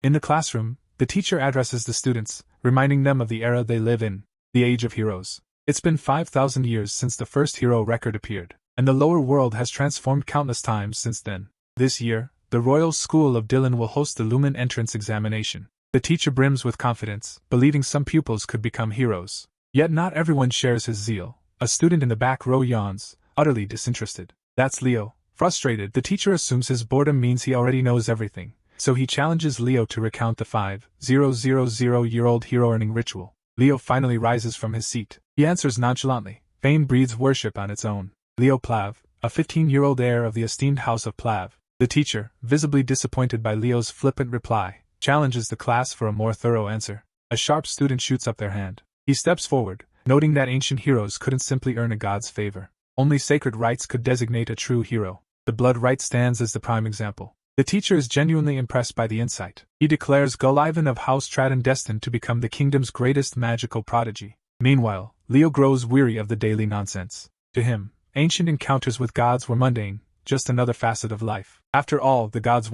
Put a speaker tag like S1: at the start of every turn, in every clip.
S1: In the classroom, the teacher addresses the students, reminding them of the era they live in, the age of heroes. It's been 5,000 years since the first hero record appeared, and the lower world has transformed countless times since then. This year, the Royal School of Dylan will host the Lumen entrance examination. The teacher brims with confidence, believing some pupils could become heroes. Yet not everyone shares his zeal. A student in the back row yawns, utterly disinterested. That's Leo. Frustrated, the teacher assumes his boredom means he already knows everything, so he challenges Leo to recount the 5,000-year-old hero earning ritual. Leo finally rises from his seat. He answers nonchalantly, "Fame breeds worship on its own." Leo Plav, a 15-year-old heir of the esteemed house of Plav. The teacher, visibly disappointed by Leo's flippant reply, challenges the class for a more thorough answer. A sharp student shoots up their hand. He steps forward, noting that ancient heroes couldn't simply earn a god's favor. Only sacred rites could designate a true hero. The blood rite stands as the prime example. The teacher is genuinely impressed by the insight. He declares Gullivan of House Stratton destined to become the kingdom's greatest magical prodigy. Meanwhile, Leo grows weary of the daily nonsense. To him, ancient encounters with gods were mundane, just another facet of life. After all, the gods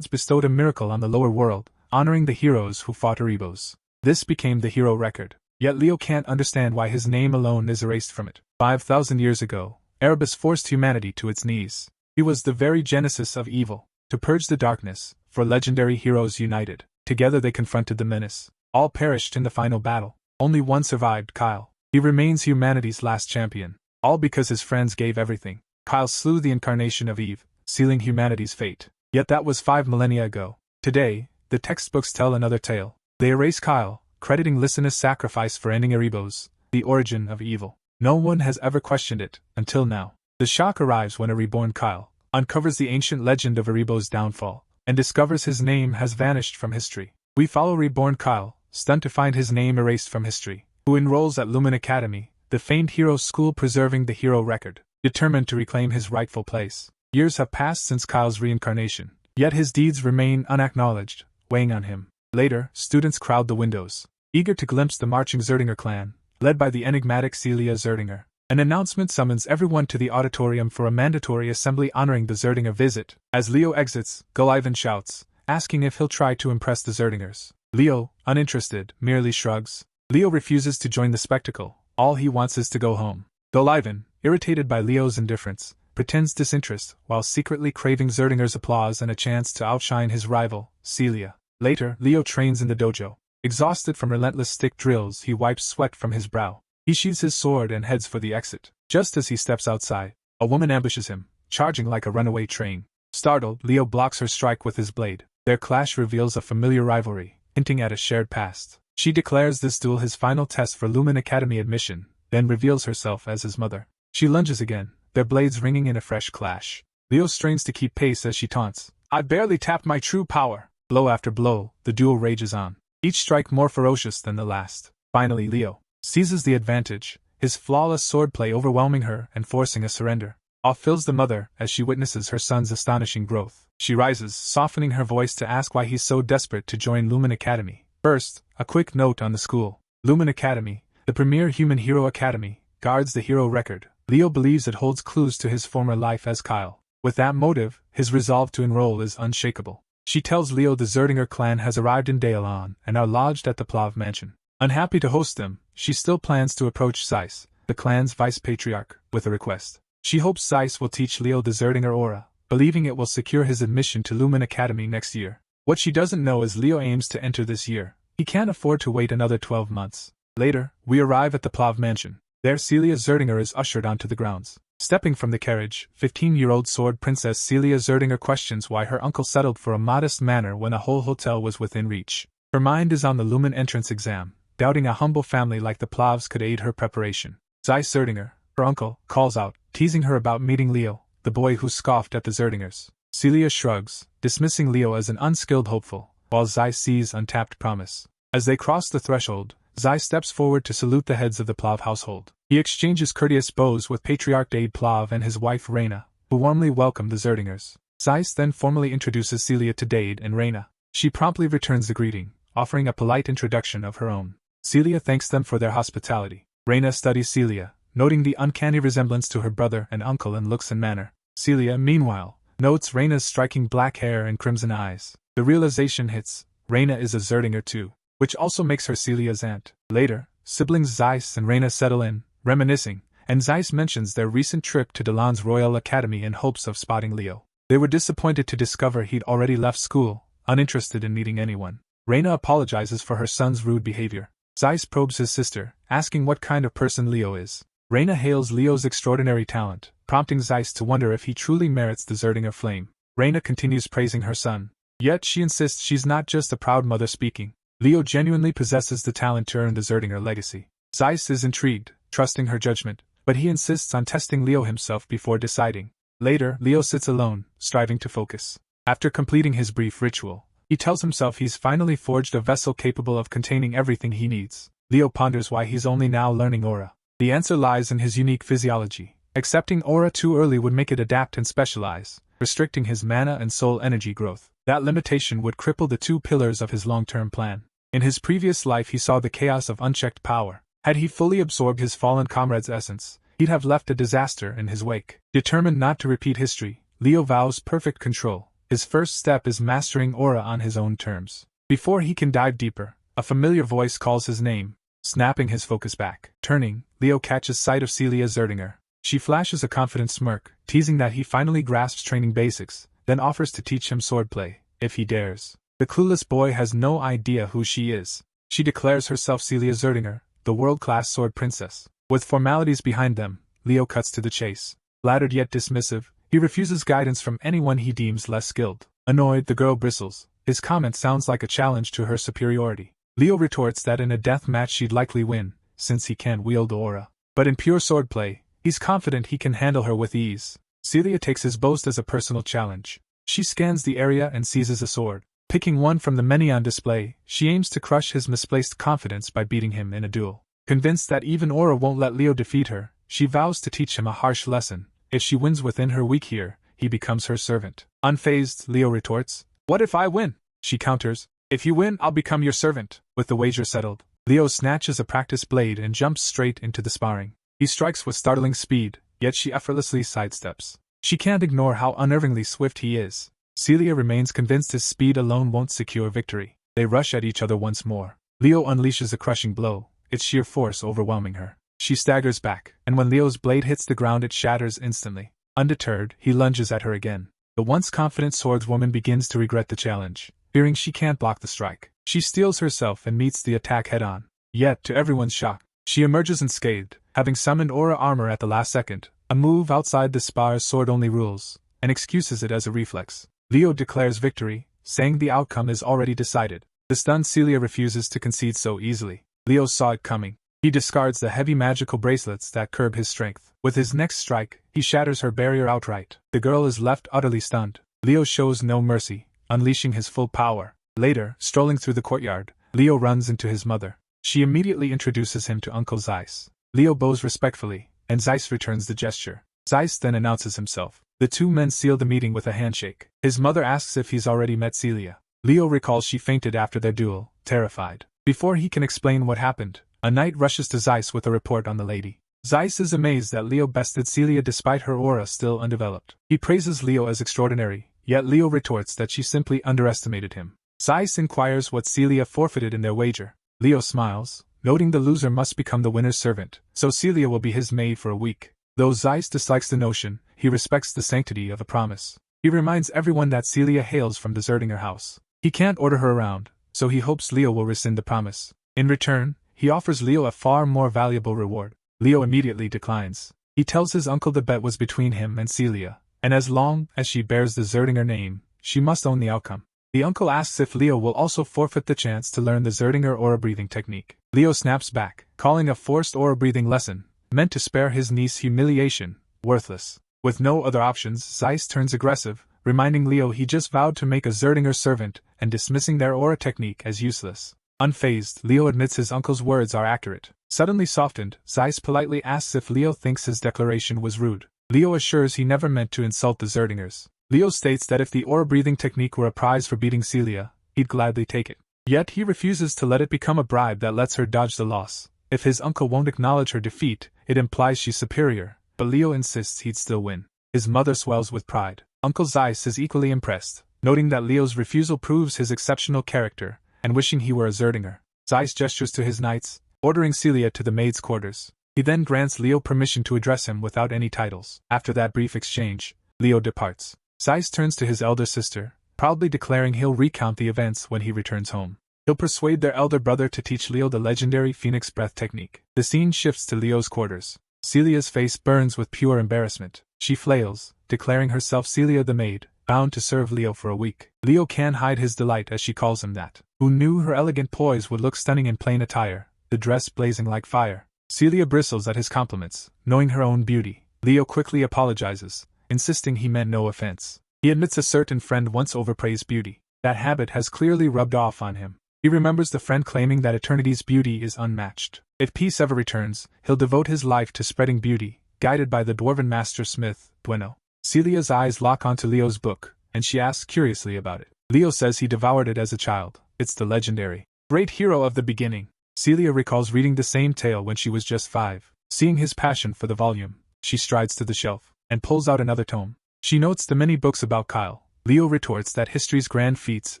S1: bestowed a miracle on the lower world, honoring the heroes who fought Erebos. This became the hero record. Yet Leo can't understand why his name alone is erased from it. 5,000 years ago, Erebus forced humanity to its knees. He was the very genesis of evil. To purge the darkness, four legendary heroes united. Together they confronted the menace. All perished in the final battle. Only one survived, Kyle. He remains humanity's last champion. All because his friends gave everything. Kyle slew the incarnation of Eve, sealing humanity's fate. Yet that was 5 millennia ago. Today, the textbooks tell another tale. They erase Kyle, crediting Lycina's sacrifice for ending Erebos, the origin of evil. No one has ever questioned it, until now. The shock arrives when a reborn Kyle uncovers the ancient legend of Erebos' downfall, and discovers his name has vanished from history. We follow reborn Kyle, stunned to find his name erased from history, who enrolls at Lumen Academy, the famed hero school preserving the hero record, determined to reclaim his rightful place. Years have passed since Kyle's reincarnation, yet his deeds remain unacknowledged, weighing on him. Later, students crowd the windows, eager to glimpse the marching Zerdinger clan, led by the enigmatic Celia Zerdinger. An announcement summons everyone to the auditorium for a mandatory assembly honoring the Zerdinger visit. As Leo exits, Gullivan shouts, asking if he'll try to impress the Zerdingers. Leo, uninterested, merely shrugs. Leo refuses to join the spectacle. All he wants is to go home. Gullivan, irritated by Leo's indifference, pretends disinterest while secretly craving Zerdinger's applause and a chance to outshine his rival, Celia. Later, Leo trains in the dojo. Exhausted from relentless stick drills, he wipes sweat from his brow. He sheathes his sword and heads for the exit. Just as he steps outside, a woman ambushes him, charging like a runaway train. Startled, Leo blocks her strike with his blade. Their clash reveals a familiar rivalry, hinting at a shared past. She declares this duel his final test for Lumen Academy admission, then reveals herself as his mother. She lunges again, their blades ringing in a fresh clash. Leo strains to keep pace as she taunts, "I barely tapped my true power." Blow after blow, the duel rages on, each strike more ferocious than the last. Finally, Leo seizes the advantage, his flawless swordplay overwhelming her and forcing a surrender. Awe fills the mother as she witnesses her son's astonishing growth. She rises, softening her voice to ask why he's so desperate to join Lumen Academy. First, a quick note on the school. Lumen Academy, the premier human hero academy, guards the hero record. Leo believes it holds clues to his former life as Kyle. With that motive, his resolve to enroll is unshakable. She tells Leo the Zerdinger clan has arrived in Daelon and are lodged at the Plav mansion. Unhappy to host them, she still plans to approach Zeiss, the clan's vice-patriarch, with a request. She hopes Zeiss will teach Leo the Zerdinger aura, believing it will secure his admission to Lumen Academy next year. What she doesn't know is Leo aims to enter this year. He can't afford to wait another 12 months. Later, we arrive at the Plav mansion. There Celia Zerdinger is ushered onto the grounds. Stepping from the carriage, 15-year-old sword princess Celia Zerdinger questions why her uncle settled for a modest manor when a whole hotel was within reach. Her mind is on the Lumen entrance exam, doubting a humble family like the Plavs could aid her preparation. Zeiss Zerdinger, her uncle, calls out, teasing her about meeting Leo, the boy who scoffed at the Zerdingers. Celia shrugs, dismissing Leo as an unskilled hopeful, while Zeiss sees untapped promise. As they cross the threshold, Zeiss steps forward to salute the heads of the Plav household. He exchanges courteous bows with Patriarch Dade Plav and his wife Reyna, who warmly welcome the Zerdingers. Zeiss then formally introduces Celia to Dade and Reyna. She promptly returns the greeting, offering a polite introduction of her own. Celia thanks them for their hospitality. Reyna studies Celia, noting the uncanny resemblance to her brother and uncle in looks and manner. Celia, meanwhile, notes Reyna's striking black hair and crimson eyes. The realization hits, Reina is a Zerdinger too, which also makes her Celia's aunt. Later, siblings Zeiss and Reina settle in, reminiscing, and Zeiss mentions their recent trip to Delon's Royal Academy in hopes of spotting Leo. They were disappointed to discover he'd already left school, uninterested in meeting anyone. Reina apologizes for her son's rude behavior. Zeiss probes his sister, asking what kind of person Leo is. Reina hails Leo's extraordinary talent, prompting Zeiss to wonder if he truly merits the Zerdinger flame. Reina continues praising her son, yet she insists she's not just a proud mother speaking. Leo genuinely possesses the talent to earn the Zerdinger legacy. Zeiss is intrigued, trusting her judgment, but he insists on testing Leo himself before deciding. Later, Leo sits alone, striving to focus. After completing his brief ritual, he tells himself he's finally forged a vessel capable of containing everything he needs. Leo ponders why he's only now learning aura. The answer lies in his unique physiology. Accepting aura too early would make it adapt and specialize, restricting his mana and soul energy growth. That limitation would cripple the two pillars of his long-term plan. In his previous life he saw the chaos of unchecked power. Had he fully absorbed his fallen comrade's essence, he'd have left a disaster in his wake. Determined not to repeat history, Leo vows perfect control. His first step is mastering aura on his own terms. Before he can dive deeper, a familiar voice calls his name, snapping his focus back. Turning, Leo catches sight of Celia Zerdinger. She flashes a confident smirk, teasing that he finally grasps training basics, then offers to teach him swordplay, if he dares. The clueless boy has no idea who she is. She declares herself Celia Zerdinger, the world-class sword princess. With formalities behind them, Leo cuts to the chase. Flattered yet dismissive, he refuses guidance from anyone he deems less skilled. Annoyed, the girl bristles. His comment sounds like a challenge to her superiority. Leo retorts that in a death match she'd likely win, since he can't wield aura. But in pure swordplay, he's confident he can handle her with ease. Celia takes his boast as a personal challenge. She scans the area and seizes a sword. Picking one from the many on display, she aims to crush his misplaced confidence by beating him in a duel. Convinced that even aura won't let Leo defeat her, she vows to teach him a harsh lesson. If she wins within her week here, he becomes her servant. Unfazed, Leo retorts, "What if I win?" She counters, "If you win, I'll become your servant." With the wager settled, Leo snatches a practice blade and jumps straight into the sparring. He strikes with startling speed, yet she effortlessly sidesteps. She can't ignore how unnervingly swift he is. Celia remains convinced his speed alone won't secure victory. They rush at each other once more. Leo unleashes a crushing blow, its sheer force overwhelming her. She staggers back, and when Leo's blade hits the ground it shatters instantly. Undeterred, he lunges at her again. The once confident swordswoman begins to regret the challenge, fearing she can't block the strike. She steels herself and meets the attack head-on. Yet, to everyone's shock, she emerges unscathed, having summoned aura armor at the last second, a move outside the spar's sword-only rules, and excuses it as a reflex. Leo declares victory, saying the outcome is already decided. The stunned Celia refuses to concede so easily. Leo saw it coming. He discards the heavy magical bracelets that curb his strength. With his next strike, he shatters her barrier outright. The girl is left utterly stunned. Leo shows no mercy, unleashing his full power. Later, strolling through the courtyard, Leo runs into his mother. She immediately introduces him to Uncle Zeiss. Leo bows respectfully, and Zeiss returns the gesture. Zeiss then announces himself. The two men seal the meeting with a handshake. His mother asks if he's already met Celia. Leo recalls she fainted after their duel, terrified. Before he can explain what happened, a knight rushes to Zeiss with a report on the lady. Zeiss is amazed that Leo bested Celia despite her aura still undeveloped. He praises Leo as extraordinary, yet Leo retorts that she simply underestimated him. Zeiss inquires what Celia forfeited in their wager. Leo smiles, noting the loser must become the winner's servant, so Celia will be his maid for a week. Though Zeiss dislikes the notion, he respects the sanctity of a promise. He reminds everyone that Celia hails from the Zerdinger house. He can't order her around, so he hopes Leo will rescind the promise. In return, he offers Leo a far more valuable reward. Leo immediately declines. He tells his uncle the bet was between him and Celia, and as long as she bears the Zerdinger name, she must own the outcome. The uncle asks if Leo will also forfeit the chance to learn the Zerdinger aura-breathing technique. Leo snaps back, calling a forced aura-breathing lesson, meant to spare his niece humiliation, worthless. With no other options, Zeiss turns aggressive, reminding Leo he just vowed to make a Zerdinger servant and dismissing their aura technique as useless. Unfazed, Leo admits his uncle's words are accurate. Suddenly softened, Zeiss politely asks if Leo thinks his declaration was rude. Leo assures he never meant to insult the Zerdingers. Leo states that if the aura-breathing technique were a prize for beating Celia, he'd gladly take it. Yet he refuses to let it become a bribe that lets her dodge the loss. If his uncle won't acknowledge her defeat, it implies she's superior, but Leo insists he'd still win. His mother swells with pride. Uncle Zeiss is equally impressed, Noting that Leo's refusal proves his exceptional character, and wishing he were a Zerdinger, Zeiss gestures to his knights, ordering Celia to the maid's quarters. He then grants Leo permission to address him without any titles. After that brief exchange, Leo departs. Zeiss turns to his elder sister, proudly declaring he'll recount the events when he returns home. He'll persuade their elder brother to teach Leo the legendary Phoenix Breath technique. The scene shifts to Leo's quarters. Celia's face burns with pure embarrassment. She flails, declaring herself Celia the maid, bound to serve Leo for a week. Leo can't hide his delight as she calls him that. Who knew her elegant poise would look stunning in plain attire, the dress blazing like fire. Celia bristles at his compliments, knowing her own beauty. Leo quickly apologizes, insisting he meant no offense. He admits a certain friend once overpraised beauty. That habit has clearly rubbed off on him. He remembers the friend claiming that eternity's beauty is unmatched. If peace ever returns, he'll devote his life to spreading beauty, guided by the dwarven master smith, Bueno. Celia's eyes lock onto Leo's book, and she asks curiously about it. Leo says he devoured it as a child. It's the legendary great hero of the beginning. Celia recalls reading the same tale when she was just 5. Seeing his passion for the volume, she strides to the shelf, and pulls out another tome. She notes the many books about Kyle. Leo retorts that history's grand feats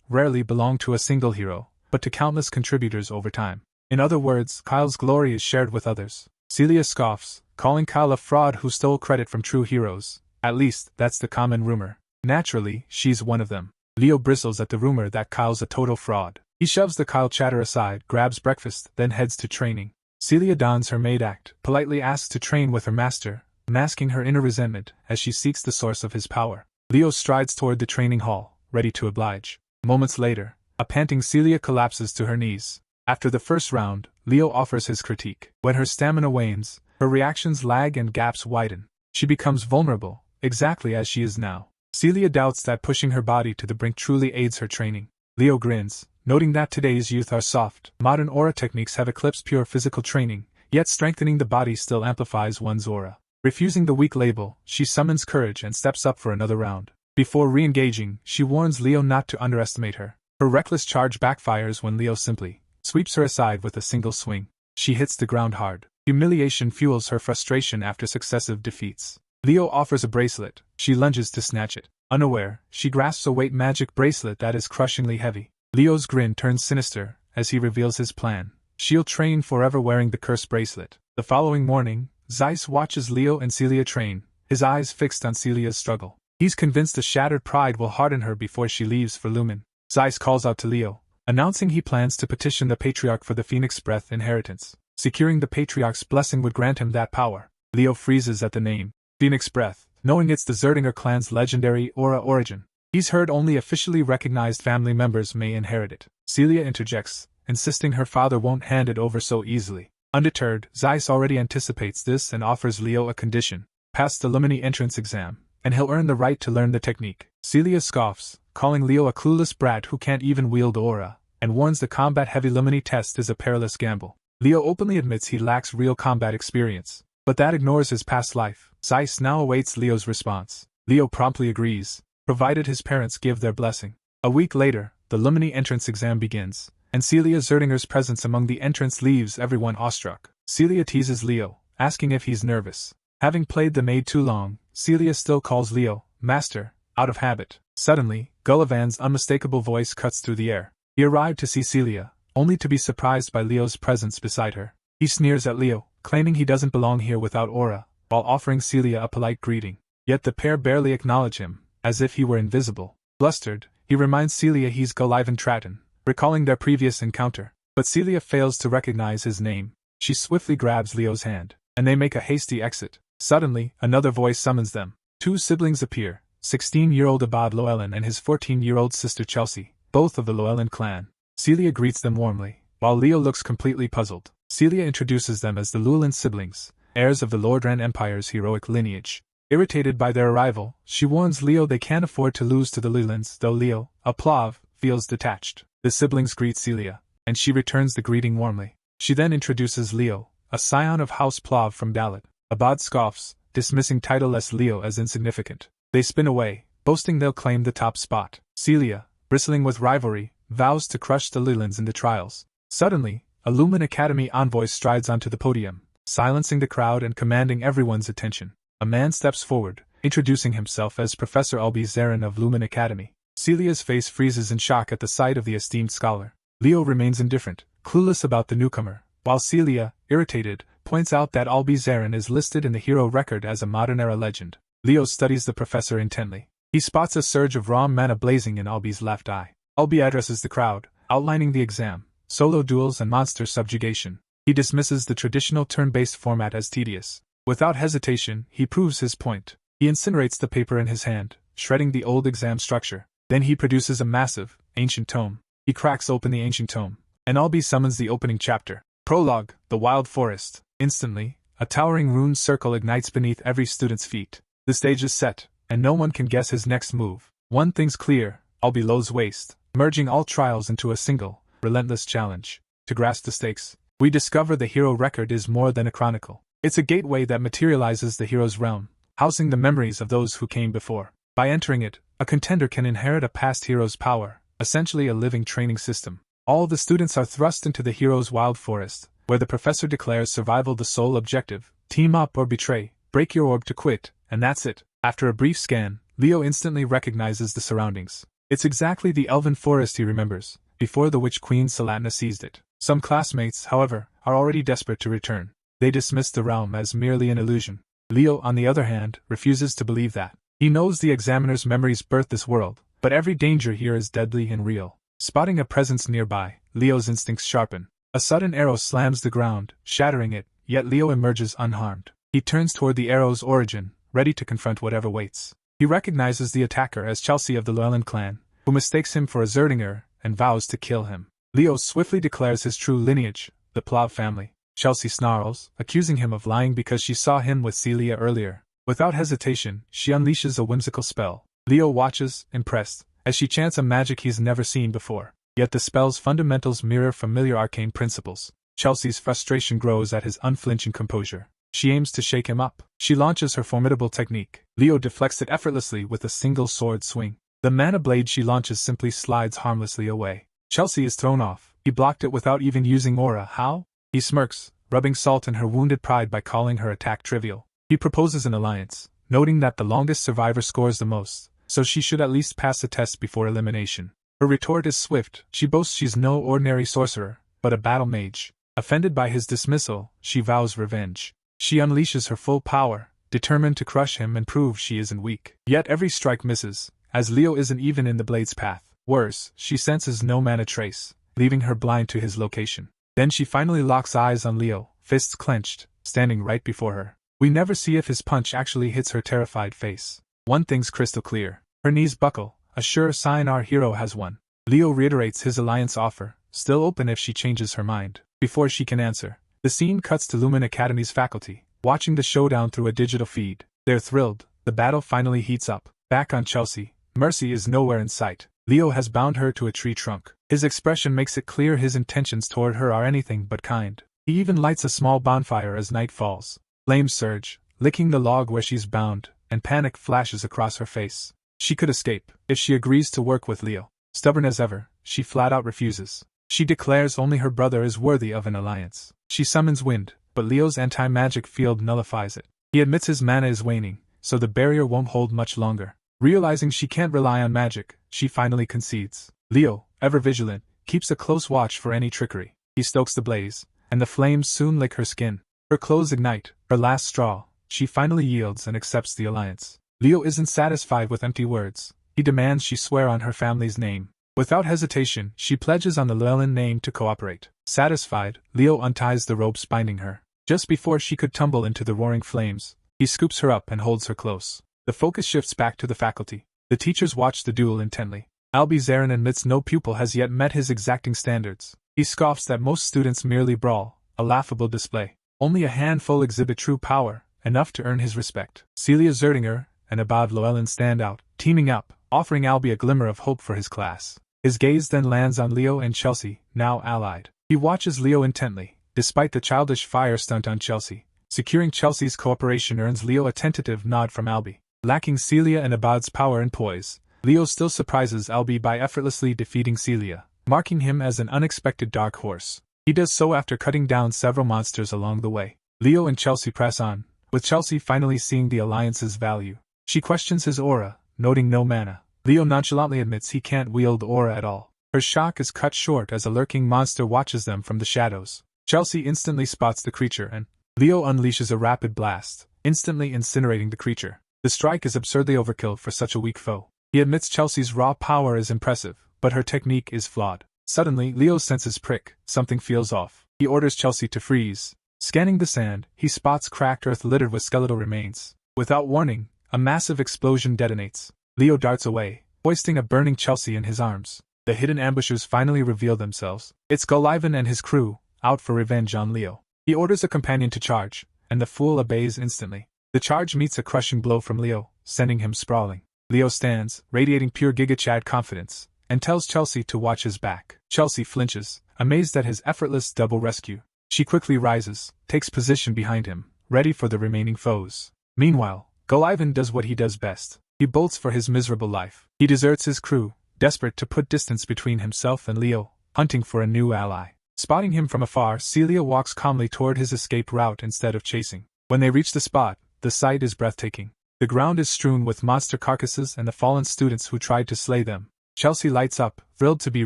S1: rarely belong to a single hero, but to countless contributors over time. In other words, Kyle's glory is shared with others. Celia scoffs, calling Kyle a fraud who stole credit from true heroes. At least, that's the common rumor. Naturally, she's one of them. Leo bristles at the rumor that Kyle's a total fraud. He shoves the Kyle chatter aside, grabs breakfast, then heads to training. Celia dons her maid act, politely asks to train with her master, masking her inner resentment as she seeks the source of his power. Leo strides toward the training hall, ready to oblige. Moments later, a panting Celia collapses to her knees. After the first round, Leo offers his critique. When her stamina wanes, her reactions lag and gaps widen. She becomes vulnerable, exactly as she is now. Celia doubts that pushing her body to the brink truly aids her training. Leo grins, noting that today's youth are soft. Modern aura techniques have eclipsed pure physical training, yet strengthening the body still amplifies one's aura. Refusing the weak label, she summons courage and steps up for another round. Before re-engaging, she warns Leo not to underestimate her. Her reckless charge backfires when Leo simply sweeps her aside with a single swing. She hits the ground hard. Humiliation fuels her frustration after successive defeats. Leo offers a bracelet. She lunges to snatch it. Unaware, she grasps a weight magic bracelet that is crushingly heavy. Leo's grin turns sinister as he reveals his plan. She'll train forever wearing the cursed bracelet. The following morning, Zeiss watches Leo and Celia train, his eyes fixed on Celia's struggle. He's convinced a shattered pride will harden her before she leaves for Lumen. Zeiss calls out to Leo, announcing he plans to petition the Patriarch for the Phoenix Breath inheritance. Securing the Patriarch's blessing would grant him that power. Leo freezes at the name, Phoenix Breath, knowing it's the Zerdinger clan's legendary aura origin. He's heard only officially recognized family members may inherit it. Celia interjects, insisting her father won't hand it over so easily. Undeterred, Zeiss already anticipates this and offers Leo a condition. Pass the Lumini entrance exam, and he'll earn the right to learn the technique. Celia scoffs, calling Leo a clueless brat who can't even wield aura, and warns the combat-heavy Lumini test is a perilous gamble. Leo openly admits he lacks real combat experience, but that ignores his past life. Zeiss now awaits Leo's response. Leo promptly agrees, provided his parents give their blessing. A week later, the Lumini entrance exam begins, and Celia Zerdinger's presence among the entrants leaves everyone awestruck. Celia teases Leo, asking if he's nervous. Having played the maid too long, Celia still calls Leo Master, out of habit. Suddenly, Gullivan's unmistakable voice cuts through the air. He arrived to see Celia, only to be surprised by Leo's presence beside her. He sneers at Leo, claiming he doesn't belong here without aura, while offering Celia a polite greeting. Yet the pair barely acknowledge him, as if he were invisible. Flustered, he reminds Celia he's Gullivan Tratton, recalling their previous encounter. But Celia fails to recognize his name. She swiftly grabs Leo's hand, and they make a hasty exit. Suddenly, another voice summons them. Two siblings appear, 16-year-old Abad Llewellyn and his 14-year-old sister Chelsea, both of the Llewellyn clan. Celia greets them warmly, while Leo looks completely puzzled. Celia introduces them as the Llewellyn siblings, heirs of the Lordran Empire's heroic lineage. Irritated by their arrival, she warns Leo they can't afford to lose to the Llewellyns, though Leo, a Plav, feels detached. The siblings greet Celia, and she returns the greeting warmly. She then introduces Leo, a scion of House Plav from Dalit. Abad scoffs, dismissing titleless Leo as insignificant. They spin away, boasting they'll claim the top spot. Celia, bristling with rivalry, vows to crush the Llewellyns in the trials. Suddenly, a Lumen Academy envoy strides onto the podium, silencing the crowd and commanding everyone's attention. A man steps forward, introducing himself as Professor Ulbi Zarin of Lumen Academy. Celia's face freezes in shock at the sight of the esteemed scholar. Leo remains indifferent, clueless about the newcomer, while Celia, irritated, points out that Albie Zarin is listed in the hero record as a modern-era legend. Leo studies the professor intently. He spots a surge of raw mana blazing in Albie's left eye. Albie addresses the crowd, outlining the exam, solo duels and monster subjugation. He dismisses the traditional turn-based format as tedious. Without hesitation, he proves his point. He incinerates the paper in his hand, shredding the old exam structure. Then he produces a massive, ancient tome. He cracks open the ancient tome, and Albie summons the opening chapter. Prologue, The Wild Forest. Instantly, a towering rune circle ignites beneath every student's feet. The stage is set, and no one can guess his next move. One thing's clear, Albie lays waste, merging all trials into a single, relentless challenge. To grasp the stakes, we discover the hero record is more than a chronicle. It's a gateway that materializes the hero's realm, housing the memories of those who came before. By entering it, a contender can inherit a past hero's power, essentially a living training system. All the students are thrust into the hero's wild forest, where the professor declares survival the sole objective. Team up or betray, break your orb to quit, and that's it. After a brief scan, Leo instantly recognizes the surroundings. It's exactly the elven forest he remembers, before the Witch Queen Salatna seized it. Some classmates, however, are already desperate to return. They dismiss the realm as merely an illusion. Leo, on the other hand, refuses to believe that. He knows the examiner's memories birthed this world, but every danger here is deadly and real. Spotting a presence nearby, Leo's instincts sharpen. A sudden arrow slams the ground, shattering it, yet Leo emerges unharmed. He turns toward the arrow's origin, ready to confront whatever waits. He recognizes the attacker as Chelsea of the Llewellyn clan, who mistakes him for a Zerdinger and vows to kill him. Leo swiftly declares his true lineage, the Plow family. Chelsea snarls, accusing him of lying because she saw him with Celia earlier. Without hesitation, she unleashes a whimsical spell. Leo watches, impressed, as she chants a magic he's never seen before. Yet the spell's fundamentals mirror familiar arcane principles. Chelsea's frustration grows at his unflinching composure. She aims to shake him up. She launches her formidable technique. Leo deflects it effortlessly with a single sword swing. The mana blade she launches simply slides harmlessly away. Chelsea is thrown off. He blocked it without even using aura. How? He smirks, rubbing salt in her wounded pride by calling her attack trivial. He proposes an alliance, noting that the longest survivor scores the most, so she should at least pass the test before elimination. Her retort is swift. She boasts she's no ordinary sorcerer, but a battle mage. Offended by his dismissal, she vows revenge. She unleashes her full power, determined to crush him and prove she isn't weak. Yet every strike misses, as Leo isn't even in the blade's path. Worse, she senses no mana trace, leaving her blind to his location. Then she finally locks eyes on Leo, fists clenched, standing right before her. We never see if his punch actually hits her terrified face. One thing's crystal clear. Her knees buckle, a sure sign our hero has won. Leo reiterates his alliance offer, still open if she changes her mind. Before she can answer, the scene cuts to Lumen Academy's faculty, watching the showdown through a digital feed. They're thrilled. The battle finally heats up. Back on Chelsea, Mercy is nowhere in sight. Leo has bound her to a tree trunk. His expression makes it clear his intentions toward her are anything but kind. He even lights a small bonfire as night falls. Flames surge, licking the log where she's bound, and panic flashes across her face. She could escape, if she agrees to work with Leo. Stubborn as ever, she flat out refuses. She declares only her brother is worthy of an alliance. She summons wind, but Leo's anti-magic field nullifies it. He admits his mana is waning, so the barrier won't hold much longer. Realizing she can't rely on magic, she finally concedes. Leo, ever vigilant, keeps a close watch for any trickery. He stokes the blaze, and the flames soon lick her skin. Her clothes ignite, her last straw. She finally yields and accepts the alliance. Leo isn't satisfied with empty words. He demands she swear on her family's name. Without hesitation, she pledges on the Llewellyn name to cooperate. Satisfied, Leo unties the ropes binding her. Just before she could tumble into the roaring flames, he scoops her up and holds her close. The focus shifts back to the faculty. The teachers watch the duel intently. Albie Zarin admits no pupil has yet met his exacting standards. He scoffs that most students merely brawl, a laughable display. Only a handful exhibit true power, enough to earn his respect. Celia Zerdinger and Abad Llewellyn stand out, teaming up, offering Albie a glimmer of hope for his class. His gaze then lands on Leo and Chelsea, now allied. He watches Leo intently, despite the childish fire stunt on Chelsea. Securing Chelsea's cooperation earns Leo a tentative nod from Albie. Lacking Celia and Abad's power and poise, Leo still surprises Albie by effortlessly defeating Celia, marking him as an unexpected dark horse. He does so after cutting down several monsters along the way. Leo and Chelsea press on, with Chelsea finally seeing the alliance's value. She questions his aura, noting no mana, Leo nonchalantly admits he can't wield aura at all. Her shock is cut short as a lurking monster watches them from the shadows. Chelsea instantly spots the creature and Leo unleashes a rapid blast, instantly incinerating the creature. The strike is absurdly overkill for such a weak foe. He admits Chelsea's raw power is impressive, but her technique is flawed. Suddenly, Leo's senses prick. Something feels off. He orders Chelsea to freeze. Scanning the sand, he spots cracked earth littered with skeletal remains. Without warning, a massive explosion detonates. Leo darts away, hoisting a burning Chelsea in his arms. The hidden ambushers finally reveal themselves. It's Gullivan and his crew, out for revenge on Leo. He orders a companion to charge, and the fool obeys instantly. The charge meets a crushing blow from Leo, sending him sprawling. Leo stands, radiating pure Giga-Chad confidence, and tells Chelsea to watch his back. Chelsea flinches, amazed at his effortless double rescue. She quickly rises, takes position behind him, ready for the remaining foes. Meanwhile, Gullivan does what he does best. He bolts for his miserable life. He deserts his crew, desperate to put distance between himself and Leo, hunting for a new ally. Spotting him from afar, Celia walks calmly toward his escape route instead of chasing. When they reach the spot, the sight is breathtaking. The ground is strewn with monster carcasses and the fallen students who tried to slay them. Chelsea lights up, thrilled to be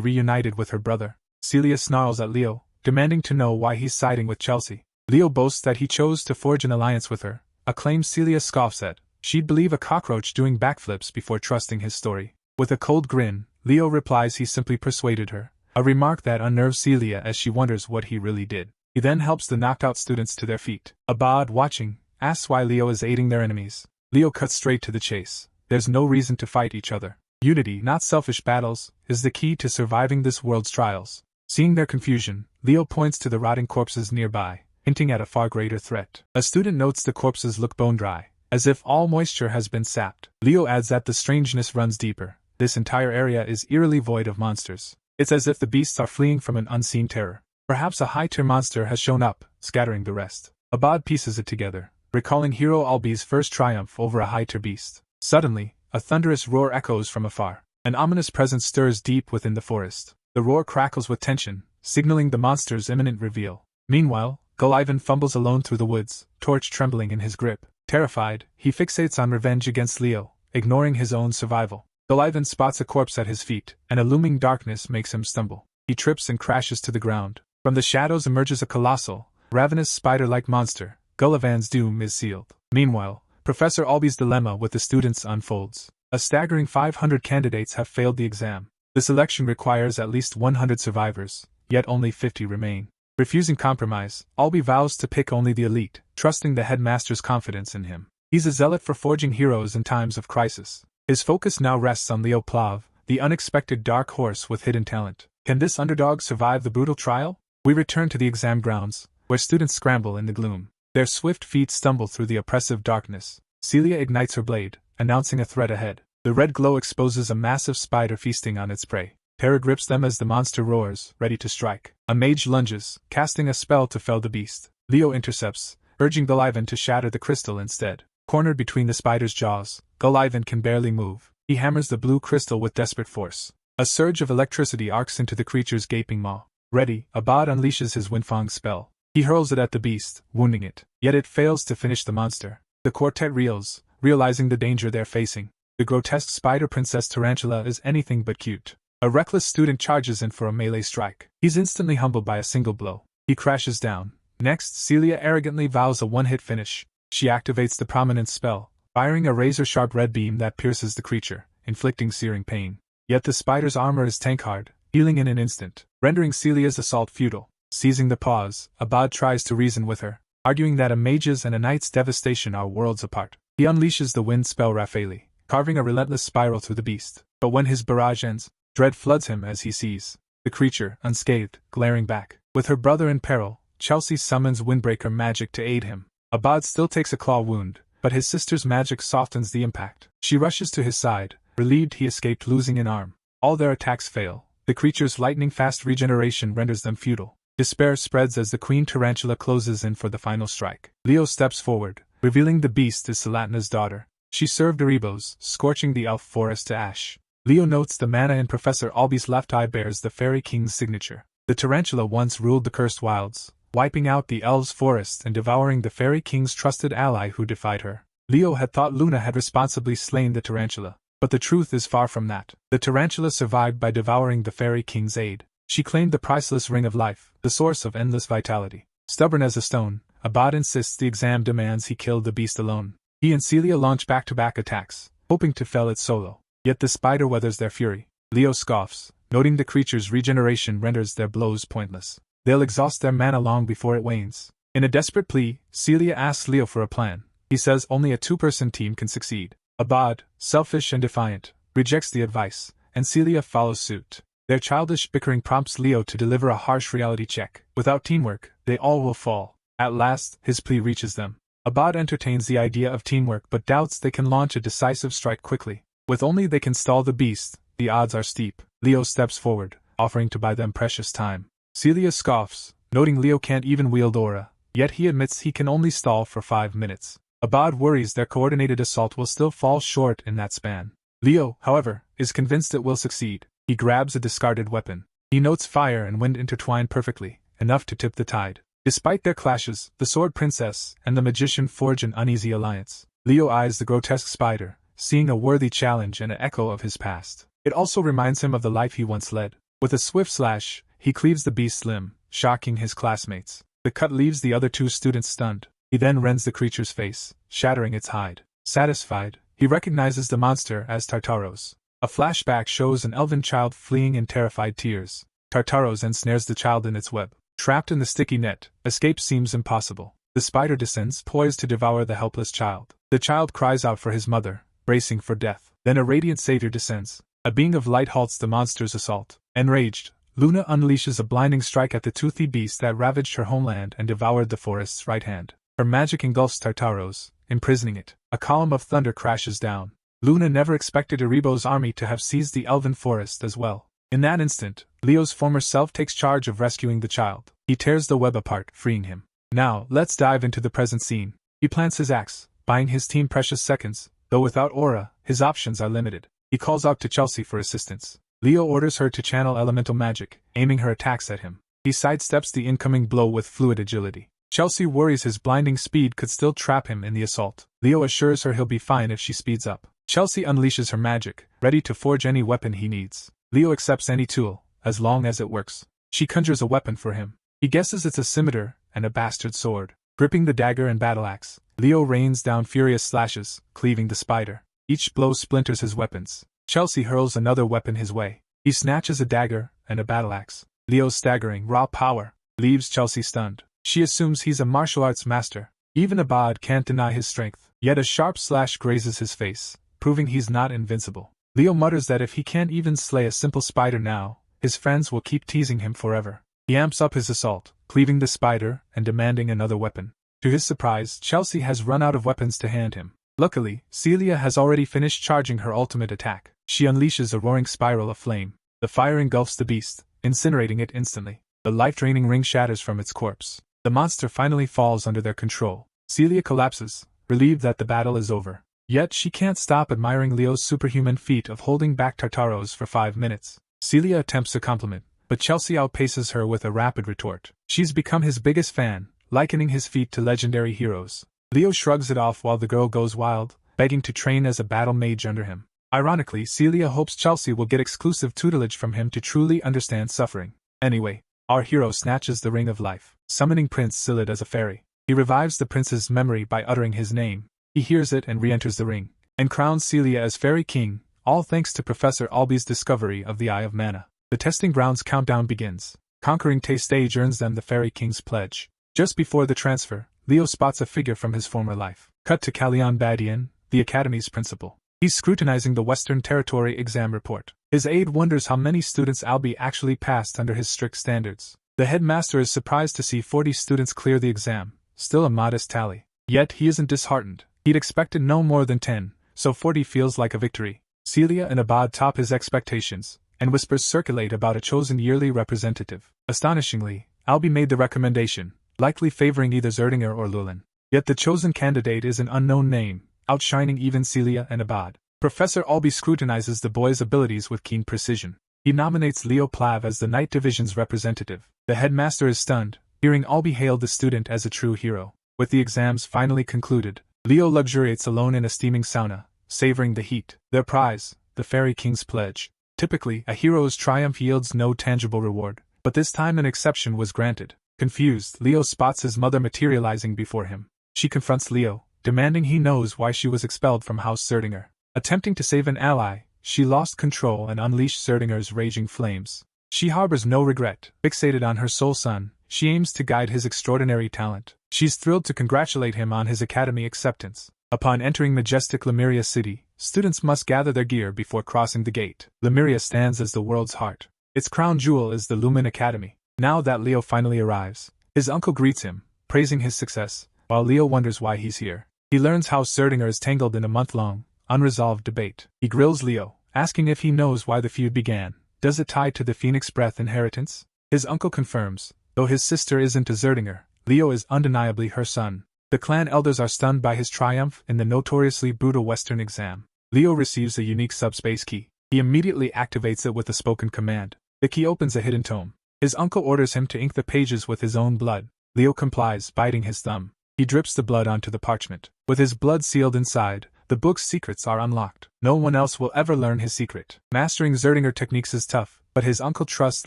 S1: reunited with her brother. Celia snarls at Leo, demanding to know why he's siding with Chelsea. Leo boasts that he chose to forge an alliance with her, a claim Celia scoffs at. She'd believe a cockroach doing backflips before trusting his story. With a cold grin, Leo replies he simply persuaded her, a remark that unnerves Celia as she wonders what he really did. He then helps the knocked out students to their feet. Abad, watching, asks why Leo is aiding their enemies. Leo cuts straight to the chase. There's no reason to fight each other. Unity, not selfish battles, is the key to surviving this world's trials. Seeing their confusion, Leo points to the rotting corpses nearby, hinting at a far greater threat. A student notes the corpses look bone-dry, as if all moisture has been sapped. Leo adds that the strangeness runs deeper. This entire area is eerily void of monsters. It's as if the beasts are fleeing from an unseen terror. Perhaps a high-tier monster has shown up, scattering the rest. Abad pieces it together, recalling Hero Albi's first triumph over a high-tier beast. Suddenly, a thunderous roar echoes from afar. An ominous presence stirs deep within the forest. The roar crackles with tension, signaling the monster's imminent reveal. Meanwhile, Gullivan fumbles alone through the woods, torch trembling in his grip. Terrified, he fixates on revenge against Leo, ignoring his own survival. Gullivan spots a corpse at his feet, and a looming darkness makes him stumble. He trips and crashes to the ground. From the shadows emerges a colossal, ravenous spider-like monster. Gullivan's doom is sealed. Meanwhile, Professor Albi's dilemma with the students unfolds. A staggering 500 candidates have failed the exam. The selection requires at least 100 survivors, yet only 50 remain. Refusing compromise, Albi vows to pick only the elite, trusting the headmaster's confidence in him. He's a zealot for forging heroes in times of crisis. His focus now rests on Leo Plav, the unexpected dark horse with hidden talent. Can this underdog survive the brutal trial? We return to the exam grounds, where students scramble in the gloom. Their swift feet stumble through the oppressive darkness. Celia ignites her blade, announcing a threat ahead. The red glow exposes a massive spider feasting on its prey. Terror grips them as the monster roars, ready to strike. A mage lunges, casting a spell to fell the beast. Leo intercepts, urging Gullivan to shatter the crystal instead. Cornered between the spider's jaws, Gullivan can barely move. He hammers the blue crystal with desperate force. A surge of electricity arcs into the creature's gaping maw. Ready, Abad unleashes his Windfang spell. He hurls it at the beast, wounding it. Yet it fails to finish the monster. The quartet reels, realizing the danger they're facing. The grotesque spider princess tarantula is anything but cute. A reckless student charges in for a melee strike. He's instantly humbled by a single blow. He crashes down. Next, Celia arrogantly vows a one-hit finish. She activates the prominence spell, firing a razor-sharp red beam that pierces the creature, inflicting searing pain. Yet the spider's armor is tank-hard, healing in an instant, rendering Celia's assault futile. Seizing the pause, Abad tries to reason with her, arguing that a mage's and a knight's devastation are worlds apart. He unleashes the wind spell Raffaele, carving a relentless spiral through the beast. But when his barrage ends, dread floods him as he sees the creature, unscathed, glaring back. With her brother in peril, Chelsea summons Windbreaker magic to aid him. Abad still takes a claw wound, but his sister's magic softens the impact. She rushes to his side, relieved he escaped losing an arm. All their attacks fail. The creature's lightning-fast regeneration renders them futile. Despair spreads as the Queen Tarantula closes in for the final strike. Leo steps forward, revealing the beast is Salatna's daughter. She served Erebos, scorching the elf forest to ash. Leo notes the mana in Professor Albi's left eye bears the Fairy King's signature. The tarantula once ruled the cursed wilds, wiping out the elves' forest and devouring the Fairy King's trusted ally who defied her. Leo had thought Luna had responsibly slain the tarantula, But the truth is far from that. The tarantula survived by devouring the Fairy King's aid. She claimed the priceless ring of life, the source of endless vitality. Stubborn as a stone, Abad insists the exam demands he kill the beast alone. He and Celia launch back-to-back attacks, hoping to fell it solo. Yet the spider weathers their fury. Leo scoffs, noting the creature's regeneration renders their blows pointless. They'll exhaust their mana long before it wanes. In a desperate plea, Celia asks Leo for a plan. He says only a two-person team can succeed. Abad, selfish and defiant, rejects the advice, and Celia follows suit. Their childish bickering prompts Leo to deliver a harsh reality check. Without teamwork, they all will fall. At last, his plea reaches them. Abad entertains the idea of teamwork but doubts they can launch a decisive strike quickly. With only they can stall the beast, the odds are steep. Leo steps forward, offering to buy them precious time. Celia scoffs, noting Leo can't even wield aura, yet he admits he can only stall for 5 minutes. Abad worries their coordinated assault will still fall short in that span. Leo, however, is convinced it will succeed. He grabs a discarded weapon. He notes fire and wind intertwine perfectly, enough to tip the tide. Despite their clashes, the Sword Princess and the Magician forge an uneasy alliance. Leo eyes the grotesque spider, seeing a worthy challenge and an echo of his past. It also reminds him of the life he once led. With a swift slash, he cleaves the beast's limb, shocking his classmates. The cut leaves the other two students stunned. He then rends the creature's face, shattering its hide. Satisfied, he recognizes the monster as Tartaros. A flashback shows an elven child fleeing in terrified tears. Tartaros ensnares the child in its web. Trapped in the sticky net, escape seems impossible. The spider descends, poised to devour the helpless child. The child cries out for his mother, bracing for death. Then a radiant savior descends. A being of light halts the monster's assault. Enraged, Luna unleashes a blinding strike at the toothy beast that ravaged her homeland and devoured the forest's right hand. Her magic engulfs Tartaros, imprisoning it. A column of thunder crashes down. Luna never expected Erebo's army to have seized the elven forest as well. In that instant, Leo's former self takes charge of rescuing the child. He tears the web apart, freeing him. Now, let's dive into the present scene. He plants his axe, buying his team precious seconds. Though without aura, his options are limited. He calls out to Chelsea for assistance. Leo orders her to channel elemental magic, aiming her attacks at him. He sidesteps the incoming blow with fluid agility. Chelsea worries his blinding speed could still trap him in the assault. Leo assures her he'll be fine if she speeds up. Chelsea unleashes her magic, ready to forge any weapon he needs. Leo accepts any tool, as long as it works. She conjures a weapon for him. He guesses it's a scimitar and a bastard sword. Gripping the dagger and battle-axe, Leo rains down furious slashes, cleaving the spider. Each blow splinters his weapons. Chelsea hurls another weapon his way. He snatches a dagger and a battle-axe. Leo's staggering raw power leaves Chelsea stunned. She assumes he's a martial arts master. Even Abad can't deny his strength. Yet a sharp slash grazes his face, proving he's not invincible. Leo mutters that if he can't even slay a simple spider now, his friends will keep teasing him forever. He amps up his assault, cleaving the spider and demanding another weapon. To his surprise, Chelsea has run out of weapons to hand him. Luckily, Celia has already finished charging her ultimate attack. She unleashes a roaring spiral of flame. The fire engulfs the beast, incinerating it instantly. The life-draining ring shatters from its corpse. The monster finally falls under their control. Celia collapses, relieved that the battle is over. Yet she can't stop admiring Leo's superhuman feat of holding back Tartaros for 5 minutes. Celia attempts a compliment, but Chelsea outpaces her with a rapid retort. She's become his biggest fan, likening his feat to legendary heroes. Leo shrugs it off while the girl goes wild, begging to train as a battle mage under him. Ironically, Celia hopes Chelsea will get exclusive tutelage from him to truly understand suffering. Anyway, our hero snatches the Ring of Life, summoning Prince Silid as a fairy. He revives the prince's memory by uttering his name. He hears it and re-enters the ring, and crowns Celia as Fairy King, all thanks to Professor Alby's discovery of the Eye of Mana. The testing grounds countdown begins. Conquering Tay-Stage earns them the Fairy King's pledge. Just before the transfer, Leo spots a figure from his former life. Cut to Kalyan Badian, the Academy's principal. He's scrutinizing the Western Territory exam report. His aide wonders how many students Alby actually passed under his strict standards. The headmaster is surprised to see 40 students clear the exam, still a modest tally. Yet he isn't disheartened. He'd expected no more than 10, so 40 feels like a victory. Celia and Abad top his expectations, and whispers circulate about a chosen yearly representative. Astonishingly, Alby made the recommendation, likely favoring either Zerdinger or Lulin. Yet the chosen candidate is an unknown name, outshining even Celia and Abad. Professor Alby scrutinizes the boy's abilities with keen precision. He nominates Leo Plav as the Night Division's representative. The headmaster is stunned, hearing Alby hail the student as a true hero. With the exams finally concluded, Leo luxuriates alone in a steaming sauna, savoring the heat. Their prize, the Fairy King's pledge. Typically, a hero's triumph yields no tangible reward, but this time an exception was granted. Confused, Leo spots his mother materializing before him. She confronts Leo, demanding he knows why she was expelled from House Serdinger. Attempting to save an ally, she lost control and unleashed Serdinger's raging flames. She harbors no regret. Fixated on her sole son, she aims to guide his extraordinary talent. She's thrilled to congratulate him on his academy acceptance. Upon entering majestic Lemuria City, students must gather their gear before crossing the gate. Lemuria stands as the world's heart. Its crown jewel is the Lumen Academy. Now that Leo finally arrives, his uncle greets him, praising his success, while Leo wonders why he's here. He learns how Serdinger is tangled in a month-long, unresolved debate. He grills Leo, asking if he knows why the feud began. Does it tie to the Phoenix Breath inheritance? His uncle confirms, though his sister isn't a Serdinger, Leo is undeniably her son. The clan elders are stunned by his triumph in the notoriously brutal Western exam. Leo receives a unique subspace key. He immediately activates it with a spoken command. The key opens a hidden tome. His uncle orders him to ink the pages with his own blood. Leo complies, biting his thumb. He drips the blood onto the parchment. With his blood sealed inside, the book's secrets are unlocked. No one else will ever learn his secret. Mastering Serdinger techniques is tough, but his uncle trusts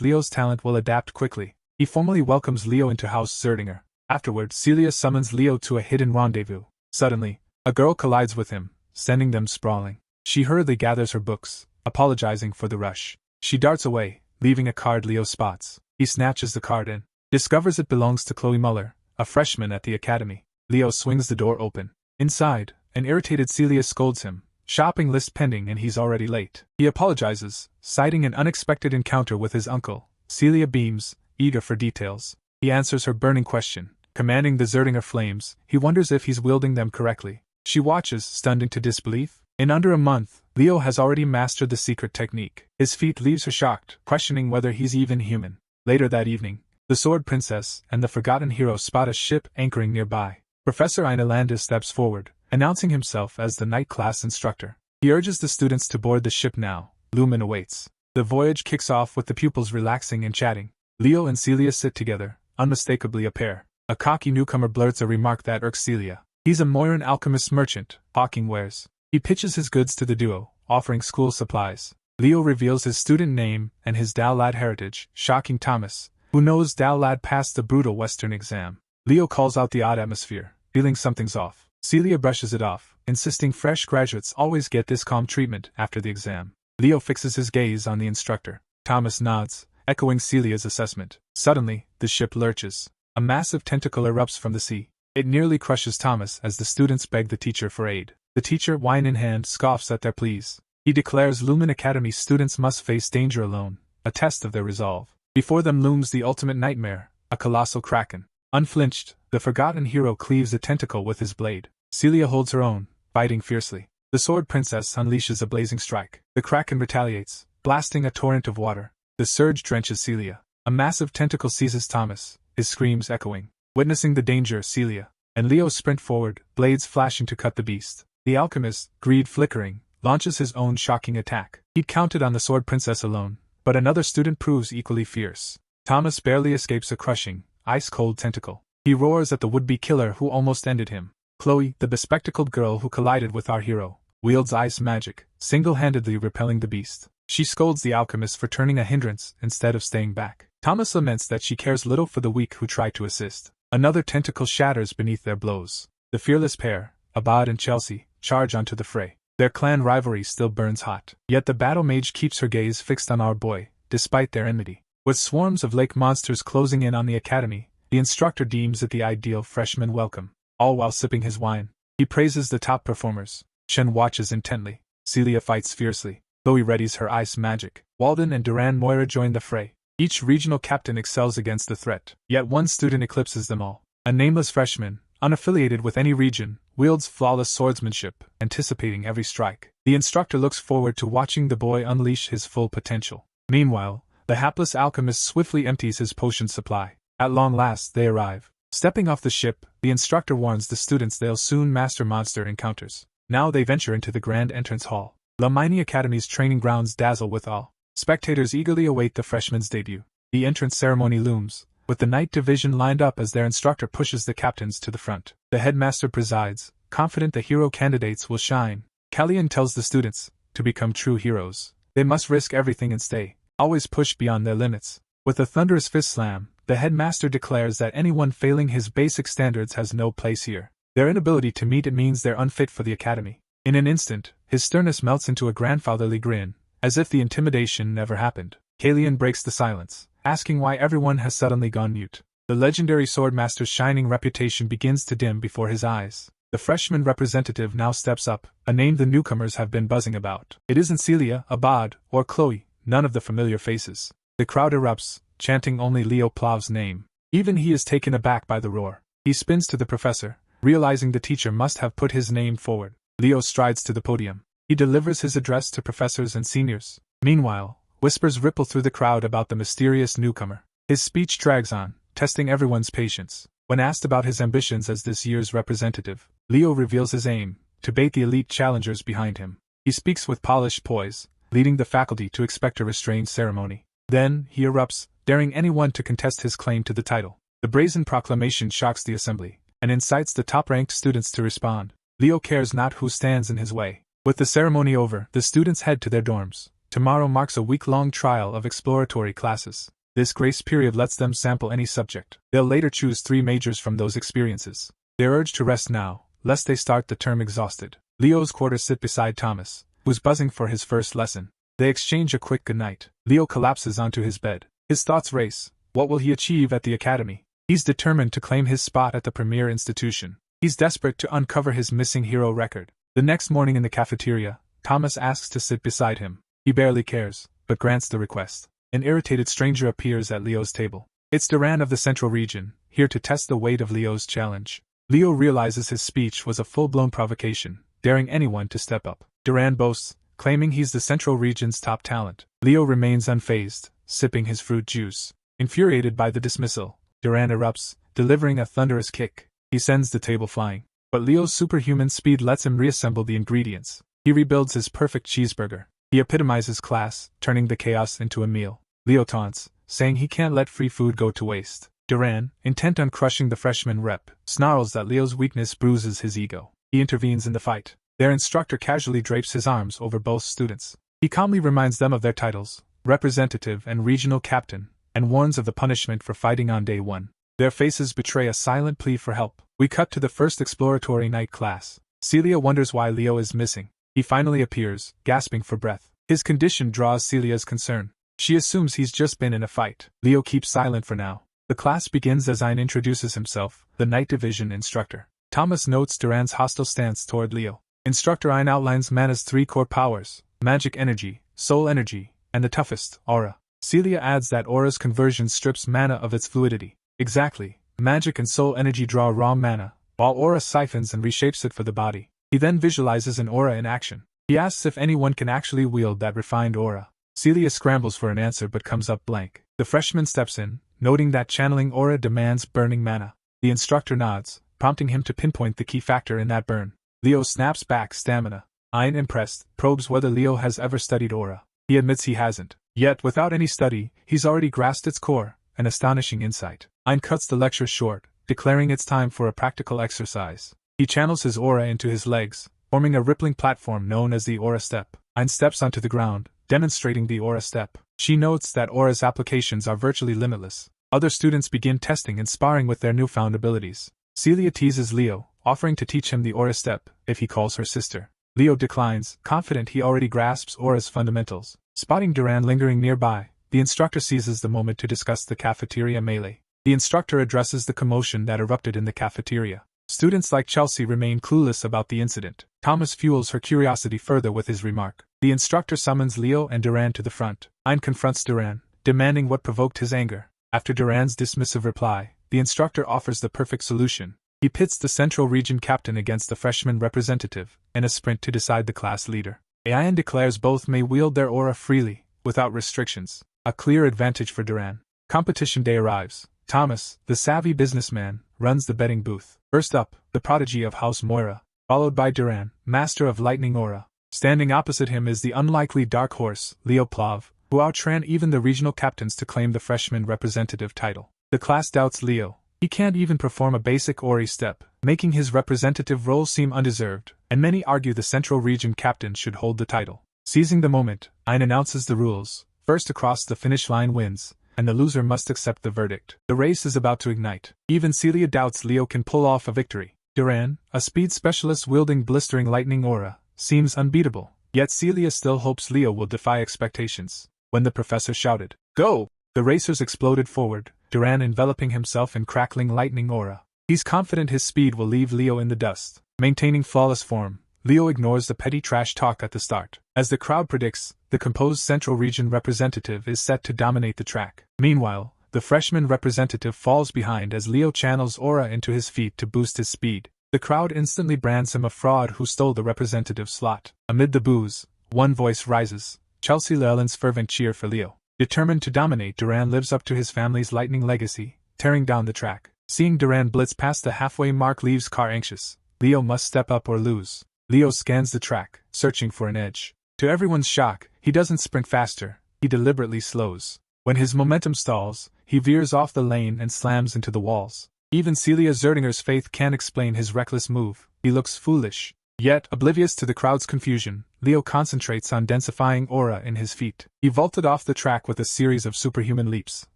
S1: Leo's talent will adapt quickly. He formally welcomes Leo into House Serdinger. Afterward, Celia summons Leo to a hidden rendezvous. Suddenly, a girl collides with him, sending them sprawling. She hurriedly gathers her books, apologizing for the rush. She darts away, leaving a card Leo spots. He snatches the card and discovers it belongs to Chloe Muller, a freshman at the academy. Leo swings the door open. Inside, an irritated Celia scolds him. Shopping list pending and he's already late. He apologizes, citing an unexpected encounter with his uncle. Celia beams, eager for details. He answers her burning question. Commanding the Serdinger flames, he wonders if he's wielding them correctly. She watches, stunned into disbelief. In under a month, Leo has already mastered the secret technique. His feat leaves her shocked, questioning whether he's even human. Later that evening, the Sword Princess and the Forgotten Hero spot a ship anchoring nearby. Professor Einalandis steps forward, announcing himself as the night class instructor. He urges the students to board the ship now. Lumen awaits. The voyage kicks off with the pupils relaxing and chatting. Leo and Celia sit together, unmistakably a pair. A cocky newcomer blurts a remark that irks Celia. He's a Moiran alchemist merchant, hawking wares. He pitches his goods to the duo, offering school supplies. Leo reveals his student name and his Dowlad heritage, shocking Thomas, who knows Dowlad passed the brutal Western exam. Leo calls out the odd atmosphere, feeling something's off. Celia brushes it off, insisting fresh graduates always get this calm treatment after the exam. Leo fixes his gaze on the instructor. Thomas nods, echoing Celia's assessment. Suddenly, the ship lurches. A massive tentacle erupts from the sea. It nearly crushes Thomas as the students beg the teacher for aid. The teacher, wine in hand, scoffs at their pleas. He declares Lumen Academy students must face danger alone, a test of their resolve. Before them looms the ultimate nightmare, a colossal kraken. Unflinched, the Forgotten Hero cleaves a tentacle with his blade. Celia holds her own, biting fiercely. The Sword Princess unleashes a blazing strike. The kraken retaliates, blasting a torrent of water. The surge drenches Celia. A massive tentacle seizes Thomas, his screams echoing. Witnessing the danger, Celia and Leo sprint forward, blades flashing to cut the beast. The alchemist, greed flickering, launches his own shocking attack. He'd counted on the Sword Princess alone, but another student proves equally fierce. Thomas barely escapes a crushing, ice-cold tentacle. He roars at the would-be killer who almost ended him. Chloe, the bespectacled girl who collided with our hero, wields ice magic, single-handedly repelling the beast. She scolds the alchemist for turning a hindrance instead of staying back. Thomas laments that she cares little for the weak who try to assist. Another tentacle shatters beneath their blows. The fearless pair, Abad and Chelsea, charge onto the fray. Their clan rivalry still burns hot. Yet the battle mage keeps her gaze fixed on our boy, despite their enmity. With swarms of lake monsters closing in on the academy, the instructor deems it the ideal freshman welcome. All while sipping his wine, he praises the top performers. Shen watches intently. Celia fights fiercely. Chloe readies her ice magic. Walden and Duran Moira join the fray. Each regional captain excels against the threat, yet one student eclipses them all. A nameless freshman, unaffiliated with any region, wields flawless swordsmanship, anticipating every strike. The instructor looks forward to watching the boy unleash his full potential. Meanwhile, the hapless alchemist swiftly empties his potion supply. At long last, they arrive. Stepping off the ship, the instructor warns the students they'll soon master monster encounters. Now they venture into the grand entrance hall. Lamini Academy's training grounds dazzle with awe. Spectators eagerly await the freshman's debut. The entrance ceremony looms, with the night division lined up as their instructor pushes the captains to the front. The headmaster presides, confident the hero candidates will shine. Kallian tells the students, to become true heroes, they must risk everything and stay, always push beyond their limits. With a thunderous fist slam, the headmaster declares that anyone failing his basic standards has no place here. Their inability to meet it means they're unfit for the academy. In an instant, his sternness melts into a grandfatherly grin, as if the intimidation never happened. Kallian breaks the silence, asking why everyone has suddenly gone mute. The legendary swordmaster's shining reputation begins to dim before his eyes. The freshman representative now steps up, a name the newcomers have been buzzing about. It isn't Celia, Abad, or Chloe, none of the familiar faces. The crowd erupts, chanting only Leo Plav's name. Even he is taken aback by the roar. He spins to the professor, realizing the teacher must have put his name forward. Leo strides to the podium. He delivers his address to professors and seniors. Meanwhile, whispers ripple through the crowd about the mysterious newcomer. His speech drags on, testing everyone's patience. When asked about his ambitions as this year's representative, Leo reveals his aim, to bait the elite challengers behind him. He speaks with polished poise, leading the faculty to expect a restrained ceremony. Then, he erupts, daring anyone to contest his claim to the title. The brazen proclamation shocks the assembly, and incites the top-ranked students to respond. Leo cares not who stands in his way. With the ceremony over, the students head to their dorms. Tomorrow marks a week-long trial of exploratory classes. This grace period lets them sample any subject. They'll later choose 3 majors from those experiences. They're urged to rest now, lest they start the term exhausted. Leo's quarters sit beside Thomas, who's buzzing for his first lesson. They exchange a quick goodnight. Leo collapses onto his bed. His thoughts race. What will he achieve at the academy? He's determined to claim his spot at the premier institution. He's desperate to uncover his missing hero record. The next morning in the cafeteria, Thomas asks to sit beside him. He barely cares, but grants the request. An irritated stranger appears at Leo's table. It's Duran of the Central Region, here to test the weight of Leo's challenge. Leo realizes his speech was a full-blown provocation, daring anyone to step up. Duran boasts, claiming he's the Central Region's top talent. Leo remains unfazed, sipping his fruit juice. Infuriated by the dismissal, Duran erupts, delivering a thunderous kick. He sends the table flying. But Leo's superhuman speed lets him reassemble the ingredients. He rebuilds his perfect cheeseburger. He epitomizes class, turning the chaos into a meal. Leo taunts, saying he can't let free food go to waste. Duran, intent on crushing the freshman rep, snarls that Leo's weakness bruises his ego. He intervenes in the fight. Their instructor casually drapes his arms over both students. He calmly reminds them of their titles, representative and regional captain, and warns of the punishment for fighting on day 1. Their faces betray a silent plea for help. We cut to the first exploratory night class. Celia wonders why Leo is missing. He finally appears, gasping for breath. His condition draws Celia's concern. She assumes he's just been in a fight. Leo keeps silent for now. The class begins as Ein introduces himself, the Night Division instructor. Thomas notes Duran's hostile stance toward Leo. Instructor Ein outlines Mana's 3 core powers: magic energy, soul energy, and the toughest, aura. Celia adds that aura's conversion strips mana of its fluidity. Exactly, magic and soul energy draw raw mana, while aura siphons and reshapes it for the body. He then visualizes an aura in action. He asks if anyone can actually wield that refined aura. Celia scrambles for an answer but comes up blank. The freshman steps in, noting that channeling aura demands burning mana. The instructor nods, prompting him to pinpoint the key factor in that burn. Leo snaps back stamina. Ein, impressed, probes whether Leo has ever studied aura. He admits he hasn't. Yet, without any study, he's already grasped its core, an astonishing insight. Ein cuts the lecture short, declaring it's time for a practical exercise. He channels his aura into his legs, forming a rippling platform known as the aura step. Ein steps onto the ground, demonstrating the aura step. She notes that aura's applications are virtually limitless. Other students begin testing and sparring with their newfound abilities. Celia teases Leo, offering to teach him the aura step, if he calls her sister. Leo declines, confident he already grasps aura's fundamentals. Spotting Duran lingering nearby, the instructor seizes the moment to discuss the cafeteria melee. The instructor addresses the commotion that erupted in the cafeteria. Students like Chelsea remain clueless about the incident. Thomas fuels her curiosity further with his remark. The instructor summons Leo and Duran to the front. Ein confronts Duran, demanding what provoked his anger. After Duran's dismissive reply, the instructor offers the perfect solution. He pits the Central Region captain against the freshman representative, in a sprint to decide the class leader. Ein declares both may wield their aura freely, without restrictions. A clear advantage for Duran. Competition day arrives. Thomas, the savvy businessman, runs the betting booth. First up, the prodigy of House Moira, followed by Duran, master of lightning aura. Standing opposite him is the unlikely dark horse, Leo Plav, who outran even the regional captains to claim the freshman representative title. The class doubts Leo. He can't even perform a basic Ori step, making his representative role seem undeserved, and many argue the Central Region captain should hold the title. Seizing the moment, Ein announces the rules: first across the finish line wins, and the loser must accept the verdict. The race is about to ignite. Even Celia doubts Leo can pull off a victory. Duran, a speed specialist wielding blistering lightning aura, seems unbeatable, yet Celia still hopes Leo will defy expectations. When the professor shouted, "Go!" the racers exploded forward, Duran enveloping himself in crackling lightning aura. He's confident his speed will leave Leo in the dust. Maintaining flawless form, Leo ignores the petty trash talk at the start. As the crowd predicts, the composed Central Region representative is set to dominate the track. Meanwhile, the freshman representative falls behind as Leo channels aura into his feet to boost his speed. The crowd instantly brands him a fraud who stole the representative slot. Amid the boos, one voice rises: Chelsea Llewellyn's fervent cheer for Leo. Determined to dominate, Duran lives up to his family's lightning legacy, tearing down the track. Seeing Duran blitz past the halfway mark leaves Car anxious. Leo must step up or lose. Leo scans the track, searching for an edge. To everyone's shock, he doesn't sprint faster, he deliberately slows. When his momentum stalls, he veers off the lane and slams into the walls. Even Celia Zerdinger's faith can't explain his reckless move. He looks foolish. Yet, oblivious to the crowd's confusion, Leo concentrates on densifying aura in his feet. He vaulted off the track with a series of superhuman leaps,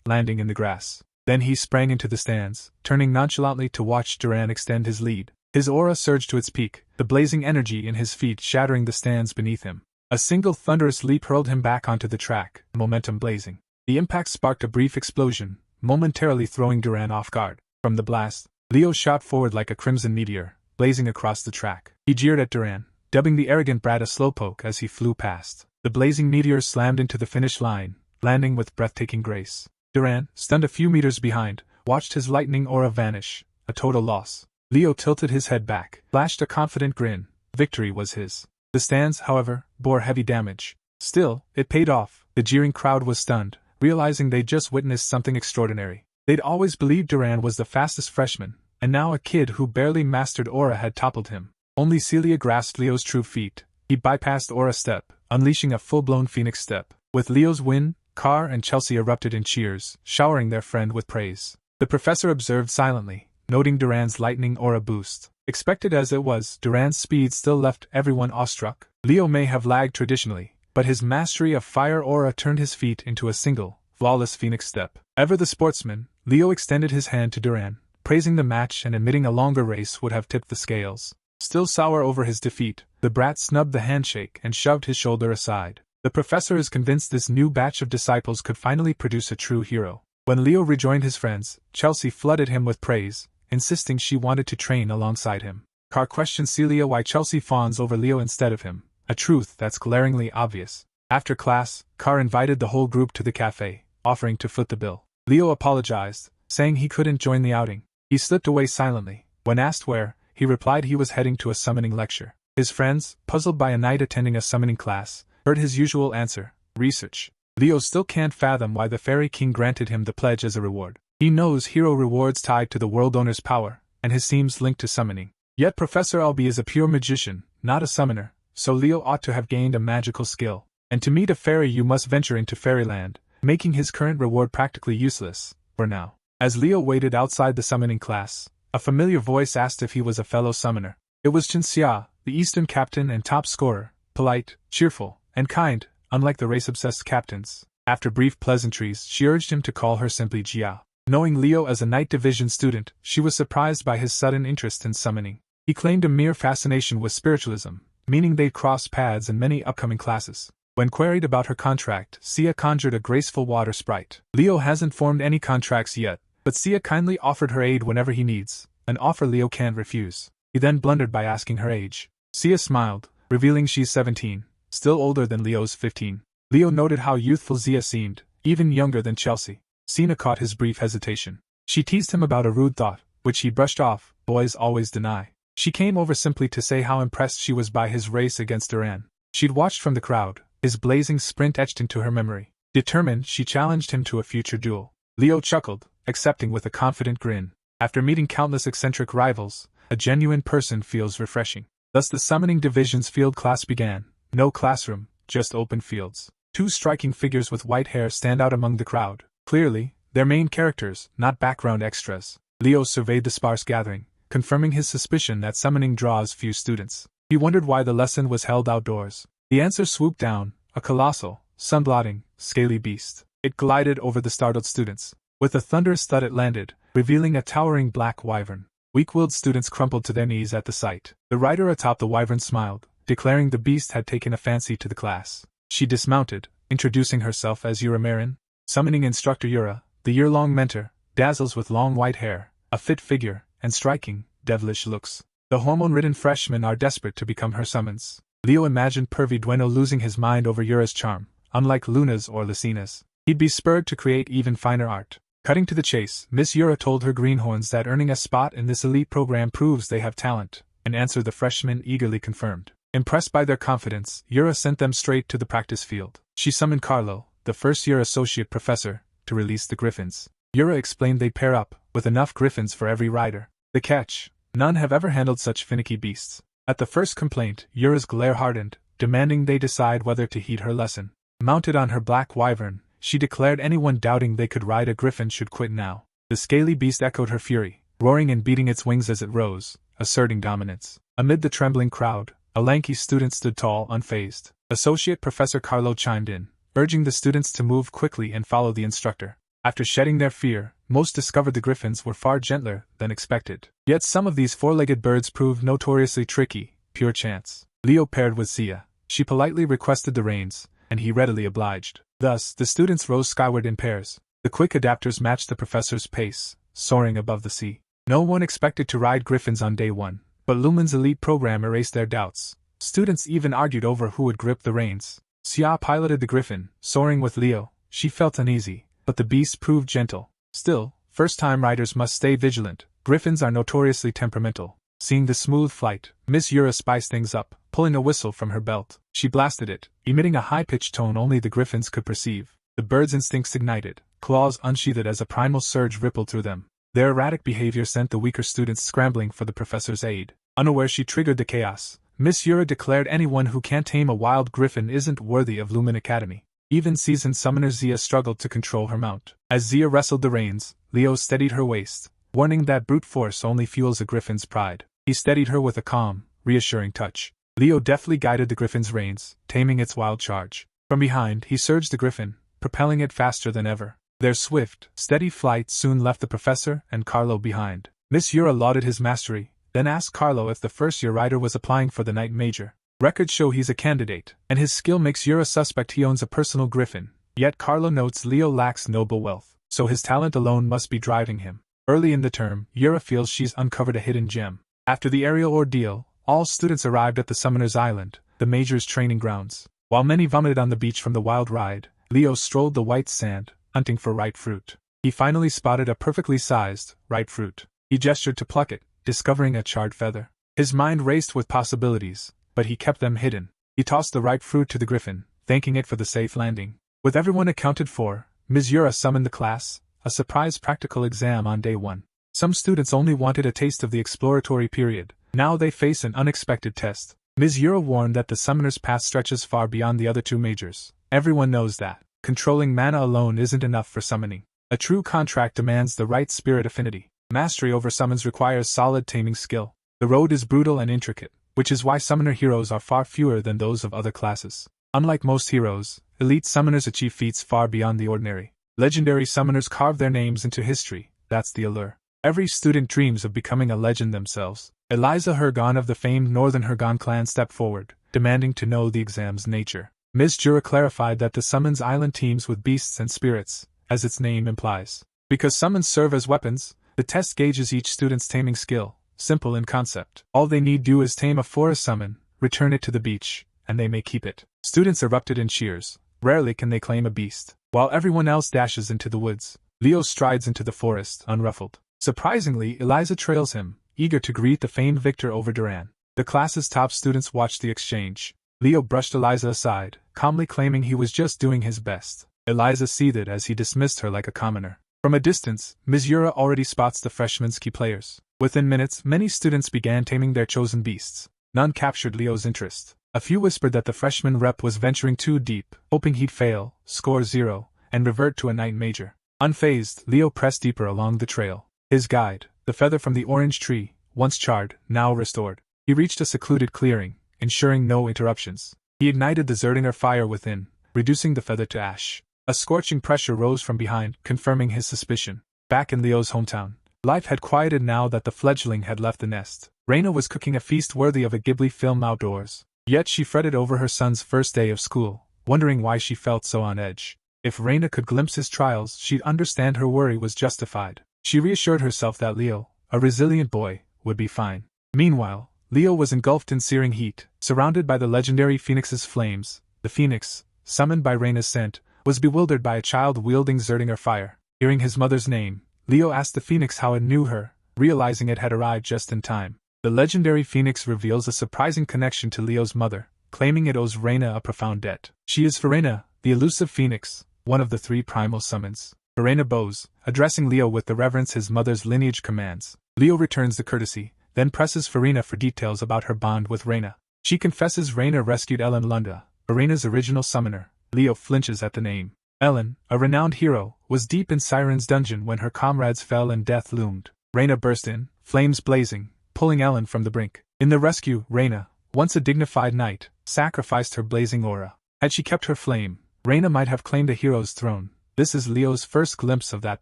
S1: landing in the grass. Then he sprang into the stands, turning nonchalantly to watch Duran extend his lead. His aura surged to its peak, the blazing energy in his feet shattering the stands beneath him. A single thunderous leap hurled him back onto the track, momentum blazing. The impact sparked a brief explosion, momentarily throwing Duran off guard. From the blast, Leo shot forward like a crimson meteor, blazing across the track. He jeered at Duran, dubbing the arrogant brat a slowpoke as he flew past. The blazing meteor slammed into the finish line, landing with breathtaking grace. Duran, stunned a few meters behind, watched his lightning aura vanish, a total loss. Leo tilted his head back, flashed a confident grin. Victory was his. The stands, however, bore heavy damage. Still, it paid off. The jeering crowd was stunned, realizing they'd just witnessed something extraordinary. They'd always believed Duran was the fastest freshman, and now a kid who barely mastered aura had toppled him. Only Celia grasped Leo's true feat. He bypassed aura step, unleashing a full-blown phoenix step. With Leo's win, Car and Chelsea erupted in cheers, showering their friend with praise. The professor observed silently, noting Duran's lightning aura boost. Expected as it was, Duran's speed still left everyone awestruck. Leo may have lagged traditionally, but his mastery of fire aura turned his feat into a single, flawless phoenix step. Ever the sportsman, Leo extended his hand to Duran, praising the match and admitting a longer race would have tipped the scales. Still sour over his defeat, the brat snubbed the handshake and shoved his shoulder aside. The professor is convinced this new batch of disciples could finally produce a true hero. When Leo rejoined his friends, Chelsea flooded him with praise, insisting she wanted to train alongside him. Car questioned Celia why Chelsea fawns over Leo instead of him, a truth that's glaringly obvious. After class, Car invited the whole group to the cafe, offering to foot the bill. Leo apologized, saying he couldn't join the outing. He slipped away silently. When asked where, he replied he was heading to a summoning lecture. His friends, puzzled by a night attending a summoning class, heard his usual answer: research. Leo still can't fathom why the Fairy King granted him the pledge as a reward. He knows hero rewards tied to the world owner's power, and his seems linked to summoning. Yet Professor Alby is a pure magician, not a summoner, so Leo ought to have gained a magical skill. And to meet a fairy you must venture into fairyland, making his current reward practically useless, for now. As Leo waited outside the summoning class, a familiar voice asked if he was a fellow summoner. It was Chen Xia, the Eastern captain and top scorer, polite, cheerful, and kind, unlike the race-obsessed captains. After brief pleasantries, she urged him to call her simply Jia. Knowing Leo as a Night Division student, she was surprised by his sudden interest in summoning. He claimed a mere fascination with spiritualism, meaning they'd crossed paths in many upcoming classes. When queried about her contract, Xia conjured a graceful water sprite. Leo hasn't formed any contracts yet, but Xia kindly offered her aid whenever he needs, an offer Leo can't refuse. He then blundered by asking her age. Xia smiled, revealing she's 17, still older than Leo's 15. Leo noted how youthful Xia seemed, even younger than Chelsea. Sina caught his brief hesitation. She teased him about a rude thought, which he brushed off. Boys always deny. She came over simply to say how impressed she was by his race against Duran. She'd watched from the crowd, his blazing sprint etched into her memory. Determined, she challenged him to a future duel. Leo chuckled, accepting with a confident grin. After meeting countless eccentric rivals, a genuine person feels refreshing. Thus the summoning division's field class began. No classroom, just open fields. Two striking figures with white hair stand out among the crowd. Clearly, they're main characters, not background extras. Leo surveyed the sparse gathering, confirming his suspicion that summoning draws few students. He wondered why the lesson was held outdoors. The answer swooped down, a colossal, sun-blotting, scaly beast. It glided over the startled students. With a thunderous thud it landed, revealing a towering black wyvern. Weak-willed students crumpled to their knees at the sight. The rider atop the wyvern smiled, declaring the beast had taken a fancy to the class. She dismounted, introducing herself as Yura Marin. Summoning instructor Yura, the year-long mentor, dazzles with long white hair, a fit figure, and striking, devilish looks. The hormone-ridden freshmen are desperate to become her summons. Leo imagined Pervy Dueno losing his mind over Yura's charm. Unlike Luna's or Lucina's, he'd be spurred to create even finer art. Cutting to the chase, Miss Yura told her greenhorns that earning a spot in this elite program proves they have talent, an answer the freshmen eagerly confirmed. Impressed by their confidence, Yura sent them straight to the practice field. She summoned Carlo, the first-year associate professor, to release the griffins. Yura explained they'd pair up, with enough griffins for every rider. The catch: none have ever handled such finicky beasts. At the first complaint, Yura's glare hardened, demanding they decide whether to heed her lesson. Mounted on her black wyvern, she declared anyone doubting they could ride a griffin should quit now. The scaly beast echoed her fury, roaring and beating its wings as it rose, asserting dominance. Amid the trembling crowd, a lanky student stood tall, unfazed. Associate Professor Carlo chimed in, urging the students to move quickly and follow the instructor. After shedding their fear, most discovered the griffins were far gentler than expected. Yet some of these four-legged birds proved notoriously tricky, pure chance. Leo paired with Zia. She politely requested the reins, and he readily obliged. Thus, the students rose skyward in pairs. The quick adapters matched the professor's pace, soaring above the sea. No one expected to ride griffins on day one, but Lumen's elite program erased their doubts. Students even argued over who would grip the reins. Xia piloted the griffin, soaring with Leo. She felt uneasy, but the beast proved gentle. Still, first-time riders must stay vigilant. Griffins are notoriously temperamental. Seeing the smooth flight, Miss Yura spiced things up, pulling a whistle from her belt. She blasted it, emitting a high-pitched tone only the griffins could perceive. The birds' instincts ignited, claws unsheathed as a primal surge rippled through them. Their erratic behavior sent the weaker students scrambling for the professor's aid. Unaware she triggered the chaos, Miss Yura declared anyone who can't tame a wild griffin isn't worthy of Lumen Academy. Even seasoned summoner Zia struggled to control her mount. As Zia wrestled the reins, Leo steadied her waist, warning that brute force only fuels a griffin's pride. He steadied her with a calm, reassuring touch. Leo deftly guided the griffin's reins, taming its wild charge. From behind, he surged the griffin, propelling it faster than ever. Their swift, steady flight soon left the professor and Carlo behind. Miss Yura lauded his mastery, then asked Carlo if the first-year rider was applying for the Knight Major. Records show he's a candidate, and his skill makes Yura suspect he owns a personal griffin. Yet Carlo notes Leo lacks noble wealth, so his talent alone must be driving him. Early in the term, Yura feels she's uncovered a hidden gem. After the aerial ordeal, all students arrived at the Summoner's Island, the Major's training grounds. While many vomited on the beach from the wild ride, Leo strolled the white sand, hunting for ripe fruit. He finally spotted a perfectly sized, ripe fruit. He gestured to pluck it, discovering a charred feather. His mind raced with possibilities, but he kept them hidden. He tossed the ripe fruit to the griffin, thanking it for the safe landing. With everyone accounted for, Ms. Yura summoned the class, a surprise practical exam on day one. Some students only wanted a taste of the exploratory period. Now they face an unexpected test. Ms. Yura warned that the summoner's path stretches far beyond the other two majors. Everyone knows that controlling mana alone isn't enough for summoning. A true contract demands the right spirit affinity. Mastery over summons requires solid taming skill. The road is brutal and intricate, which is why summoner heroes are far fewer than those of other classes. Unlike most heroes, elite summoners achieve feats far beyond the ordinary. Legendary summoners carve their names into history. That's the allure. Every student dreams of becoming a legend themselves. Eliza Hergon of the famed Northern Hergon clan stepped forward, demanding to know the exam's nature. Ms. Jura clarified that the Summons Island teams with beasts and spirits, as its name implies. Because summons serve as weapons, the test gauges each student's taming skill, simple in concept. All they need do is tame a forest summon, return it to the beach, and they may keep it. Students erupted in cheers. Rarely can they claim a beast. While everyone else dashes into the woods, Leo strides into the forest, unruffled. Surprisingly, Eliza trails him, eager to greet the famed victor over Duran. The class's top students watched the exchange. Leo brushed Eliza aside, calmly claiming he was just doing his best. Eliza seethed as he dismissed her like a commoner. From a distance, Ms. Yura already spots the freshmen's key players. Within minutes, many students began taming their chosen beasts. None captured Leo's interest. A few whispered that the freshman rep was venturing too deep, hoping he'd fail, score 0, and revert to a Knight Major. Unfazed, Leo pressed deeper along the trail. His guide, the feather from the orange tree, once charred, now restored. He reached a secluded clearing, ensuring no interruptions. He ignited the Zerdinger fire within, reducing the feather to ash. A scorching pressure rose from behind, confirming his suspicion. Back in Leo's hometown, life had quieted now that the fledgling had left the nest. Reina was cooking a feast worthy of a Ghibli film outdoors. Yet she fretted over her son's first day of school, wondering why she felt so on edge. If Reina could glimpse his trials, she'd understand her worry was justified. She reassured herself that Leo, a resilient boy, would be fine. Meanwhile, Leo was engulfed in searing heat, surrounded by the legendary Phoenix's flames. The Phoenix, summoned by Reina's scent, was bewildered by a child wielding Zerdinger fire. Hearing his mother's name, Leo asked the Phoenix how it knew her, realizing it had arrived just in time. The legendary Phoenix reveals a surprising connection to Leo's mother, claiming it owes Reina a profound debt. She is Verena, the elusive Phoenix, one of the 3 primal summons. Verena bows, addressing Leo with the reverence his mother's lineage commands. Leo returns the courtesy, then presses Verena for details about her bond with Reina. She confesses Reina rescued Ellen Lunda, Verena's original summoner. Leo flinches at the name. Ellen, a renowned hero, was deep in Siren's dungeon when her comrades fell and death loomed. Reina burst in, flames blazing, pulling Ellen from the brink. In the rescue, Reina, once a dignified knight, sacrificed her blazing aura. Had she kept her flame, Reina might have claimed a hero's throne. This is Leo's first glimpse of that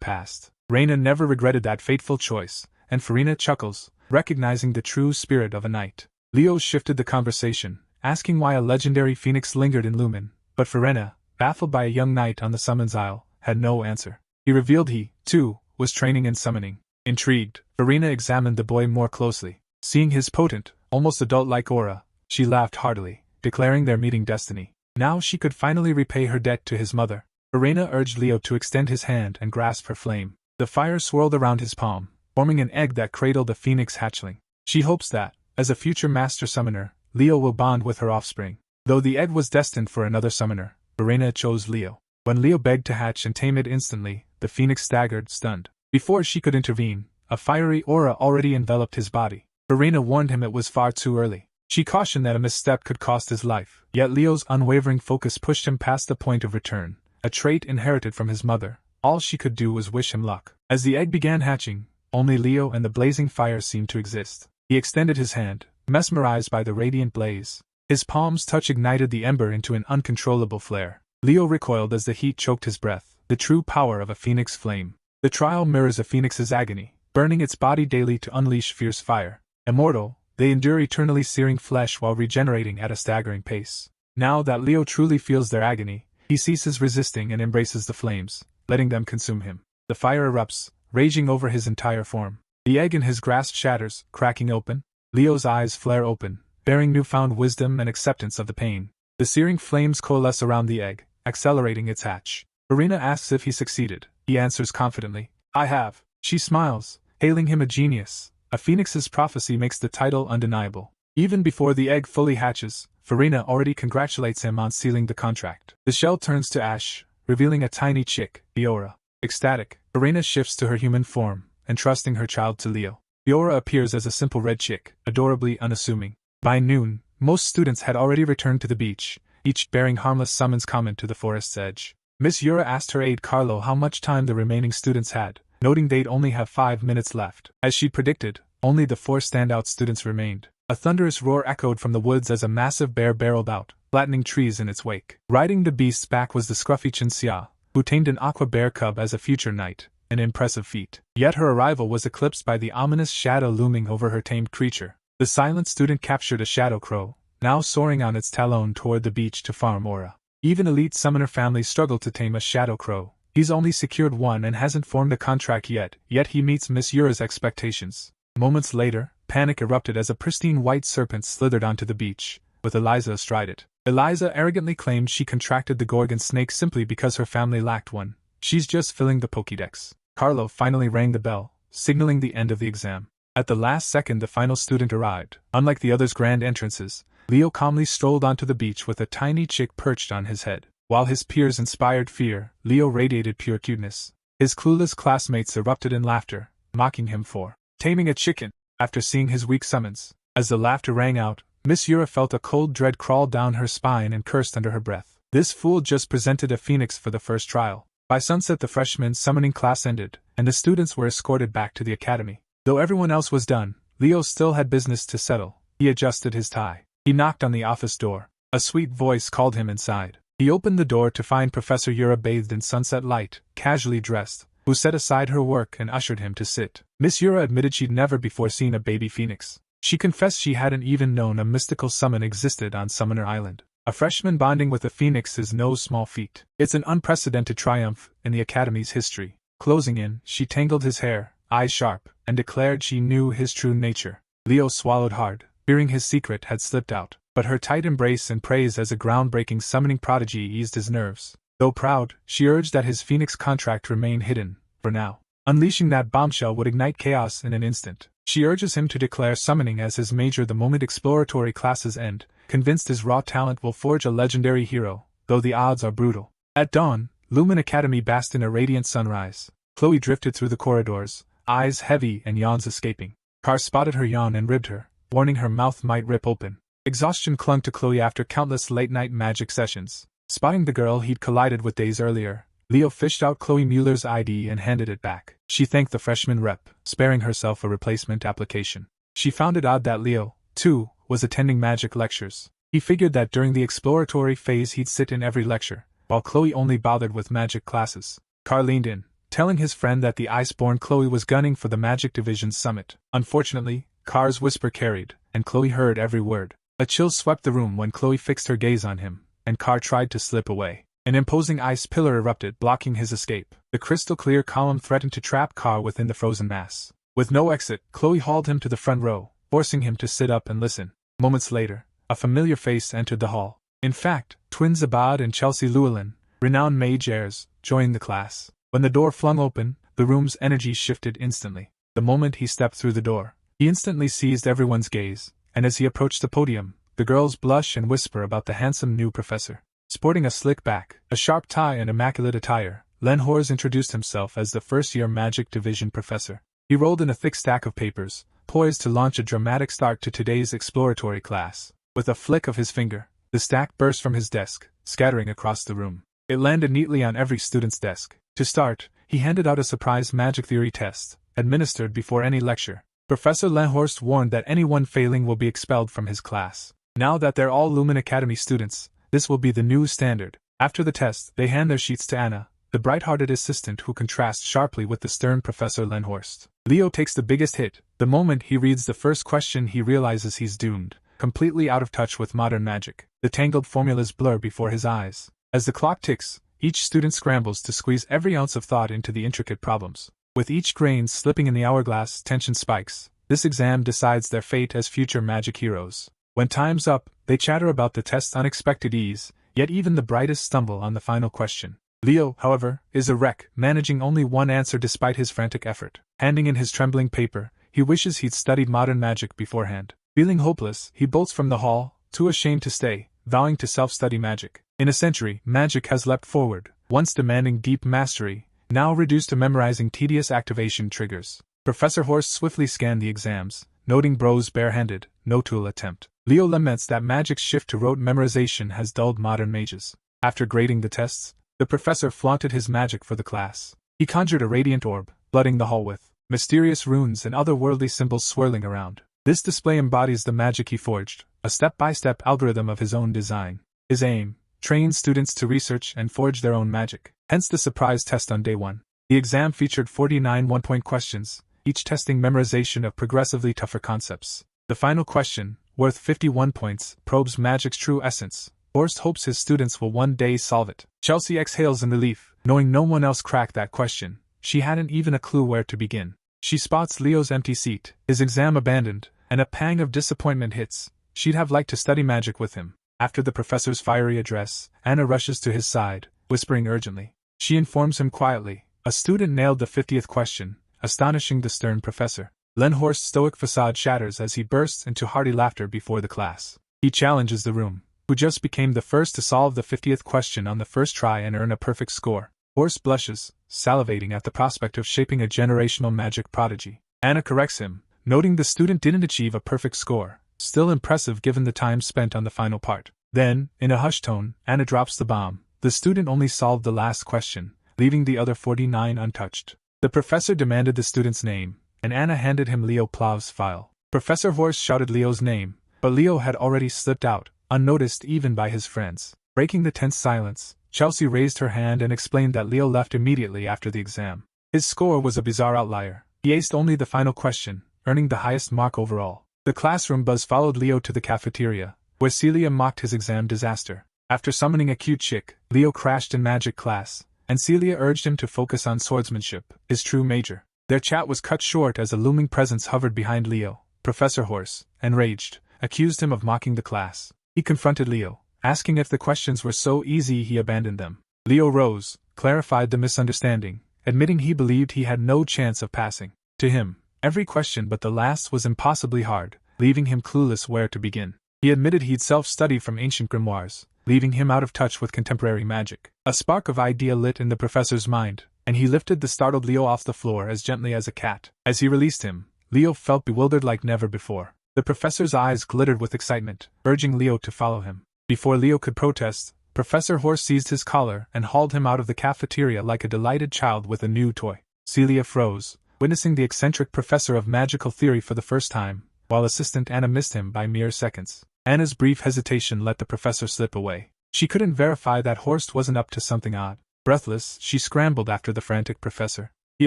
S1: past. Reina never regretted that fateful choice, and Verena chuckles, recognizing the true spirit of a knight. Leo shifted the conversation, asking why a legendary phoenix lingered in Lumen, but Verena, baffled by a young knight on the summons isle, had no answer. He revealed he, too, was training in summoning. Intrigued, Verena examined the boy more closely. Seeing his potent, almost adult-like aura, she laughed heartily, declaring their meeting destiny. Now she could finally repay her debt to his mother. Verena urged Leo to extend his hand and grasp her flame. The fire swirled around his palm, forming an egg that cradled the phoenix hatchling. She hopes that, as a future master summoner, Leo will bond with her offspring. Though the egg was destined for another summoner, Verena chose Leo. When Leo begged to hatch and tame it instantly, the phoenix staggered, stunned. Before she could intervene, a fiery aura already enveloped his body. Verena warned him it was far too early. She cautioned that a misstep could cost his life. Yet Leo's unwavering focus pushed him past the point of return, a trait inherited from his mother. All she could do was wish him luck. As the egg began hatching, only Leo and the blazing fire seemed to exist. He extended his hand, mesmerized by the radiant blaze. His palm's touch ignited the ember into an uncontrollable flare. Leo recoiled as the heat choked his breath, the true power of a phoenix flame. The trial mirrors a phoenix's agony, burning its body daily to unleash fierce fire. Immortal, they endure eternally searing flesh while regenerating at a staggering pace. Now that Leo truly feels their agony, he ceases resisting and embraces the flames, letting them consume him. The fire erupts, raging over his entire form. The egg in his grasp shatters, cracking open. Leo's eyes flare open, bearing newfound wisdom and acceptance of the pain. The searing flames coalesce around the egg, accelerating its hatch. Verena asks if he succeeded. He answers confidently, "I have." She smiles, hailing him a genius. A phoenix's prophecy makes the title undeniable. Even before the egg fully hatches, Verena already congratulates him on sealing the contract. The shell turns to ash, revealing a tiny chick, Fiora. Ecstatic, Verena shifts to her human form, entrusting her child to Leo. Fiora appears as a simple red chick, adorably unassuming. By noon, most students had already returned to the beach, each bearing harmless summons common to the forest's edge. Miss Yura asked her aide Carlo how much time the remaining students had, noting they'd only have 5 minutes left. As she'd predicted, only the 4 standout students remained. A thunderous roar echoed from the woods as a massive bear barreled out, flattening trees in its wake. Riding the beast's back was the scruffy Chinxia, who tamed an aqua bear cub as a future knight, an impressive feat. Yet her arrival was eclipsed by the ominous shadow looming over her tamed creature. The silent student captured a shadow crow, now soaring on its talon toward the beach to farm aura. Even elite summoner families struggle to tame a shadow crow. He's only secured one and hasn't formed a contract yet he meets Miss Yura's expectations. Moments later, panic erupted as a pristine white serpent slithered onto the beach, with Eliza astride it. Eliza arrogantly claimed she contracted the Gorgon snake simply because her family lacked one. She's just filling the Pokédex. Carlo finally rang the bell, signaling the end of the exam. At the last second the final student arrived. Unlike the others' grand entrances, Leo calmly strolled onto the beach with a tiny chick perched on his head. While his peers inspired fear, Leo radiated pure cuteness. His clueless classmates erupted in laughter, mocking him for taming a chicken. After seeing his weak summons, as the laughter rang out, Miss Yura felt a cold dread crawl down her spine and cursed under her breath. This fool just presented a phoenix for the first trial. By sunset the freshman summoning class ended, and the students were escorted back to the academy. Though everyone else was done, Leo still had business to settle. He adjusted his tie. He knocked on the office door. A sweet voice called him inside. He opened the door to find Professor Yura bathed in sunset light, casually dressed, who set aside her work and ushered him to sit. Miss Yura admitted she'd never before seen a baby phoenix. She confessed she hadn't even known a mystical summon existed on Summoner Island. A freshman bonding with a phoenix is no small feat. It's an unprecedented triumph in the Academy's history. Closing in, she tangled his hair, eyes sharp, and declared she knew his true nature. Leo swallowed hard, fearing his secret had slipped out, but her tight embrace and praise as a groundbreaking summoning prodigy eased his nerves. Though proud, she urged that his phoenix contract remain hidden, for now. Unleashing that bombshell would ignite chaos in an instant. She urges him to declare summoning as his major the moment exploratory classes end, convinced his raw talent will forge a legendary hero, though the odds are brutal. At dawn, Lumen Academy basked in a radiant sunrise. Chloe drifted through the corridors, eyes heavy and yawns escaping. Car spotted her yawn and ribbed her, warning her mouth might rip open. Exhaustion clung to Chloe after countless late-night magic sessions. Spotting the girl he'd collided with days earlier, Leo fished out Chloe Mueller's ID and handed it back. She thanked the freshman rep, sparing herself a replacement application. She found it odd that Leo, too, was attending magic lectures. He figured that during the exploratory phase he'd sit in every lecture, while Chloe only bothered with magic classes. Carr leaned in, telling his friend that the iceborn Chloe was gunning for the Magic Division's summit. Unfortunately, Carr's whisper carried, and Chloe heard every word. A chill swept the room when Chloe fixed her gaze on him, and Carr tried to slip away. An imposing ice pillar erupted, blocking his escape. The crystal-clear column threatened to trap Carr within the frozen mass. With no exit, Chloe hauled him to the front row, forcing him to sit up and listen. Moments later, a familiar face entered the hall. In fact, twins Abad and Chelsea Llewellyn, renowned mage heirs, joined the class. When the door flung open, the room's energy shifted instantly. The moment he stepped through the door, he instantly seized everyone's gaze, and as he approached the podium, the girls blush and whisper about the handsome new professor. Sporting a slick back, a sharp tie and immaculate attire, Len Hors introduced himself as the first-year Magic Division professor. He rolled in a thick stack of papers, poised to launch a dramatic start to today's exploratory class. With a flick of his finger, the stack burst from his desk, scattering across the room. It landed neatly on every student's desk. To start, he handed out a surprise magic theory test, administered before any lecture. Professor Lenhorst warned that anyone failing will be expelled from his class. Now that they're all Lumen Academy students, this will be the new standard. After the test, they hand their sheets to Anna, the bright-hearted assistant who contrasts sharply with the stern Professor Lenhorst. Leo takes the biggest hit. The moment he reads the first question he realizes he's doomed, completely out of touch with modern magic. The tangled formulas blur before his eyes. As the clock ticks, each student scrambles to squeeze every ounce of thought into the intricate problems. With each grain slipping in the hourglass, tension spikes. This exam decides their fate as future magic heroes. When time's up, they chatter about the test's unexpected ease, yet even the brightest stumble on the final question. Leo, however, is a wreck, managing only one answer despite his frantic effort. Handing in his trembling paper, he wishes he'd studied modern magic beforehand. Feeling hopeless, he bolts from the hall, too ashamed to stay, vowing to self-study magic. In a century, magic has leapt forward, once demanding deep mastery, now reduced to memorizing tedious activation triggers. Professor Horst swiftly scanned the exams, noting Bro's barehanded, no-tool attempt. Leo laments that magic's shift to rote memorization has dulled modern mages. After grading the tests, the professor flaunted his magic for the class. He conjured a radiant orb, flooding the hall with mysterious runes and otherworldly symbols swirling around. This display embodies the magic he forged, a step-by-step algorithm of his own design. His aim: train students to research and forge their own magic. Hence the surprise test on day 1. The exam featured 49 one-point questions, each testing memorization of progressively tougher concepts. The final question, worth 51 points, probes magic's true essence. Horst hopes his students will one day solve it. Chelsea exhales in relief, knowing no one else cracked that question. She hadn't even a clue where to begin. She spots Leo's empty seat, his exam abandoned, and a pang of disappointment hits. She'd have liked to study magic with him. After the professor's fiery address, Anna rushes to his side, whispering urgently. She informs him quietly, a student nailed the 50th question, astonishing the stern professor. Lenhorst's stoic facade shatters as he bursts into hearty laughter before the class. He challenges the room, who just became the first to solve the 50th question on the first try and earn a perfect score. Horst blushes, salivating at the prospect of shaping a generational magic prodigy. Anna corrects him, noting the student didn't achieve a perfect score, still impressive given the time spent on the final part. Then, in a hushed tone, Anna drops the bomb. The student only solved the last question, leaving the other 49 untouched. The professor demanded the student's name, and Anna handed him Leo Plav's file. Professor Horst shouted Leo's name, But Leo had already slipped out, unnoticed even by his friends. Breaking the tense silence, Chelsea raised her hand and explained that Leo left immediately after the exam. His score was a bizarre outlier. He aced only the final question, earning the highest mark overall. The classroom buzz followed Leo to the cafeteria, where Celia mocked his exam disaster. After summoning a cute chick, Leo crashed in magic class, and Celia urged him to focus on swordsmanship, his true major. Their chat was cut short as a looming presence hovered behind Leo. Professor Horse, enraged, accused him of mocking the class. He confronted Leo, asking if the questions were so easy he abandoned them. Leo rose, clarified the misunderstanding, admitting he believed he had no chance of passing. To him, every question but the last was impossibly hard, leaving him clueless where to begin. He admitted he'd self-studied from ancient grimoires, leaving him out of touch with contemporary magic. A spark of idea lit in the professor's mind, and he lifted the startled Leo off the floor as gently as a cat. As he released him, Leo felt bewildered like never before. The professor's eyes glittered with excitement, urging Leo to follow him. Before Leo could protest, Professor Horse seized his collar and hauled him out of the cafeteria like a delighted child with a new toy. Celia froze, witnessing the eccentric professor of magical theory for the first time, while Assistant Anna missed him by mere seconds. Anna's brief hesitation let the professor slip away. She couldn't verify that Horst wasn't up to something odd. Breathless, she scrambled after the frantic professor. He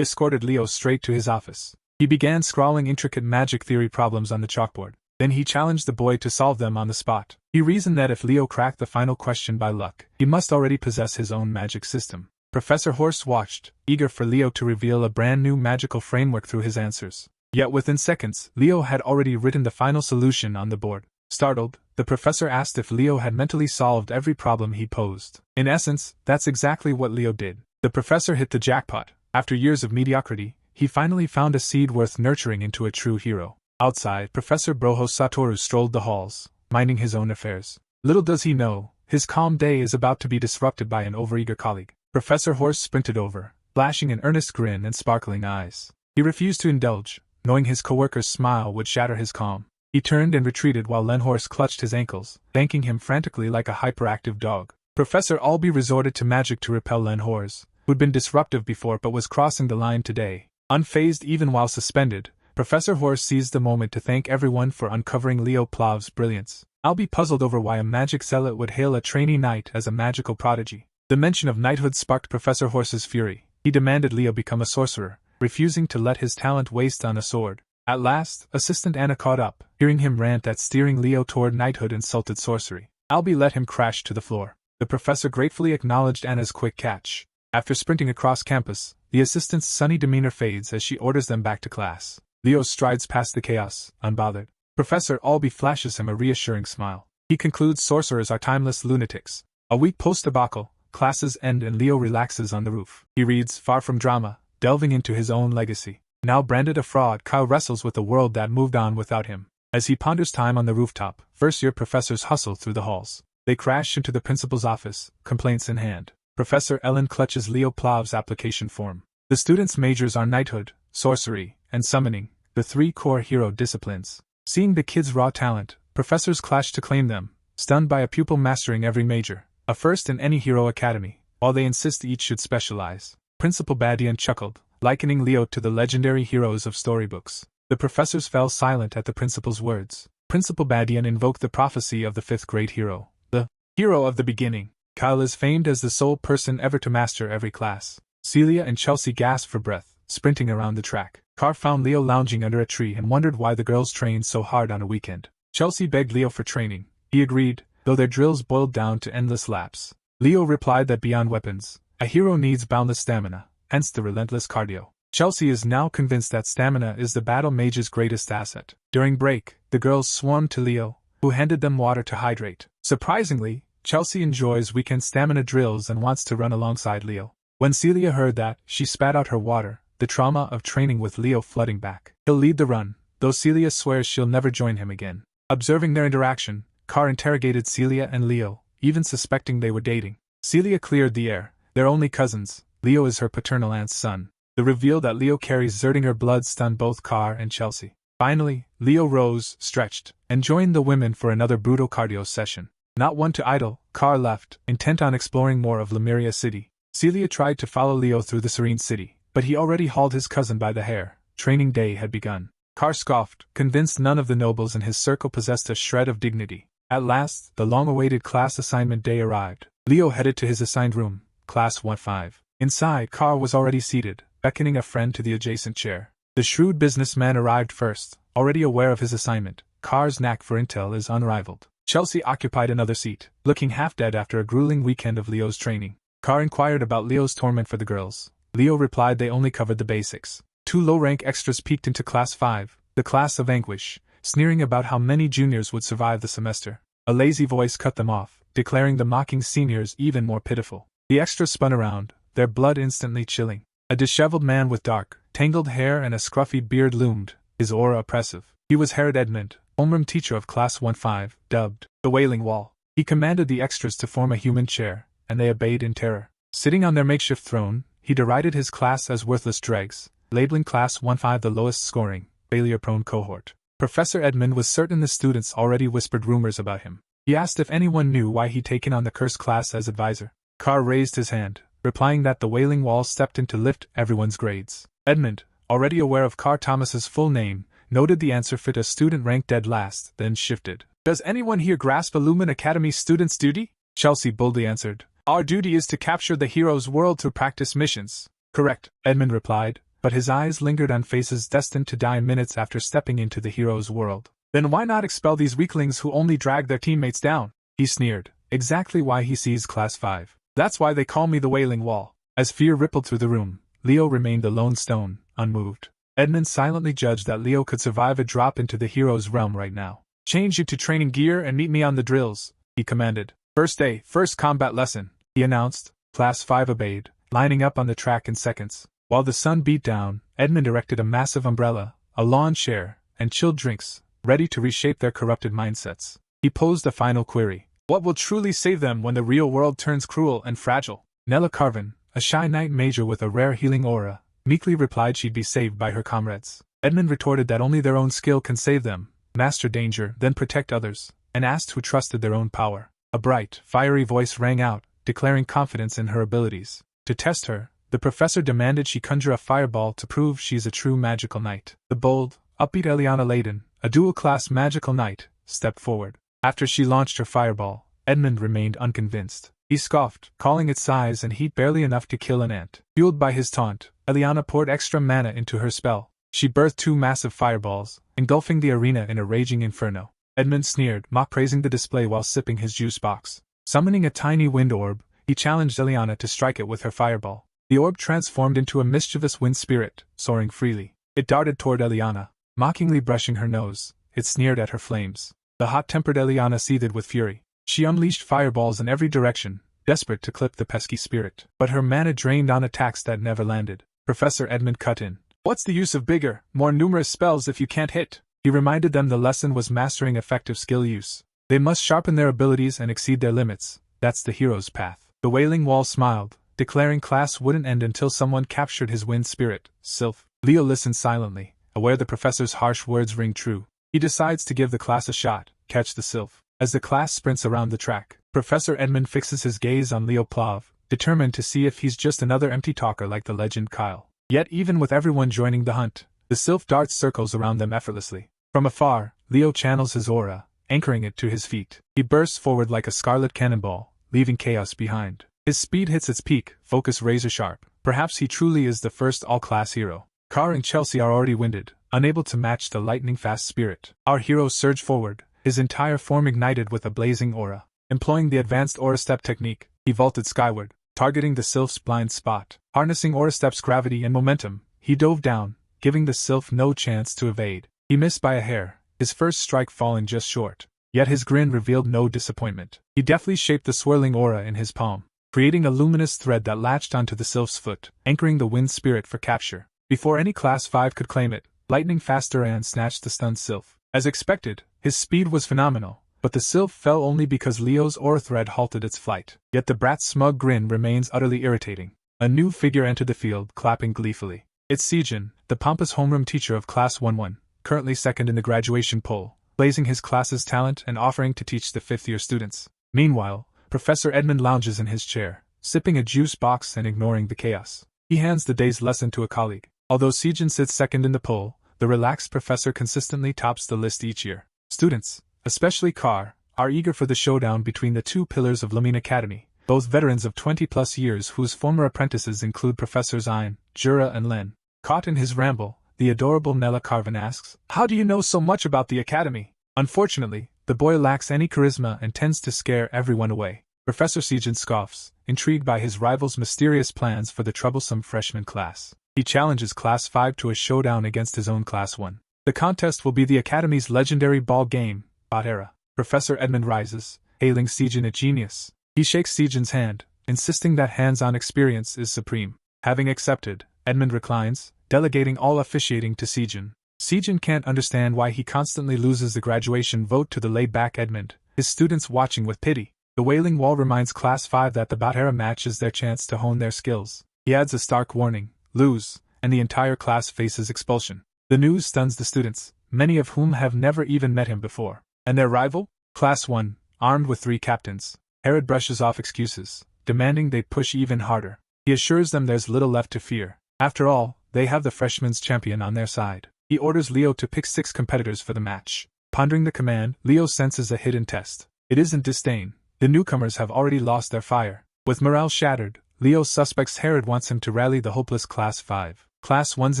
S1: escorted Leo straight to his office. He began scrawling intricate magic theory problems on the chalkboard. Then he challenged the boy to solve them on the spot. He reasoned that if Leo cracked the final question by luck, he must already possess his own magic system. Professor Horst watched, eager for Leo to reveal a brand new magical framework through his answers. Yet within seconds, Leo had already written the final solution on the board. Startled, the professor asked if Leo had mentally solved every problem he posed. In essence, that's exactly what Leo did. The professor hit the jackpot. After years of mediocrity, he finally found a seed worth nurturing into a true hero. Outside, Professor Broho Satoru strolled the halls, minding his own affairs. Little does he know, his calm day is about to be disrupted by an overeager colleague. Professor Horse sprinted over, flashing an earnest grin and sparkling eyes. He refused to indulge, knowing his coworker's smile would shatter his calm. He turned and retreated while Lenhorst clutched his ankles, thanking him frantically like a hyperactive dog. Professor Albee resorted to magic to repel Lenhorst, who'd been disruptive before but was crossing the line today. Unfazed even while suspended, Professor Horse seized the moment to thank everyone for uncovering Leo Plav's brilliance. Albee puzzled over why a magic zealot would hail a trainee knight as a magical prodigy. The mention of knighthood sparked Professor Horse's fury. He demanded Leo become a sorcerer, refusing to let his talent waste on a sword. At last, Assistant Anna caught up, hearing him rant that steering Leo toward knighthood insulted sorcery. Albee let him crash to the floor. The professor gratefully acknowledged Anna's quick catch. After sprinting across campus, the assistant's sunny demeanor fades as she orders them back to class. Leo strides past the chaos, unbothered. Professor Albee flashes him a reassuring smile. He concludes sorcerers are timeless lunatics. A week post-debacle, classes end and Leo relaxes on the roof. He reads Far From Drama, delving into his own legacy. Now branded a fraud, Kyle wrestles with a world that moved on without him. As he ponders time on the rooftop, first-year professors hustle through the halls. They crash into the principal's office, complaints in hand. Professor Ellen clutches Leo Plav's application form. The students' majors are knighthood, sorcery, and summoning, the three core hero disciplines. Seeing the kids' raw talent, professors clash to claim them, stunned by a pupil mastering every major, a first in any hero academy, while they insist each should specialize. Principal Badian chuckled, likening Leo to the legendary heroes of storybooks. The professors fell silent at the principal's words. Principal Badian invoked the prophecy of the fifth-grade hero, the hero of the beginning. Kyle is famed as the sole person ever to master every class. Celia and Chelsea gasped for breath, sprinting around the track. Carr found Leo lounging under a tree and wondered why the girls trained so hard on a weekend. Chelsea begged Leo for training. He agreed, though their drills boiled down to endless laps. Leo replied that beyond weapons, a hero needs boundless stamina, hence the relentless cardio. Chelsea is now convinced that stamina is the battle mage's greatest asset. During break, the girls swarmed to Leo, who handed them water to hydrate. Surprisingly, Chelsea enjoys weekend stamina drills and wants to run alongside Leo. When Celia heard that, she spat out her water, the trauma of training with Leo flooding back. He'll lead the run, though Celia swears she'll never join him again. Observing their interaction, Carr interrogated Celia and Leo, even suspecting they were dating. Celia cleared the air. They're only cousins. Leo is her paternal aunt's son. The reveal that Leo carries Zerdinger blood stunned both Carr and Chelsea. Finally, Leo rose, stretched, and joined the women for another brutal cardio session. Not one to idle, Carr left, intent on exploring more of Lemuria City. Celia tried to follow Leo through the serene city, but he already hauled his cousin by the hair. Training day had begun. Carr scoffed, convinced none of the nobles in his circle possessed a shred of dignity. At last, the long-awaited class assignment day arrived. Leo headed to his assigned room, Class 1-5. Inside, Carr was already seated, beckoning a friend to the adjacent chair. The shrewd businessman arrived first, already aware of his assignment. Carr's knack for intel is unrivaled. Chelsea occupied another seat, looking half-dead after a grueling weekend of Leo's training. Carr inquired about Leo's torment for the girls. Leo replied they only covered the basics. 2 low-rank extras peeked into Class 5, the class of anguish, sneering about how many juniors would survive the semester. A lazy voice cut them off, declaring the mocking seniors even more pitiful. The extras spun around, their blood instantly chilling. A disheveled man with dark, tangled hair and a scruffy beard loomed, his aura oppressive. He was Herod Edmund, homeroom teacher of Class 1-5, dubbed the Wailing Wall. He commanded the extras to form a human chair, and they obeyed in terror. Sitting on their makeshift throne, he derided his class as worthless dregs, labeling Class 1-5 the lowest scoring, failure-prone cohort. Professor Edmund was certain the students already whispered rumors about him. He asked if anyone knew why he'd taken on the cursed class as advisor. Carr raised his hand, replying that the Wailing Wall stepped in to lift everyone's grades. Edmund, already aware of Carr Thomas's full name, noted the answer fit a student ranked dead last, then shifted. Does anyone here grasp Illumin Academy students' duty? Chelsea boldly answered. Our duty is to capture the hero's world through practice missions. Correct, Edmund replied, but his eyes lingered on faces destined to die minutes after stepping into the hero's world. Then why not expel these weaklings who only drag their teammates down? He sneered, exactly why he sees Class 5. That's why they call me the Wailing Wall. As fear rippled through the room, Leo remained the lone stone, unmoved. Edmund silently judged that Leo could survive a drop into the hero's realm right now. Change you to training gear and meet me on the drills, he commanded. First day, first combat lesson, he announced. Class 5 obeyed, lining up on the track in seconds. While the sun beat down, Edmund erected a massive umbrella, a lawn chair, and chilled drinks, ready to reshape their corrupted mindsets. He posed a final query. What will truly save them when the real world turns cruel and fragile? Nella Carvin, a shy knight major with a rare healing aura, meekly replied she'd be saved by her comrades. Edmund retorted that only their own skill can save them, master danger, then protect others, and asked who trusted their own power. A bright, fiery voice rang out, declaring confidence in her abilities. To test her, the professor demanded she conjure a fireball to prove she's a true magical knight. The bold, upbeat Eliana Layden, a dual-class magical knight, stepped forward. After she launched her fireball, Edmund remained unconvinced. He scoffed, calling its size and heat barely enough to kill an ant. Fueled by his taunt, Eliana poured extra mana into her spell. She birthed 2 massive fireballs, engulfing the arena in a raging inferno. Edmund sneered, mock-praising the display while sipping his juice box. Summoning a tiny wind orb, he challenged Eliana to strike it with her fireball. The orb transformed into a mischievous wind spirit, soaring freely. It darted toward Eliana, mockingly brushing her nose. It sneered at her flames. The hot-tempered Eliana seethed with fury. She unleashed fireballs in every direction, desperate to clip the pesky spirit. But her mana drained on attacks that never landed. Professor Edmund cut in. What's the use of bigger, more numerous spells if you can't hit? He reminded them the lesson was mastering effective skill use. They must sharpen their abilities and exceed their limits. That's the hero's path. The Wailing Wall smiled, declaring class wouldn't end until someone captured his wind spirit, Sylph. Leo listened silently, aware the professor's harsh words ring true. He decides to give the class a shot, catch the Sylph. As the class sprints around the track, Professor Edmund fixes his gaze on Leo Plav, determined to see if he's just another empty talker like the legend Kyle. Yet even with everyone joining the hunt, the Sylph darts circles around them effortlessly. From afar, Leo channels his aura, anchoring it to his feet. He bursts forward like a scarlet cannonball, leaving chaos behind. His speed hits its peak, focus razor sharp. Perhaps he truly is the first all-class hero. Carr and Chelsea are already winded, unable to match the lightning-fast spirit. Our hero surged forward, his entire form ignited with a blazing aura. Employing the advanced aura step technique, he vaulted skyward, targeting the Sylph's blind spot. Harnessing aura step's gravity and momentum, he dove down, giving the Sylph no chance to evade. He missed by a hair, his first strike falling just short. Yet his grin revealed no disappointment. He deftly shaped the swirling aura in his palm, creating a luminous thread that latched onto the Sylph's foot, anchoring the wind spirit for capture. Before any Class 5 could claim it, lightning-fast Duran snatched the stunned Sylph. As expected, his speed was phenomenal, but the Sylph fell only because Leo's aura thread halted its flight. Yet the brat's smug grin remains utterly irritating. A new figure entered the field, clapping gleefully. It's Sejin, the pompous homeroom teacher of Class 1-1, currently second in the graduation poll, blazing his class's talent and offering to teach the fifth-year students. Meanwhile, Professor Edmund lounges in his chair, sipping a juice box and ignoring the chaos. He hands the day's lesson to a colleague. Although Sejin sits second in the poll, the relaxed professor consistently tops the list each year. Students, especially Carr, are eager for the showdown between the two pillars of Lamine Academy, both veterans of 20-plus years whose former apprentices include Professors Ein, Jura and Len. Caught in his ramble, the adorable Nella Carvin asks, "How do you know so much about the academy?" Unfortunately, the boy lacks any charisma and tends to scare everyone away. Professor Sejin scoffs, intrigued by his rival's mysterious plans for the troublesome freshman class. He challenges Class 5 to a showdown against his own Class 1. The contest will be the Academy's legendary ball game, Batera. Professor Edmund rises, hailing Sejin a genius. He shakes Sejin's hand, insisting that hands-on experience is supreme. Having accepted, Edmund reclines, delegating all officiating to Sejin. Sejin can't understand why he constantly loses the graduation vote to the laid-back Edmund, his students watching with pity. The Wailing Wall reminds Class 5 that the Batera match is their chance to hone their skills. He adds a stark warning, lose, and the entire class faces expulsion. The news stuns the students, many of whom have never even met him before. And their rival? Class 1, armed with 3 captains. Herod brushes off excuses, demanding they push even harder. He assures them there's little left to fear. After all, they have the freshman's champion on their side. He orders Leo to pick 6 competitors for the match. Pondering the command, Leo senses a hidden test. It isn't disdain. The newcomers have already lost their fire. With morale shattered, Leo suspects Herod wants him to rally the hopeless Class 5. Class 1's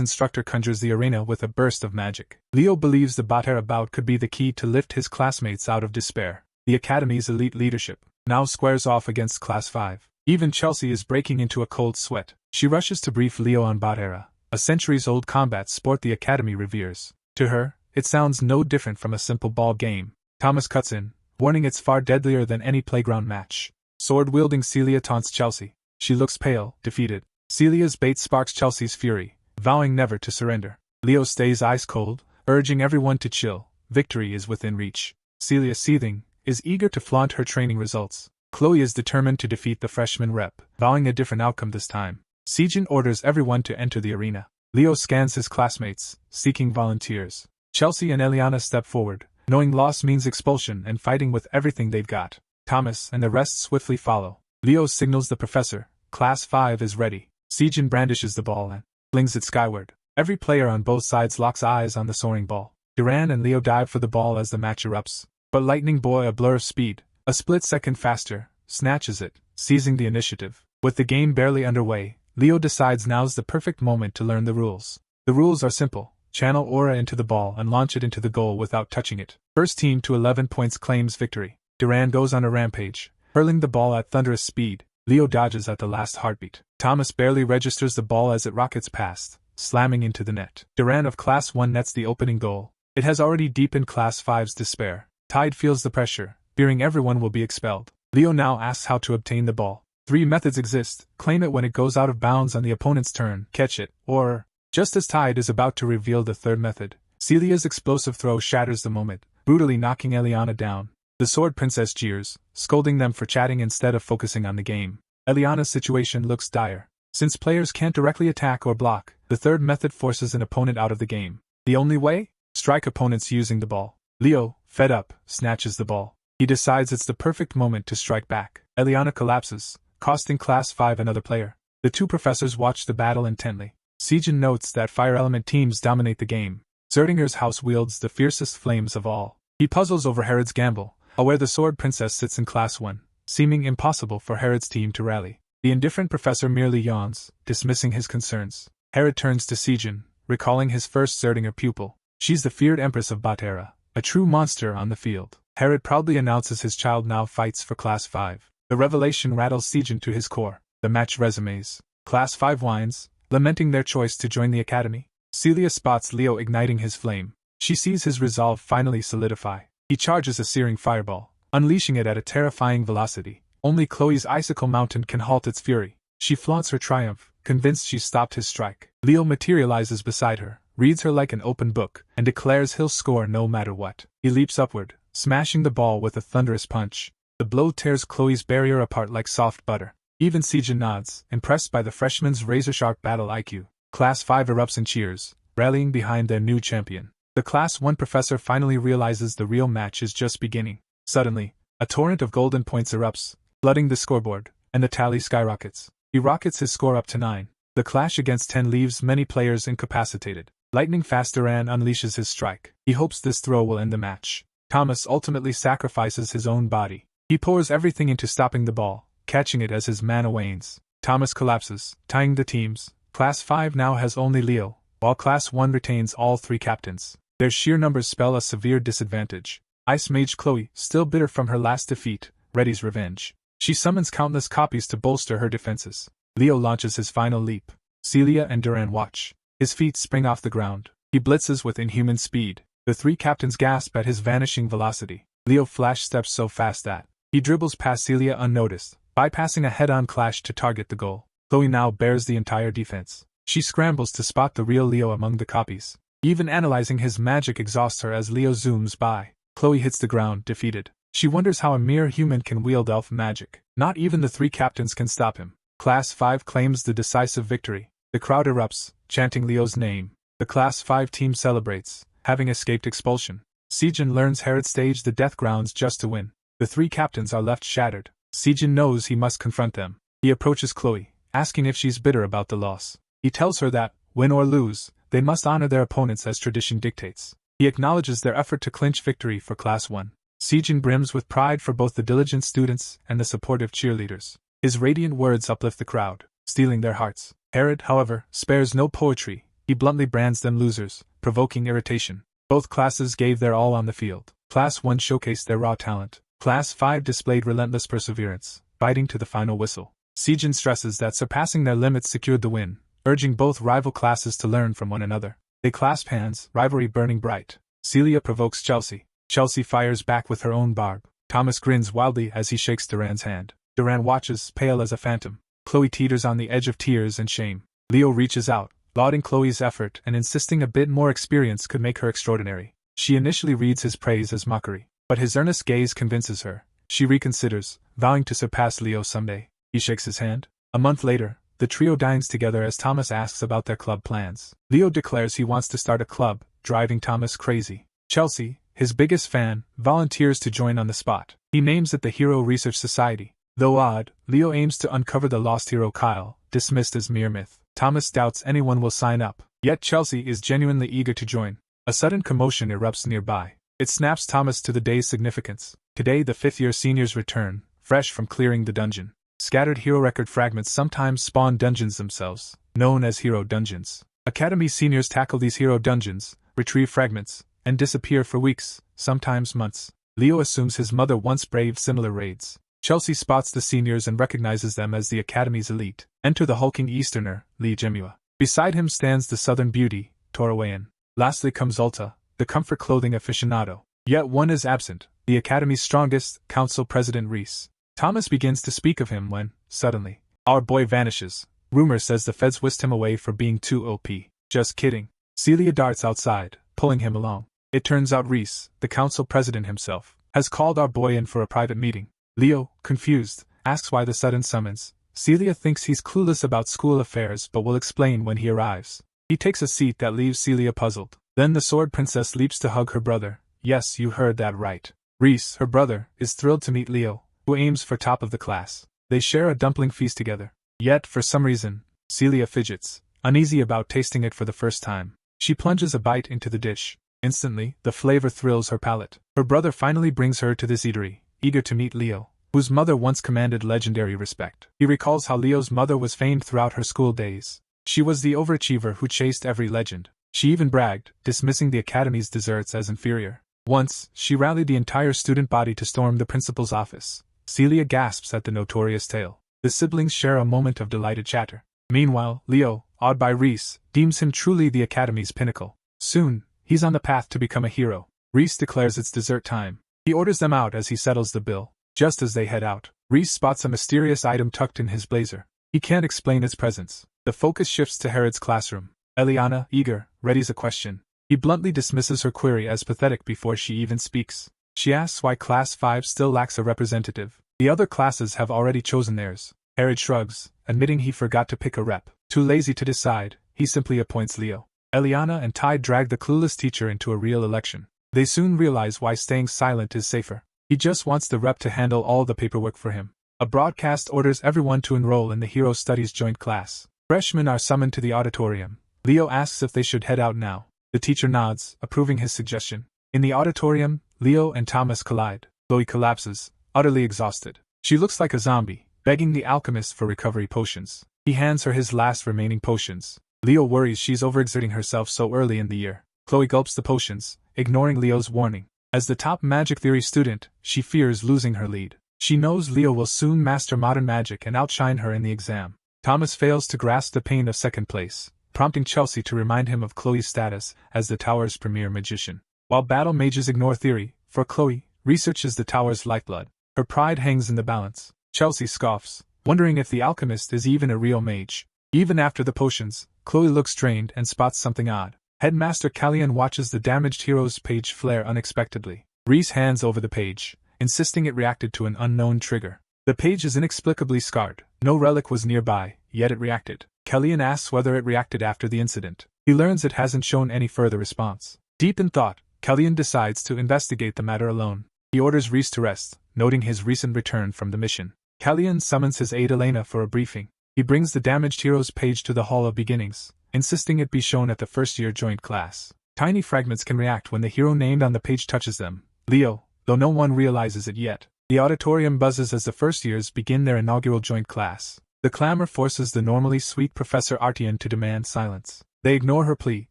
S1: instructor conjures the arena with a burst of magic. Leo believes the Batera bout could be the key to lift his classmates out of despair. The Academy's elite leadership now squares off against Class 5. Even Chelsea is breaking into a cold sweat. She rushes to brief Leo on Batera, a centuries-old combat sport the Academy reveres. To her, it sounds no different from a simple ball game. Thomas cuts in, warning it's far deadlier than any playground match. Sword-wielding Celia taunts Chelsea. She looks pale, defeated. Celia's bait sparks Chelsea's fury, vowing never to surrender. Leo stays ice-cold, urging everyone to chill. Victory is within reach. Celia, seething, is eager to flaunt her training results. Chloe is determined to defeat the freshman rep, vowing a different outcome this time. Sejin orders everyone to enter the arena. Leo scans his classmates, seeking volunteers. Chelsea and Eliana step forward, knowing loss means expulsion and fighting with everything they've got. Thomas and the rest swiftly follow. Leo signals the professor. Class 5 is ready. Sejin brandishes the ball and flings it skyward. Every player on both sides locks eyes on the soaring ball. Duran and Leo dive for the ball as the match erupts. But Lightning Boy, a blur of speed, a split second faster, snatches it, seizing the initiative. With the game barely underway, Leo decides now's the perfect moment to learn the rules. The rules are simple. Channel aura into the ball and launch it into the goal without touching it. First team to 11 points claims victory. Duran goes on a rampage, hurling the ball at thunderous speed. Leo dodges at the last heartbeat. Thomas barely registers the ball as it rockets past, slamming into the net. Duran of Class 1 nets the opening goal. It has already deepened Class 5's despair. Tide feels the pressure, fearing everyone will be expelled. Leo now asks how to obtain the ball. 3 methods exist: claim it when it goes out of bounds on the opponent's turn, catch it, or... Just as Tide is about to reveal the third method, Celia's explosive throw shatters the moment, brutally knocking Eliana down. The Sword Princess jeers, scolding them for chatting instead of focusing on the game. Eliana's situation looks dire. Since players can't directly attack or block, the third method forces an opponent out of the game. The only way? Strike opponents using the ball. Leo, fed up, snatches the ball. He decides it's the perfect moment to strike back. Eliana collapses, costing Class 5 another player. The 2 professors watch the battle intently. Sejin notes that fire element teams dominate the game. Zerdinger's house wields the fiercest flames of all. He puzzles over Herod's gamble, where the Sword Princess sits in Class 1, seeming impossible for Herod's team to rally. The indifferent professor merely yawns, dismissing his concerns. Herod turns to Sejin, recalling his first Zerdinger pupil. She's the feared empress of Batera, a true monster on the field. Herod proudly announces his child now fights for Class 5. The revelation rattles Sejin to his core. The match resumes. Class 5 whines, lamenting their choice to join the academy. Celia spots Leo igniting his flame. She sees his resolve finally solidify. He charges a searing fireball, unleashing it at a terrifying velocity. Only Chloe's icicle mountain can halt its fury. She flaunts her triumph, convinced she's stopped his strike. Leo materializes beside her, reads her like an open book, and declares he'll score no matter what. He leaps upward, smashing the ball with a thunderous punch. The blow tears Chloe's barrier apart like soft butter. Even Sejin nods, impressed by the freshman's razor-sharp battle IQ. Class 5 erupts in cheers, rallying behind their new champion. The Class 1 professor finally realizes the real match is just beginning. Suddenly, a torrent of golden points erupts, flooding the scoreboard, and the tally skyrockets. He rockets his score up to 9. The clash against 10 leaves many players incapacitated. Lightning-fast Duran unleashes his strike. He hopes this throw will end the match. Thomas ultimately sacrifices his own body. He pours everything into stopping the ball, catching it as his mana wanes. Thomas collapses, tying the teams. Class 5 now has only Leo, while Class 1 retains all 3 captains. Their sheer numbers spell a severe disadvantage. Ice Mage Chloe, still bitter from her last defeat, readies revenge. She summons countless copies to bolster her defenses. Leo launches his final leap. Celia and Duran watch. His feet spring off the ground. He blitzes with inhuman speed. The 3 captains gasp at his vanishing velocity. Leo flash steps so fast that he dribbles past Celia unnoticed, bypassing a head-on clash to target the goal. Chloe now bears the entire defense. She scrambles to spot the real Leo among the copies. Even analyzing his magic exhausts her as Leo zooms by. Chloe hits the ground, defeated. She wonders how a mere human can wield elf magic. Not even the 3 captains can stop him. Class 5 claims the decisive victory. The crowd erupts, chanting Leo's name. The Class 5 team celebrates, having escaped expulsion. Sejin learns Herod staged the death grounds just to win. The 3 captains are left shattered. Sejin knows he must confront them. He approaches Chloe, asking if she's bitter about the loss. He tells her that, win or lose, they must honor their opponents as tradition dictates. He acknowledges their effort to clinch victory for Class 1. Sejin brims with pride for both the diligent students and the supportive cheerleaders. His radiant words uplift the crowd, stealing their hearts. Herod, however, spares no poetry. He bluntly brands them losers, provoking irritation. Both classes gave their all on the field. Class 1 showcased their raw talent. Class 5 displayed relentless perseverance, fighting to the final whistle. Sejin stresses that surpassing their limits secured the win, urging both rival classes to learn from one another. They clasp hands, rivalry burning bright. Celia provokes Chelsea. Chelsea fires back with her own barb. Thomas grins wildly as he shakes Duran's hand. Duran watches, pale as a phantom. Chloe teeters on the edge of tears and shame. Leo reaches out, lauding Chloe's effort and insisting a bit more experience could make her extraordinary. She initially reads his praise as mockery, but his earnest gaze convinces her. She reconsiders, vowing to surpass Leo someday. He shakes his hand. A month later, the trio dines together as Thomas asks about their club plans. Leo declares he wants to start a club, driving Thomas crazy. Chelsea, his biggest fan, volunteers to join on the spot. He names it the Hero Research Society. Though odd, Leo aims to uncover the lost hero Kyle, dismissed as mere myth. Thomas doubts anyone will sign up, yet Chelsea is genuinely eager to join. A sudden commotion erupts nearby. It snaps Thomas to the day's significance. Today the 5th-year seniors return, fresh from clearing the dungeon. Scattered hero record fragments sometimes spawn dungeons themselves, known as hero dungeons. Academy seniors tackle these hero dungeons, retrieve fragments, and disappear for weeks, sometimes months. Leo assumes his mother once braved similar raids. Chelsea spots the seniors and recognizes them as the Academy's elite. Enter the hulking Easterner, Lee Jemua. Beside him stands the Southern beauty, Torawayan. Lastly comes Ulta, the comfort clothing aficionado. Yet one is absent, the Academy's strongest, Council President Reese. Thomas begins to speak of him when, suddenly, our boy vanishes. Rumor says the feds whisked him away for being too OP. Just kidding. Celia darts outside, pulling him along. It turns out Reese, the council president himself, has called our boy in for a private meeting. Leo, confused, asks why the sudden summons. Celia thinks he's clueless about school affairs but will explain when he arrives. He takes a seat that leaves Celia puzzled. Then the sword princess leaps to hug her brother. Yes, you heard that right. Reese, her brother, is thrilled to meet Leo, who aims for top of the class. They share a dumpling feast together. Yet, for some reason, Celia fidgets, uneasy about tasting it for the first time. She plunges a bite into the dish. Instantly, the flavor thrills her palate. Her brother finally brings her to this eatery, eager to meet Leo, whose mother once commanded legendary respect. He recalls how Leo's mother was famed throughout her school days. She was the overachiever who chased every legend. She even bragged, dismissing the Academy's desserts as inferior. Once, she rallied the entire student body to storm the principal's office. Celia gasps at the notorious tale. The siblings share a moment of delighted chatter. Meanwhile, Leo, awed by Reese, deems him truly the Academy's pinnacle. Soon, he's on the path to become a hero. Reese declares it's dessert time. He orders them out as he settles the bill. Just as they head out, Reese spots a mysterious item tucked in his blazer. He can't explain its presence. The focus shifts to Herod's classroom. Eliana, eager, readies a question. He bluntly dismisses her query as pathetic before she even speaks. She asks why Class 5 still lacks a representative. The other classes have already chosen theirs. Herod shrugs, admitting he forgot to pick a rep. Too lazy to decide, he simply appoints Leo. Eliana and Ty drag the clueless teacher into a real election. They soon realize why staying silent is safer. He just wants the rep to handle all the paperwork for him. A broadcast orders everyone to enroll in the Hero Studies joint class. Freshmen are summoned to the auditorium, Leo asks if they should head out now. The teacher nods, approving his suggestion. In the auditorium, Leo and Thomas collide. Chloe collapses, utterly exhausted. She looks like a zombie, begging the alchemist for recovery potions. He hands her his last remaining potions. Leo worries she's overexerting herself so early in the year. Chloe gulps the potions, ignoring Leo's warning. As the top magic theory student, she fears losing her lead. She knows Leo will soon master modern magic and outshine her in the exam. Thomas fails to grasp the pain of second place, prompting Chelsea to remind him of Chloe's status as the tower's premier magician. While battle mages ignore theory, for Chloe, research is the tower's lifeblood. Her pride hangs in the balance. Chelsea scoffs, wondering if the alchemist is even a real mage. Even after the potions, Chloe looks drained and spots something odd. Headmaster Callian watches the damaged hero's page flare unexpectedly. Reese hands over the page, insisting it reacted to an unknown trigger. The page is inexplicably scarred. No relic was nearby, yet it reacted. Callian asks whether it reacted after the incident. He learns it hasn't shown any further response. Deep in thought, Callian decides to investigate the matter alone. He orders Reese to rest, noting his recent return from the mission. Callian summons his aide Elena for a briefing. He brings the damaged hero's page to the Hall of Beginnings, insisting it be shown at the first-year joint class. Tiny fragments can react when the hero named on the page touches them. Leo, though no one realizes it yet. The auditorium buzzes as the first-years begin their inaugural joint class. The clamor forces the normally sweet Professor Artian to demand silence. They ignore her plea,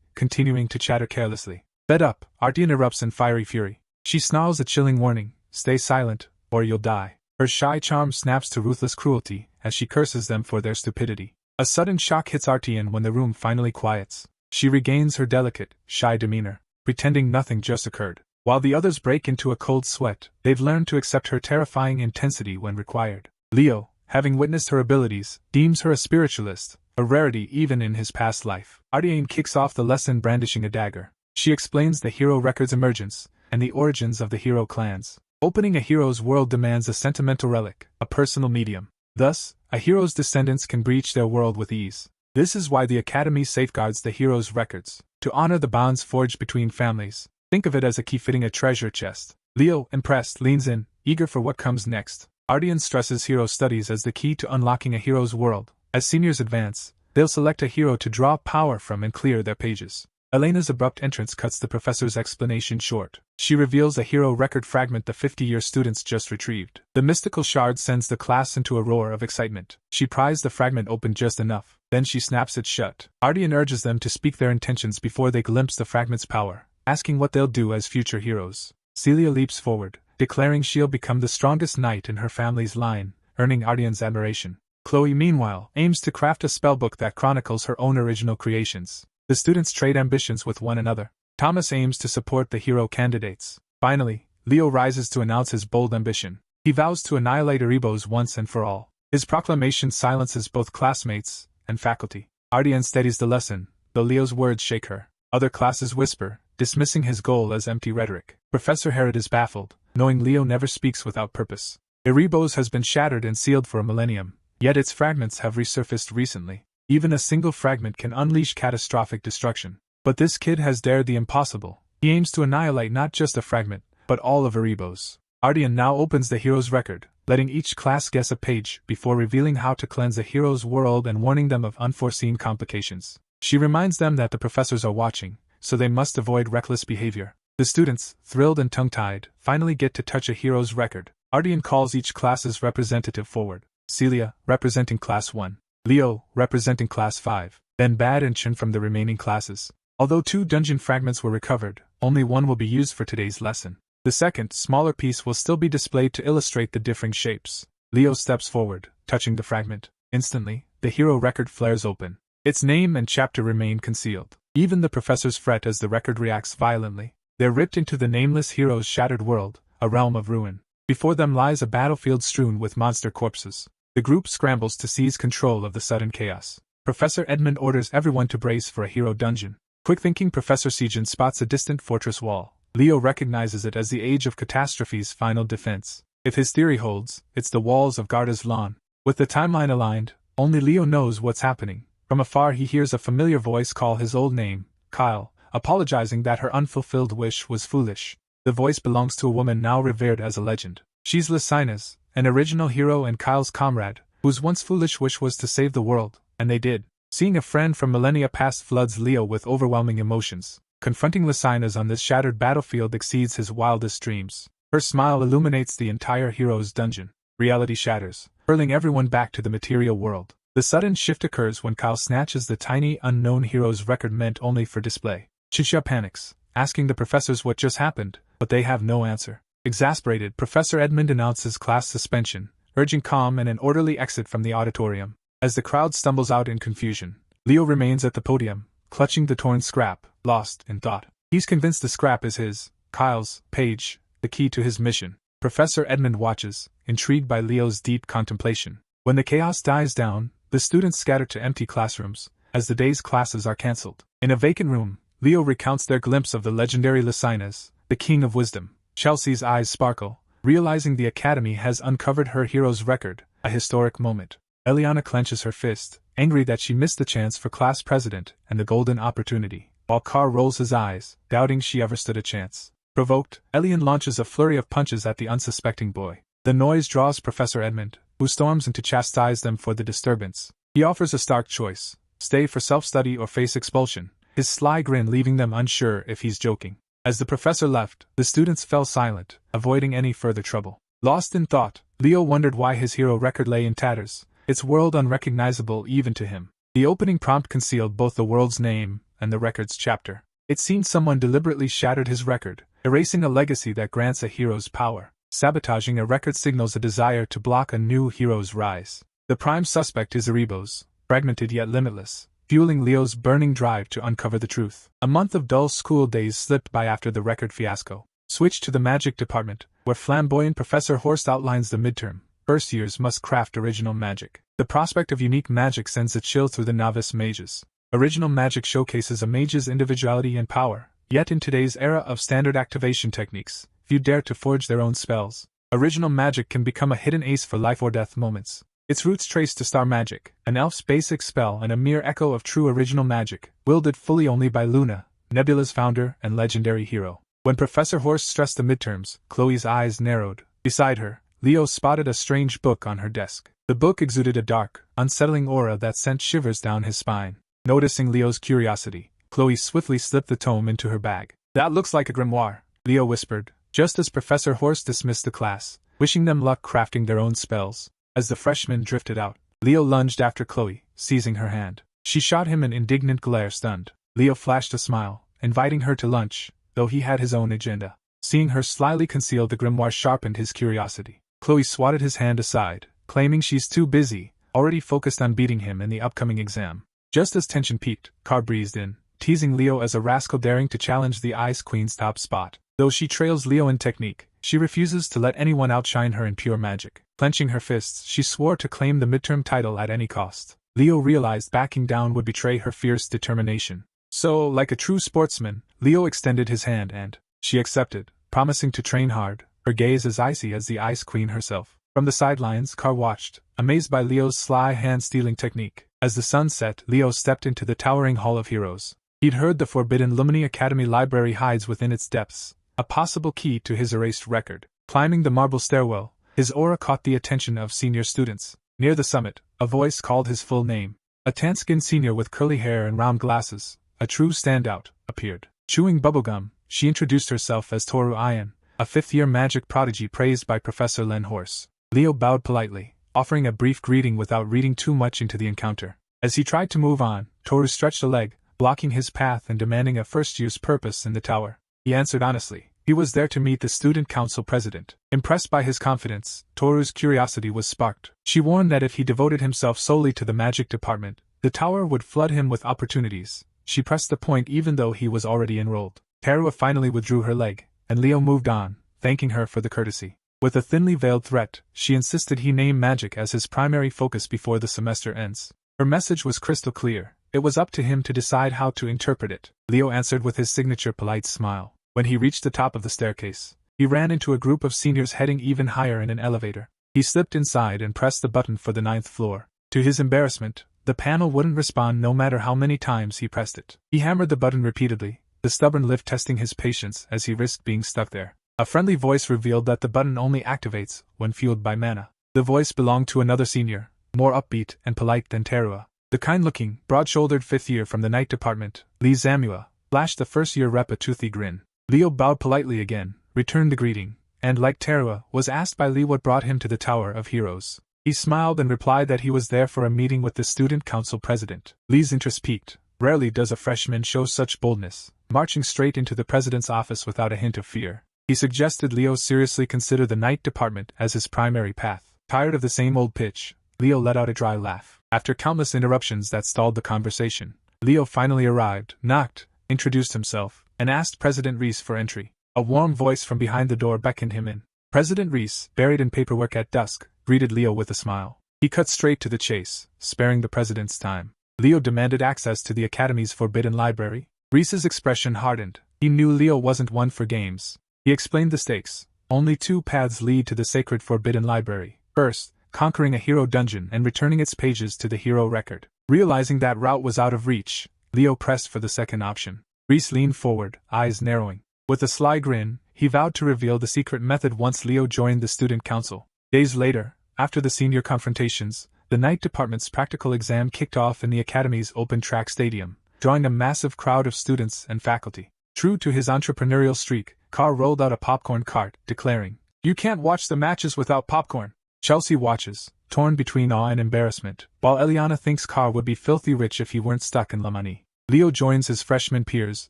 S1: continuing to chatter carelessly. Fed up, Artian erupts in fiery fury. She snarls a chilling warning, "Stay silent, or you'll die." Her shy charm snaps to ruthless cruelty as she curses them for their stupidity. A sudden shock hits Artian when the room finally quiets. She regains her delicate, shy demeanor, pretending nothing just occurred. While the others break into a cold sweat, they've learned to accept her terrifying intensity when required. Leo, having witnessed her abilities, deems her a spiritualist, a rarity even in his past life. Artian kicks off the lesson brandishing a dagger. She explains the hero record's emergence and the origins of the hero clans. Opening a hero's world demands a sentimental relic, a personal medium. Thus, a hero's descendants can breach their world with ease. This is why the Academy safeguards the hero's records, to honor the bonds forged between families. Think of it as a key fitting a treasure chest. Leo, impressed, leans in, eager for what comes next. Artian stresses hero studies as the key to unlocking a hero's world. As seniors advance, they'll select a hero to draw power from and clear their pages. Elena's abrupt entrance cuts the professor's explanation short. She reveals a hero record fragment the 50-year students just retrieved. The mystical shard sends the class into a roar of excitement. She pries the fragment open just enough, then she snaps it shut. Artian urges them to speak their intentions before they glimpse the fragment's power, asking what they'll do as future heroes. Celia leaps forward, declaring she'll become the strongest knight in her family's line, earning Artian's admiration. Chloe, meanwhile, aims to craft a spellbook that chronicles her own original creations. The students trade ambitions with one another. Thomas aims to support the hero candidates. Finally, Leo rises to announce his bold ambition. He vows to annihilate Erebos once and for all. His proclamation silences both classmates and faculty. Artian steadies the lesson, though Leo's words shake her. Other classes whisper, dismissing his goal as empty rhetoric. Professor Herod is baffled, knowing Leo never speaks without purpose. Erebos has been shattered and sealed for a millennium, yet its fragments have resurfaced recently. Even a single fragment can unleash catastrophic destruction. But this kid has dared the impossible. He aims to annihilate not just a fragment, but all of Erebos. Artian now opens the hero's record, letting each class guess a page before revealing how to cleanse a hero's world and warning them of unforeseen complications. She reminds them that the professors are watching, so they must avoid reckless behavior. The students, thrilled and tongue-tied, finally get to touch a hero's record. Artian calls each class's representative forward. Celia, representing Class 1. Leo, representing Class 5, then Bad and Chen from the remaining classes. Although 2 dungeon fragments were recovered, only one will be used for today's lesson. The second, smaller piece will still be displayed to illustrate the differing shapes. Leo steps forward, touching the fragment. Instantly, the hero record flares open. Its name and chapter remain concealed. Even the professors fret as the record reacts violently. They're ripped into the nameless hero's shattered world, a realm of ruin. Before them lies a battlefield strewn with monster corpses. The group scrambles to seize control of the sudden chaos. Professor Edmund orders everyone to brace for a hero dungeon. Quick-thinking Professor Sejan spots a distant fortress wall. Leo recognizes it as the Age of Catastrophe's final defense. If his theory holds, it's the walls of Garda's lawn. With the timeline aligned, only Leo knows what's happening. From afar he hears a familiar voice call his old name, Kyle, apologizing that her unfulfilled wish was foolish. The voice belongs to a woman now revered as a legend. She's Lysinus, an original hero and Kyle's comrade, whose once foolish wish was to save the world, and they did. Seeing a friend from millennia past floods Leo with overwhelming emotions. Confronting Lysinas on this shattered battlefield exceeds his wildest dreams. Her smile illuminates the entire hero's dungeon. Reality shatters, hurling everyone back to the material world. The sudden shift occurs when Kyle snatches the tiny, unknown hero's record meant only for display. Chinchilla panics, asking the professors what just happened, but they have no answer. Exasperated, Professor Edmund announces class suspension, urging calm and an orderly exit from the auditorium. As the crowd stumbles out in confusion, Leo remains at the podium, clutching the torn scrap, lost in thought. He's convinced the scrap is his, Kyle's, page, the key to his mission. Professor Edmund watches, intrigued by Leo's deep contemplation. When the chaos dies down, the students scatter to empty classrooms, as the day's classes are cancelled. In a vacant room, Leo recounts their glimpse of the legendary Lysinas, the king of wisdom. Chelsea's eyes sparkle, realizing the academy has uncovered her hero's record, a historic moment. Eliana clenches her fist, angry that she missed the chance for class president and the golden opportunity, while Carr rolls his eyes, doubting she ever stood a chance. Provoked, Elian launches a flurry of punches at the unsuspecting boy. The noise draws Professor Edmund, who storms in to chastise them for the disturbance. He offers a stark choice: stay for self-study or face expulsion, his sly grin leaving them unsure if he's joking. As the professor left, the students fell silent, avoiding any further trouble. Lost in thought, Leo wondered why his hero record lay in tatters, its world unrecognizable even to him. The opening prompt concealed both the world's name and the record's chapter. It seemed someone deliberately shattered his record, erasing a legacy that grants a hero's power. Sabotaging a record signals a desire to block a new hero's rise. The prime suspect is Erebos, fragmented yet limitless, fueling Leo's burning drive to uncover the truth. A month of dull school days slipped by after the record fiasco. Switch to the magic department, where flamboyant Professor Horst outlines the midterm. First years must craft original magic. The prospect of unique magic sends a chill through the novice mages. Original magic showcases a mage's individuality and power, yet in today's era of standard activation techniques, few dare to forge their own spells. Original magic can become a hidden ace for life or death moments. Its roots trace to star magic, an elf's basic spell and a mere echo of true original magic, wielded fully only by Luna, Nebula's founder and legendary hero. When Professor Horst stressed the midterms, Chloe's eyes narrowed. Beside her, Leo spotted a strange book on her desk. The book exuded a dark, unsettling aura that sent shivers down his spine. Noticing Leo's curiosity, Chloe swiftly slipped the tome into her bag. "That looks like a grimoire," Leo whispered, just as Professor Horst dismissed the class, wishing them luck crafting their own spells. As the freshmen drifted out, Leo lunged after Chloe, seizing her hand. She shot him an indignant glare, stunned. Leo flashed a smile, inviting her to lunch, though he had his own agenda. Seeing her slyly conceal the grimoire sharpened his curiosity. Chloe swatted his hand aside, claiming she's too busy, already focused on beating him in the upcoming exam. Just as tension peaked, Carr breezed in, teasing Leo as a rascal daring to challenge the Ice Queen's top spot. Though she trails Leo in technique, she refuses to let anyone outshine her in pure magic. Clenching her fists, she swore to claim the midterm title at any cost. Leo realized backing down would betray her fierce determination. So, like a true sportsman, Leo extended his hand and she accepted, promising to train hard, her gaze as icy as the Ice Queen herself. From the sidelines, Carr watched, amazed by Leo's sly hand-stealing technique. As the sun set, Leo stepped into the towering Hall of Heroes. He'd heard the forbidden Lumini Academy library hides within its depths a possible key to his erased record. Climbing the marble stairwell, his aura caught the attention of senior students. Near the summit, a voice called his full name. A tan-skinned senior with curly hair and round glasses, a true standout, appeared. Chewing bubblegum, she introduced herself as Toru Ian, a fifth-year magic prodigy praised by Professor Len Horse. Leo bowed politely, offering a brief greeting without reading too much into the encounter. As he tried to move on, Toru stretched a leg, blocking his path and demanding a first year's purpose in the tower. He answered honestly. He was there to meet the student council president. Impressed by his confidence, Toru's curiosity was sparked. She warned that if he devoted himself solely to the magic department, the tower would flood him with opportunities. She pressed the point even though he was already enrolled. Terua finally withdrew her leg, and Leo moved on, thanking her for the courtesy. With a thinly veiled threat, she insisted he name magic as his primary focus before the semester ends. Her message was crystal clear. It was up to him to decide how to interpret it. Leo answered with his signature polite smile. When he reached the top of the staircase, he ran into a group of seniors heading even higher in an elevator. He slipped inside and pressed the button for the 9th floor. To his embarrassment, the panel wouldn't respond no matter how many times he pressed it. He hammered the button repeatedly, the stubborn lift testing his patience as he risked being stuck there. A friendly voice revealed that the button only activates when fueled by mana. The voice belonged to another senior, more upbeat and polite than Terua. The kind-looking, broad-shouldered fifth year from the night department, Lee Zamua, flashed the first-year rep a toothy grin. Leo bowed politely again, returned the greeting, and, like Terua, was asked by Lee what brought him to the Tower of Heroes. He smiled and replied that he was there for a meeting with the student council president. Lee's interest piqued. Rarely does a freshman show such boldness, marching straight into the president's office without a hint of fear. He suggested Leo seriously consider the night department as his primary path. Tired of the same old pitch, Leo let out a dry laugh. After countless interruptions that stalled the conversation, Leo finally arrived, knocked, introduced himself, and asked President Reese for entry. A warm voice from behind the door beckoned him in. President Reese, buried in paperwork at dusk, greeted Leo with a smile. He cut straight to the chase, sparing the president's time. Leo demanded access to the Academy's forbidden library. Reese's expression hardened. He knew Leo wasn't one for games. He explained the stakes. Only 2 paths lead to the sacred forbidden library. First, conquering a hero dungeon and returning its pages to the hero record. Realizing that route was out of reach, Leo pressed for the second option. Reese leaned forward, eyes narrowing. With a sly grin, he vowed to reveal the secret method once Leo joined the student council. Days later, after the senior confrontations, the night department's practical exam kicked off in the Academy's open track stadium, drawing a massive crowd of students and faculty. True to his entrepreneurial streak, Carr rolled out a popcorn cart, declaring, "You can't watch the matches without popcorn." Chelsea watches, torn between awe and embarrassment, while Eliana thinks Carr would be filthy rich if he weren't stuck in La Money. Leo joins his freshman peers,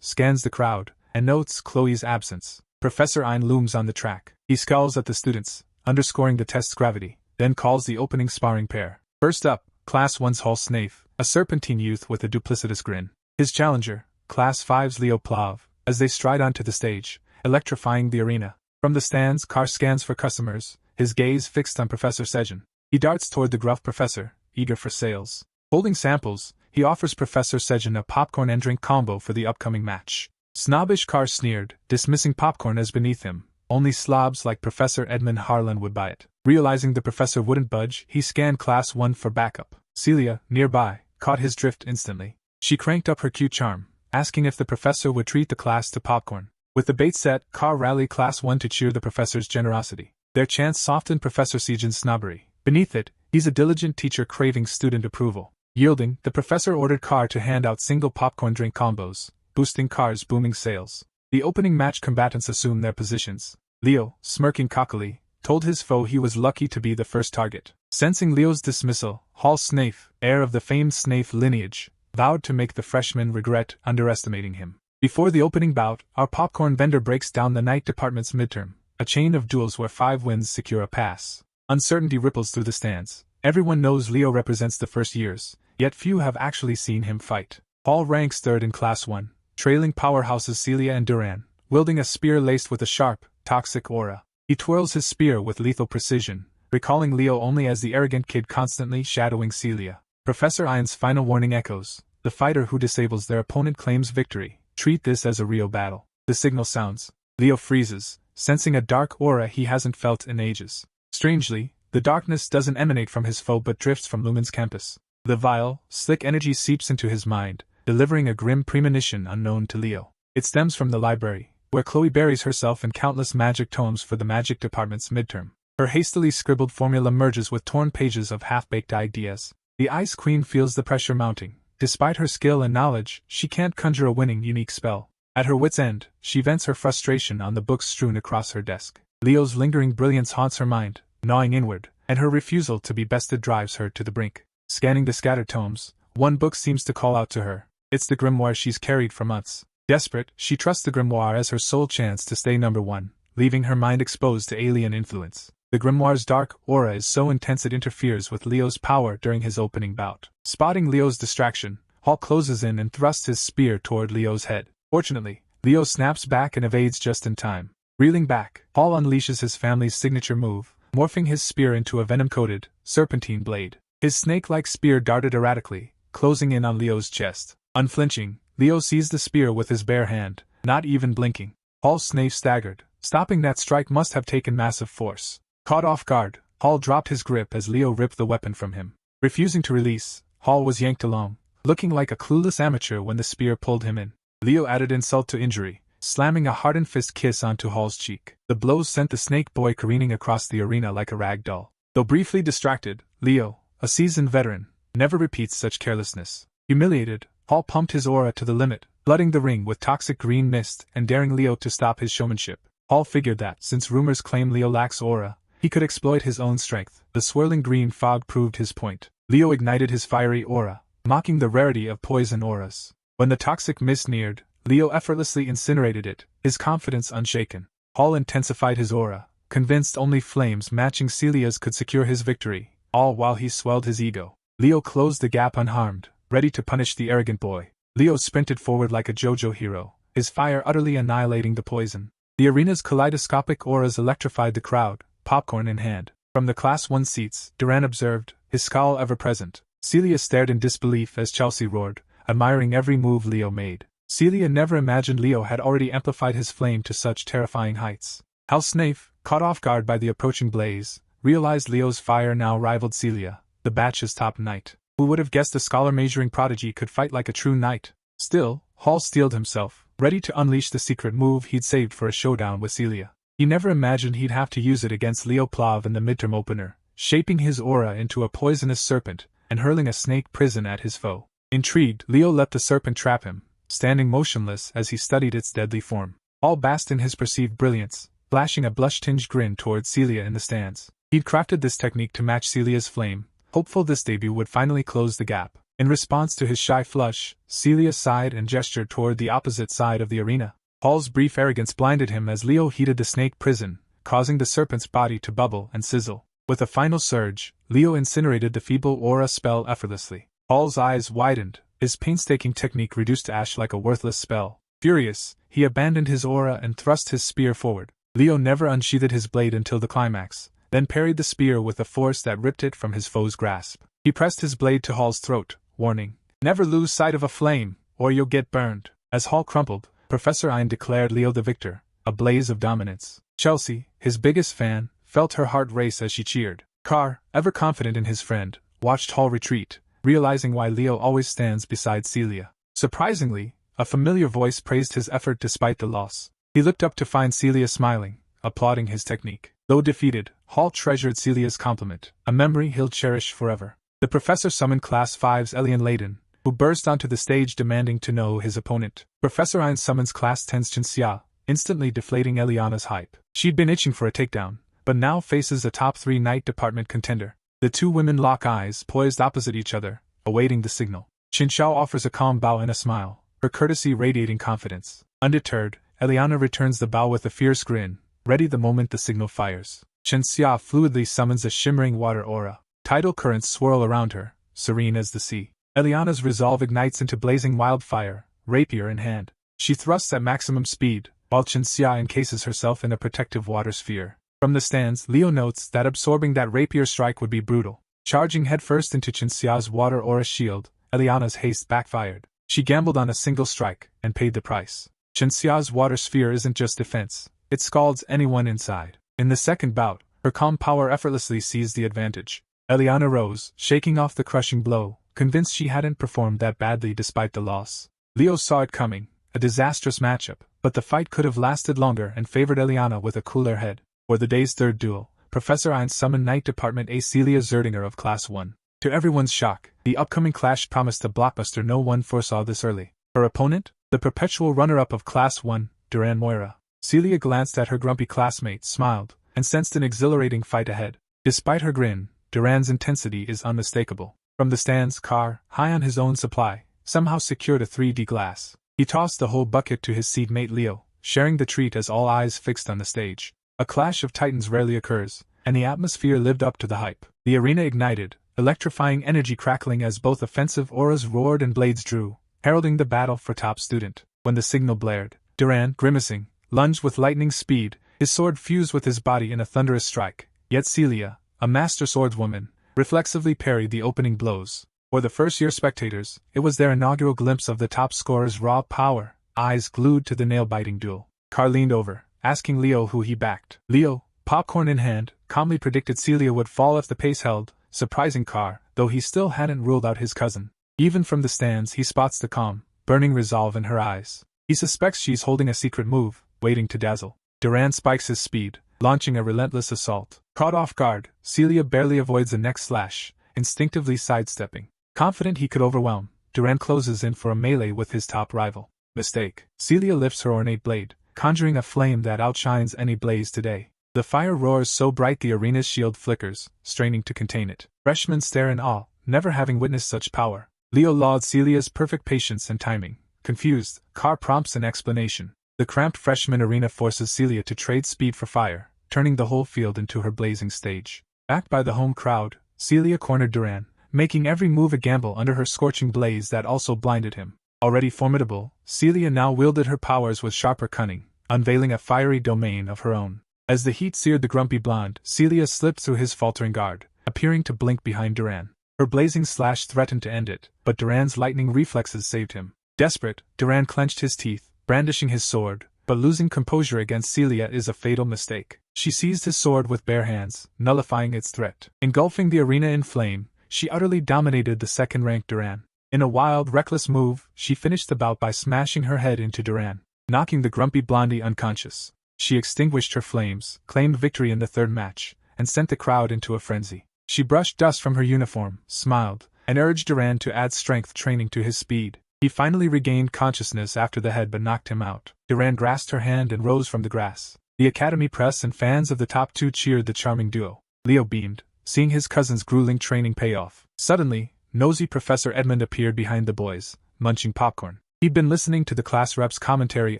S1: scans the crowd, and notes Chloe's absence. Professor Ein looms on the track. He scowls at the students, underscoring the test's gravity, then calls the opening sparring pair. First up, Class 1's Hall Snafe, a serpentine youth with a duplicitous grin. His challenger, Class 5's Leo Plav, as they stride onto the stage, electrifying the arena. From the stands, Carr scans for customers, his gaze fixed on Professor Sejin. He darts toward the gruff professor, eager for sales. Holding samples, he offers Professor Sejin a popcorn and drink combo for the upcoming match. Snobbish Carr sneered, dismissing popcorn as beneath him. Only slobs like Professor Edmund Harlan would buy it. Realizing the professor wouldn't budge, he scanned Class 1 for backup. Celia, nearby, caught his drift instantly. She cranked up her cute charm, asking if the professor would treat the class to popcorn. With the bait set, Carr rallied Class 1 to cheer the professor's generosity. Their chants softened Professor Sejin's snobbery. Beneath it, he's a diligent teacher craving student approval. Yielding, the professor ordered Carr to hand out single popcorn drink combos, boosting Carr's booming sales. The opening match combatants assumed their positions. Leo, smirking cockily, told his foe he was lucky to be the first target. Sensing Leo's dismissal, Hall Snafe, heir of the famed Snafe lineage, vowed to make the freshman regret underestimating him. Before the opening bout, our popcorn vendor breaks down the night department's midterm, a chain of duels where 5 wins secure a pass. Uncertainty ripples through the stands. Everyone knows Leo represents the first years, yet few have actually seen him fight. Hall ranks third in Class 1, trailing powerhouses Celia and Duran, wielding a spear laced with a sharp, toxic aura. He twirls his spear with lethal precision, recalling Leo only as the arrogant kid constantly shadowing Celia. Professor Ein's final warning echoes. The fighter who disables their opponent claims victory. Treat this as a real battle. The signal sounds. Leo freezes, sensing a dark aura he hasn't felt in ages. Strangely, the darkness doesn't emanate from his foe but drifts from Lumen's campus. The vile, slick energy seeps into his mind, delivering a grim premonition unknown to Leo. It stems from the library, where Chloe buries herself in countless magic tomes for the magic department's midterm. Her hastily scribbled formula merges with torn pages of half-baked ideas. The Ice Queen feels the pressure mounting. Despite her skill and knowledge, she can't conjure a winning, unique spell. At her wit's end, she vents her frustration on the books strewn across her desk. Leo's lingering brilliance haunts her mind, gnawing inward, and her refusal to be bested drives her to the brink. Scanning the scattered tomes, one book seems to call out to her. It's the grimoire she's carried for months. Desperate, she trusts the grimoire as her sole chance to stay number 1, leaving her mind exposed to alien influence. The grimoire's dark aura is so intense it interferes with Leo's power during his opening bout. Spotting Leo's distraction, Hall closes in and thrusts his spear toward Leo's head. Fortunately, Leo snaps back and evades just in time. Reeling back, Hall unleashes his family's signature move, morphing his spear into a venom-coated, serpentine blade. His snake-like spear darted erratically, closing in on Leo's chest. Unflinching, Leo seized the spear with his bare hand, not even blinking. Hall Snafe staggered. Stopping that strike must have taken massive force. Caught off guard, Hall dropped his grip as Leo ripped the weapon from him. Refusing to release, Hall was yanked along, looking like a clueless amateur when the spear pulled him in. Leo added insult to injury, slamming a hardened fist kiss onto Hall's cheek. The blows sent the snake boy careening across the arena like a rag doll. Though briefly distracted, Leo, a seasoned veteran, never repeats such carelessness. Humiliated, Hall pumped his aura to the limit, flooding the ring with toxic green mist and daring Leo to stop his showmanship. Hall figured that, since rumors claim Leo lacks aura, he could exploit his own strength. The swirling green fog proved his point. Leo ignited his fiery aura, mocking the rarity of poison auras. When the toxic mist neared, Leo effortlessly incinerated it, his confidence unshaken. Hall intensified his aura, convinced only flames matching Celia's could secure his victory, all while he swelled his ego. Leo closed the gap unharmed, ready to punish the arrogant boy. Leo sprinted forward like a JoJo hero, his fire utterly annihilating the poison. The arena's kaleidoscopic auras electrified the crowd, popcorn in hand. From the Class 1 seats, Duran observed, his scowl ever present. Celia stared in disbelief as Chelsea roared, admiring every move Leo made. Celia never imagined Leo had already amplified his flame to such terrifying heights. Hal Snafe, caught off guard by the approaching blaze, realized Leo's fire now rivaled Celia, the batch's top knight. Who would have guessed a scholar-majoring prodigy could fight like a true knight? Still, Hall steeled himself, ready to unleash the secret move he'd saved for a showdown with Celia. He never imagined he'd have to use it against Leo Plav in the midterm opener, shaping his aura into a poisonous serpent and hurling a snake prison at his foe. Intrigued, Leo let the serpent trap him, standing motionless as he studied its deadly form. Hall basked in his perceived brilliance, flashing a blush-tinged grin toward Celia in the stands. He'd crafted this technique to match Celia's flame, hopeful this debut would finally close the gap. In response to his shy flush, Celia sighed and gestured toward the opposite side of the arena. Hall's brief arrogance blinded him as Leo heated the snake prison, causing the serpent's body to bubble and sizzle. With a final surge, Leo incinerated the feeble aura spell effortlessly. Hall's eyes widened, his painstaking technique reduced to ash like a worthless spell. Furious, he abandoned his aura and thrust his spear forward. Leo never unsheathed his blade until the climax, then parried the spear with a force that ripped it from his foe's grasp. He pressed his blade to Hall's throat, warning, "Never lose sight of a flame, or you'll get burned." As Hall crumpled, Professor Ein declared Leo the victor, a blaze of dominance. Chelsea, his biggest fan, felt her heart race as she cheered. Carr, ever confident in his friend, watched Hall retreat, realizing why Leo always stands beside Celia. Surprisingly, a familiar voice praised his effort despite the loss. He looked up to find Celia smiling, applauding his technique. Though defeated, Hall treasured Celia's compliment, a memory he'll cherish forever. The professor summoned Class 5's Elian Layden, who burst onto the stage demanding to know his opponent. Professor Ein summons Class 10's Chinxia, instantly deflating Eliana's hype. She'd been itching for a takedown, but now faces a top 3 Knight Department contender. The two women lock eyes, poised opposite each other, awaiting the signal. Chinxiao offers a calm bow and a smile, her courtesy radiating confidence. Undeterred, Eliana returns the bow with a fierce grin, ready the moment the signal fires. Chinxia fluidly summons a shimmering water aura. Tidal currents swirl around her, serene as the sea. Eliana's resolve ignites into blazing wildfire, rapier in hand. She thrusts at maximum speed, while Chinxia encases herself in a protective water sphere. From the stands, Leo notes that absorbing that rapier strike would be brutal. Charging headfirst into Chinxia's water aura shield, Eliana's haste backfired. She gambled on a single strike, and paid the price. Chinxia's water sphere isn't just defense, it scalds anyone inside. In the second bout, her calm power effortlessly seized the advantage. Eliana rose, shaking off the crushing blow, convinced she hadn't performed that badly despite the loss. Leo saw it coming, a disastrous matchup, but the fight could have lasted longer and favored Eliana with a cooler head. For the day's third duel, Professor Ein summoned Knight Department A Celia Zerdinger of Class 1. To everyone's shock, the upcoming clash promised a blockbuster. No one foresaw this early. Her opponent? The perpetual runner-up of Class 1, Duran Moira. Celia glanced at her grumpy classmate, smiled, and sensed an exhilarating fight ahead. Despite her grin, Duran's intensity is unmistakable. From the stands, Carr, high on his own supply, somehow secured a 3D glass. He tossed the whole bucket to his seatmate Leo, sharing the treat as all eyes fixed on the stage. A clash of titans rarely occurs, and the atmosphere lived up to the hype. The arena ignited, electrifying energy crackling as both offensive auras roared and blades drew, heralding the battle for top student. When the signal blared, Duran, grimacing, lunged with lightning speed, his sword fused with his body in a thunderous strike. Yet Celia, a master swordswoman, reflexively parried the opening blows. For the first-year spectators, it was their inaugural glimpse of the top scorer's raw power, eyes glued to the nail-biting duel. Carr leaned over, asking Leo who he backed. Leo, popcorn in hand, calmly predicted Celia would fall if the pace held, surprising Carr, though he still hadn't ruled out his cousin. Even from the stands he spots the calm, burning resolve in her eyes. He suspects she's holding a secret move, waiting to dazzle. Duran spikes his speed, launching a relentless assault. Caught off guard, Celia barely avoids a neck slash, instinctively sidestepping. Confident he could overwhelm, Duran closes in for a melee with his top rival. Mistake. Celia lifts her ornate blade, conjuring a flame that outshines any blaze today. The fire roars so bright the arena's shield flickers, straining to contain it. Freshmen stare in awe, never having witnessed such power. Leo lauds Celia's perfect patience and timing. Confused, Carr prompts an explanation. The cramped freshman arena forces Celia to trade speed for fire, turning the whole field into her blazing stage. Backed by the home crowd, Celia cornered Duran, making every move a gamble under her scorching blaze that also blinded him. Already formidable, Celia now wielded her powers with sharper cunning, unveiling a fiery domain of her own. As the heat seared the grumpy blonde, Celia slipped through his faltering guard, appearing to blink behind Duran. Her blazing slash threatened to end it, but Duran's lightning reflexes saved him. Desperate, Duran clenched his teeth, brandishing his sword, but losing composure against Celia is a fatal mistake. She seized his sword with bare hands, nullifying its threat. Engulfing the arena in flame, she utterly dominated the second-ranked Duran. In a wild, reckless move, she finished the bout by smashing her head into Duran, knocking the grumpy blondie unconscious. She extinguished her flames, claimed victory in the third match, and sent the crowd into a frenzy. She brushed dust from her uniform, smiled, and urged Duran to add strength training to his speed. He finally regained consciousness after the headbutt knocked him out. Duran grasped her hand and rose from the grass. The academy press and fans of the top two cheered the charming duo. Leo beamed, seeing his cousin's grueling training pay off. Suddenly, nosy Professor Edmund appeared behind the boys, munching popcorn. He'd been listening to the class rep's commentary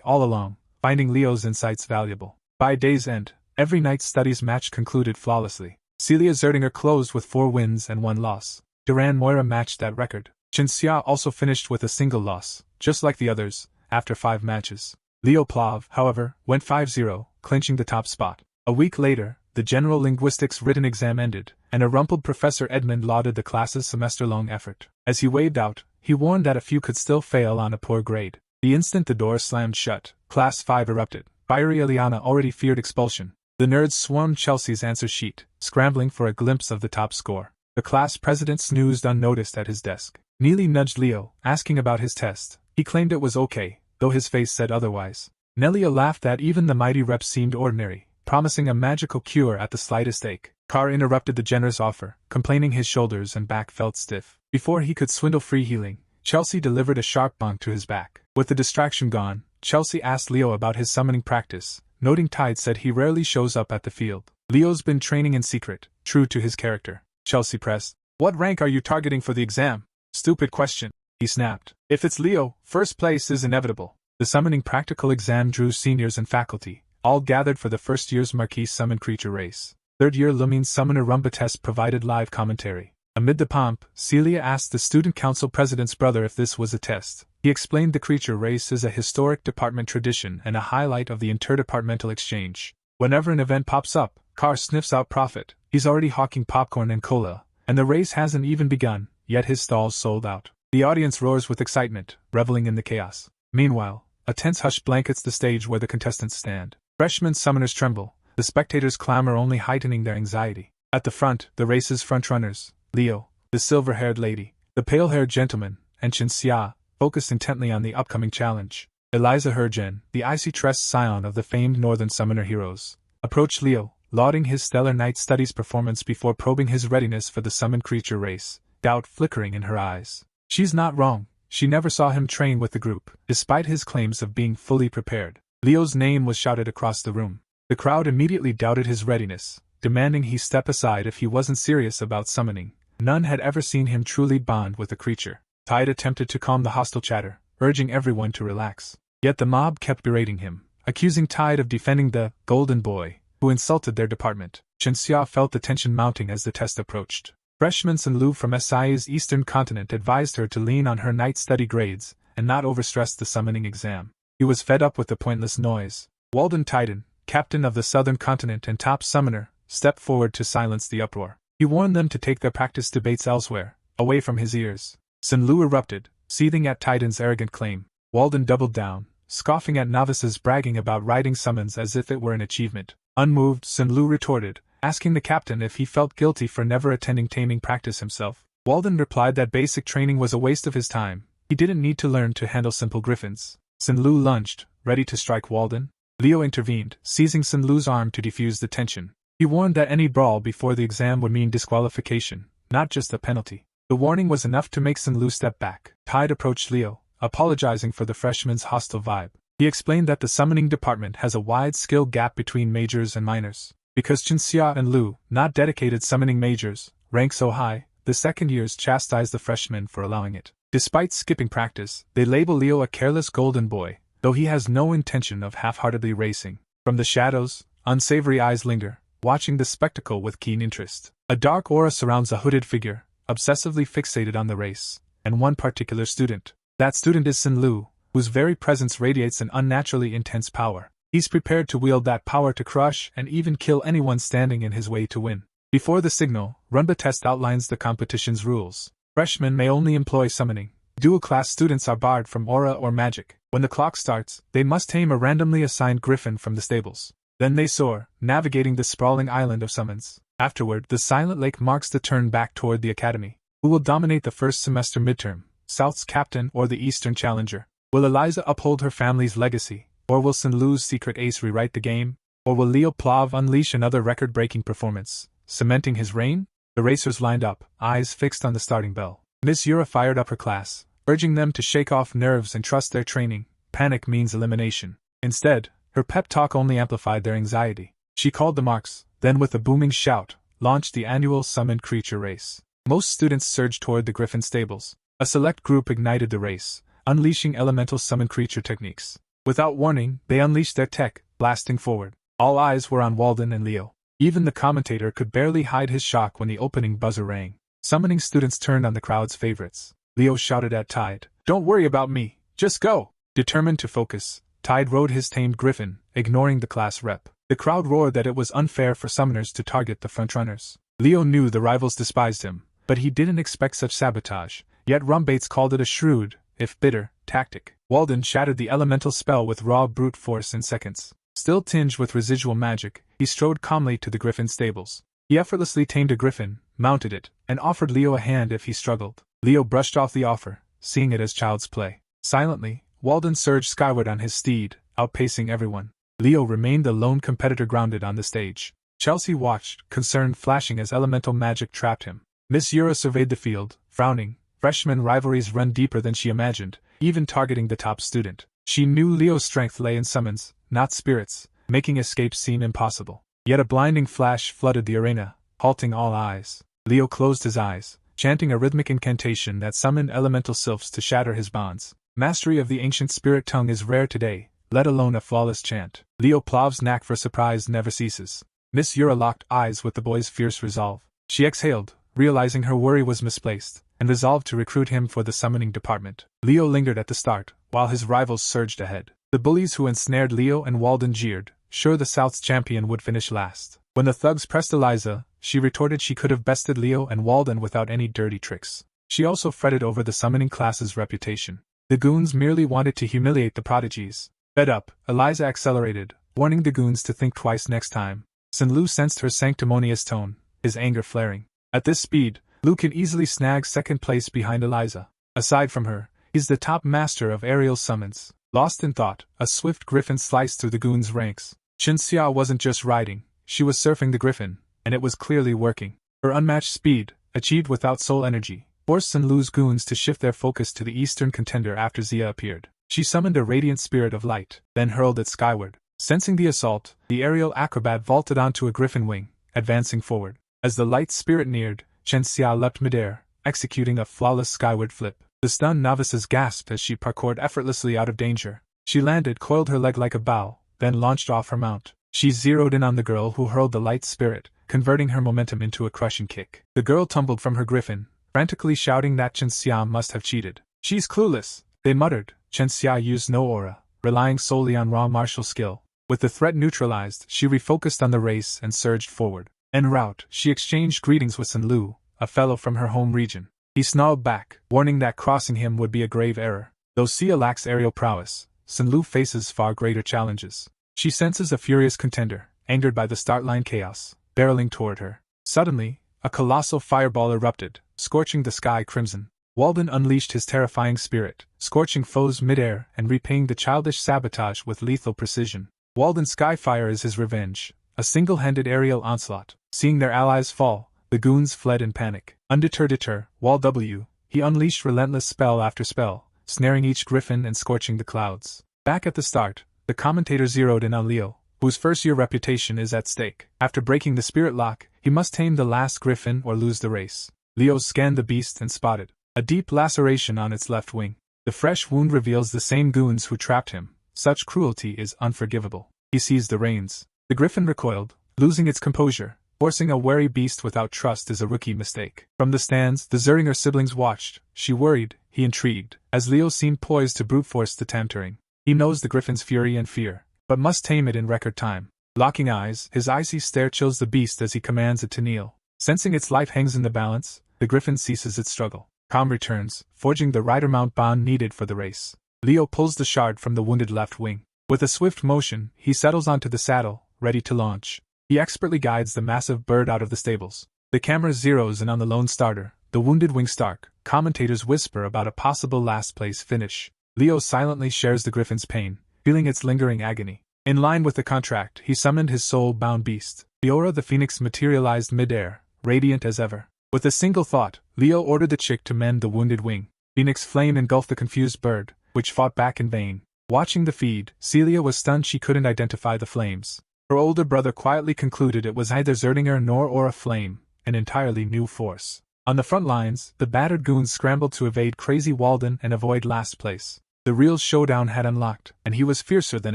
S1: all along, finding Leo's insights valuable. By day's end, every night's studies match concluded flawlessly. Celia Zerdinger closed with 4 wins and 1 loss. Duran Moira matched that record. Chinxia also finished with a single loss, just like the others, after 5 matches. Leo Plav, however, went 5-0, clinching the top spot. A week later, the general linguistics written exam ended, and a rumpled Professor Edmund lauded the class's semester-long effort. As he waved out, he warned that a few could still fail on a poor grade. The instant the door slammed shut, Class 5 erupted. Fiery Eliana already feared expulsion. The nerds swarmed Chelsea's answer sheet, scrambling for a glimpse of the top score. The class president snoozed unnoticed at his desk. Neely nudged Leo, asking about his test. He claimed it was okay, though his face said otherwise. Nelia laughed that even the mighty rep seemed ordinary, promising a magical cure at the slightest ache. Carr interrupted the generous offer, complaining his shoulders and back felt stiff. Before he could swindle free healing, Chelsea delivered a sharp bonk to his back. With the distraction gone, Chelsea asked Leo about his summoning practice, noting Tide said he rarely shows up at the field. Leo's been training in secret, true to his character. Chelsea pressed. What rank are you targeting for the exam? Stupid question, he snapped. If it's Leo, first place is inevitable. The summoning practical exam drew seniors and faculty, all gathered for the first year's Marquis Summon Creature race. Third-year Lumine Summoner Rumba Test provided live commentary. Amid the pomp, Celia asked the student council president's brother if this was a test. He explained the creature race is a historic department tradition and a highlight of the interdepartmental exchange. Whenever an event pops up, Carr sniffs out profit. He's already hawking popcorn and cola, and the race hasn't even begun, yet his stall's sold out. The audience roars with excitement, reveling in the chaos. Meanwhile, a tense hush blankets the stage where the contestants stand. Freshman summoners tremble, the spectators clamor only heightening their anxiety. At the front, the race's frontrunners, Leo, the silver-haired lady, the pale-haired gentleman, and Chinxia, focused intently on the upcoming challenge. Eliza Hergen, the icy-tressed scion of the famed Northern Summoner heroes, approached Leo, lauding his stellar night studies performance before probing his readiness for the summoned creature race, doubt flickering in her eyes. She's not wrong, she never saw him train with the group, despite his claims of being fully prepared. Leo's name was shouted across the room. The crowd immediately doubted his readiness, demanding he step aside if he wasn't serious about summoning. None had ever seen him truly bond with the creature. Tide attempted to calm the hostile chatter, urging everyone to relax. Yet the mob kept berating him, accusing Tide of defending the golden boy, who insulted their department. Chinxia felt the tension mounting as the test approached. Freshman Sun Lu from SIA's eastern continent advised her to lean on her night study grades and not overstress the summoning exam. He was fed up with the pointless noise. Walden Titan, captain of the southern continent and top summoner, stepped forward to silence the uproar. He warned them to take their practice debates elsewhere, away from his ears. Sun Lu erupted, seething at Titan's arrogant claim. Walden doubled down, scoffing at novices bragging about writing summons as if it were an achievement. Unmoved, Sun Lu retorted, asking the captain if he felt guilty for never attending taming practice himself. Walden replied that basic training was a waste of his time. He didn't need to learn to handle simple griffins. Sun Lu lunged, ready to strike Walden. Leo intervened, seizing Sun Lu's arm to defuse the tension. He warned that any brawl before the exam would mean disqualification, not just a penalty. The warning was enough to make Sun Lu step back. Tide approached Leo, apologizing for the freshman's hostile vibe. He explained that the summoning department has a wide skill gap between majors and minors. Because Chinxia and Lu, not dedicated summoning majors, rank so high, the second years chastise the freshmen for allowing it. Despite skipping practice, they label Leo a careless golden boy, though he has no intention of half-heartedly racing. From the shadows, unsavory eyes linger, watching the spectacle with keen interest. A dark aura surrounds a hooded figure, obsessively fixated on the race, and one particular student. That student is Sun Lu, whose very presence radiates an unnaturally intense power. He's prepared to wield that power to crush and even kill anyone standing in his way to win. Before the signal, Runba test outlines the competition's rules. Freshmen may only employ summoning. Dual-class students are barred from aura or magic. When the clock starts, they must tame a randomly assigned griffin from the stables. Then they soar, navigating the sprawling island of summons. Afterward, the Silent Lake marks the turn back toward the academy. Who will dominate the first semester midterm? South's captain or the Eastern challenger? Will Eliza uphold her family's legacy? Or will Sun Lu's secret ace rewrite the game? Or will Leo Plav unleash another record-breaking performance, cementing his reign? The racers lined up, eyes fixed on the starting bell. Miss Yura fired up her class, urging them to shake off nerves and trust their training. Panic means elimination. Instead, her pep talk only amplified their anxiety. She called the marks, then with a booming shout, launched the annual summoned creature race. Most students surged toward the griffin stables. A select group ignited the race, unleashing elemental summon creature techniques. Without warning, they unleashed their tech, blasting forward. All eyes were on Walden and Leo. Even the commentator could barely hide his shock when the opening buzzer rang. Summoning students turned on the crowd's favorites. Leo shouted at Tide, "Don't worry about me, just go!" Determined to focus, Tide rode his tamed griffin, ignoring the class rep. The crowd roared that it was unfair for summoners to target the frontrunners. Leo knew the rivals despised him, but he didn't expect such sabotage, yet Rumbates called it a shrewd, if bitter, tactic. Walden shattered the elemental spell with raw brute force in seconds. Still tinged with residual magic, he strode calmly to the griffin stables. He effortlessly tamed a griffin, mounted it, and offered Leo a hand if he struggled. Leo brushed off the offer, seeing it as child's play. Silently, Walden surged skyward on his steed, outpacing everyone. Leo remained the lone competitor grounded on the stage. Chelsea watched, concern flashing as elemental magic trapped him. Miss Yura surveyed the field, frowning. Freshman rivalries run deeper than she imagined, even targeting the top student. She knew Leo's strength lay in summons, not spirits, making escape seem impossible. Yet a blinding flash flooded the arena, halting all eyes. Leo closed his eyes, chanting a rhythmic incantation that summoned elemental sylphs to shatter his bonds. Mastery of the ancient spirit tongue is rare today, let alone a flawless chant. Leo Plav's knack for surprise never ceases. Miss Yura locked eyes with the boy's fierce resolve. She exhaled, realizing her worry was misplaced, and resolved to recruit him for the summoning department. Leo lingered at the start, while his rivals surged ahead. The bullies who ensnared Leo and Walden jeered, sure the South's champion would finish last. When the thugs pressed Eliza, she retorted she could have bested Leo and Walden without any dirty tricks. She also fretted over the summoning class's reputation. The goons merely wanted to humiliate the prodigies. Fed up, Eliza accelerated, warning the goons to think twice next time. Sun Lu sensed her sanctimonious tone, his anger flaring. At this speed, Lu can easily snag second place behind Eliza. Aside from her, he's the top master of aerial summons. Lost in thought, a swift griffin sliced through the goons' ranks. Chinxia wasn't just riding, she was surfing the griffin, and it was clearly working. Her unmatched speed, achieved without soul energy, forced Sun Lu's goons to shift their focus to the eastern contender after Zia appeared. She summoned a radiant spirit of light, then hurled it skyward. Sensing the assault, the aerial acrobat vaulted onto a griffin wing, advancing forward. As the light spirit neared, Chinxia leapt midair, executing a flawless skyward flip. The stunned novices gasped as she parkoured effortlessly out of danger. She landed, coiled her leg like a bow, then launched off her mount. She zeroed in on the girl who hurled the light spirit, converting her momentum into a crushing kick. The girl tumbled from her griffin, frantically shouting that Chinxia must have cheated. "She's clueless," they muttered. Chinxia used no aura, relying solely on raw martial skill. With the threat neutralized, she refocused on the race and surged forward. En route, she exchanged greetings with Sun Lu, a fellow from her home region. He snarled back, warning that crossing him would be a grave error. Though Sia lacks aerial prowess, Sun Lu faces far greater challenges. She senses a furious contender, angered by the start line chaos, barreling toward her. Suddenly, a colossal fireball erupted, scorching the sky crimson. Walden unleashed his terrifying spirit, scorching foes midair and repaying the childish sabotage with lethal precision. Walden's Skyfire is his revenge, a single-handed aerial onslaught. Seeing their allies fall, the goons fled in panic. Undeterred, Wall W, he unleashed relentless spell after spell, snaring each griffin and scorching the clouds. Back at the start, the commentator zeroed in on Leo, whose first-year reputation is at stake. After breaking the spirit lock, he must tame the last griffin or lose the race. Leo scanned the beast and spotted a deep laceration on its left wing. The fresh wound reveals the same goons who trapped him. Such cruelty is unforgivable. He seized the reins. The griffin recoiled, losing its composure. Forcing a wary beast without trust is a rookie mistake. From the stands, the Zerringer siblings watched. She worried, he intrigued, as Leo seemed poised to brute force the Tamtering. He knows the griffin's fury and fear, but must tame it in record time. Locking eyes, his icy stare chills the beast as he commands it to kneel. Sensing its life hangs in the balance, the griffin ceases its struggle. Calm returns, forging the rider-mount bond needed for the race. Leo pulls the shard from the wounded left wing. With a swift motion, he settles onto the saddle, ready to launch. He expertly guides the massive bird out of the stables. The camera zeroes in on the lone starter, the wounded wing Stark. Commentators whisper about a possible last-place finish. Leo silently shares the griffin's pain, feeling its lingering agony. In line with the contract, he summoned his soul-bound beast. The aura of the phoenix materialized mid-air, radiant as ever. With a single thought, Leo ordered the chick to mend the wounded wing. Phoenix flame engulfed the confused bird, which fought back in vain. Watching the feed, Celia was stunned she couldn't identify the flames. Her older brother quietly concluded it was neither Zerdinger nor Aura Flame, an entirely new force. On the front lines, the battered goons scrambled to evade crazy Walden and avoid last place. The real showdown had unlocked, and he was fiercer than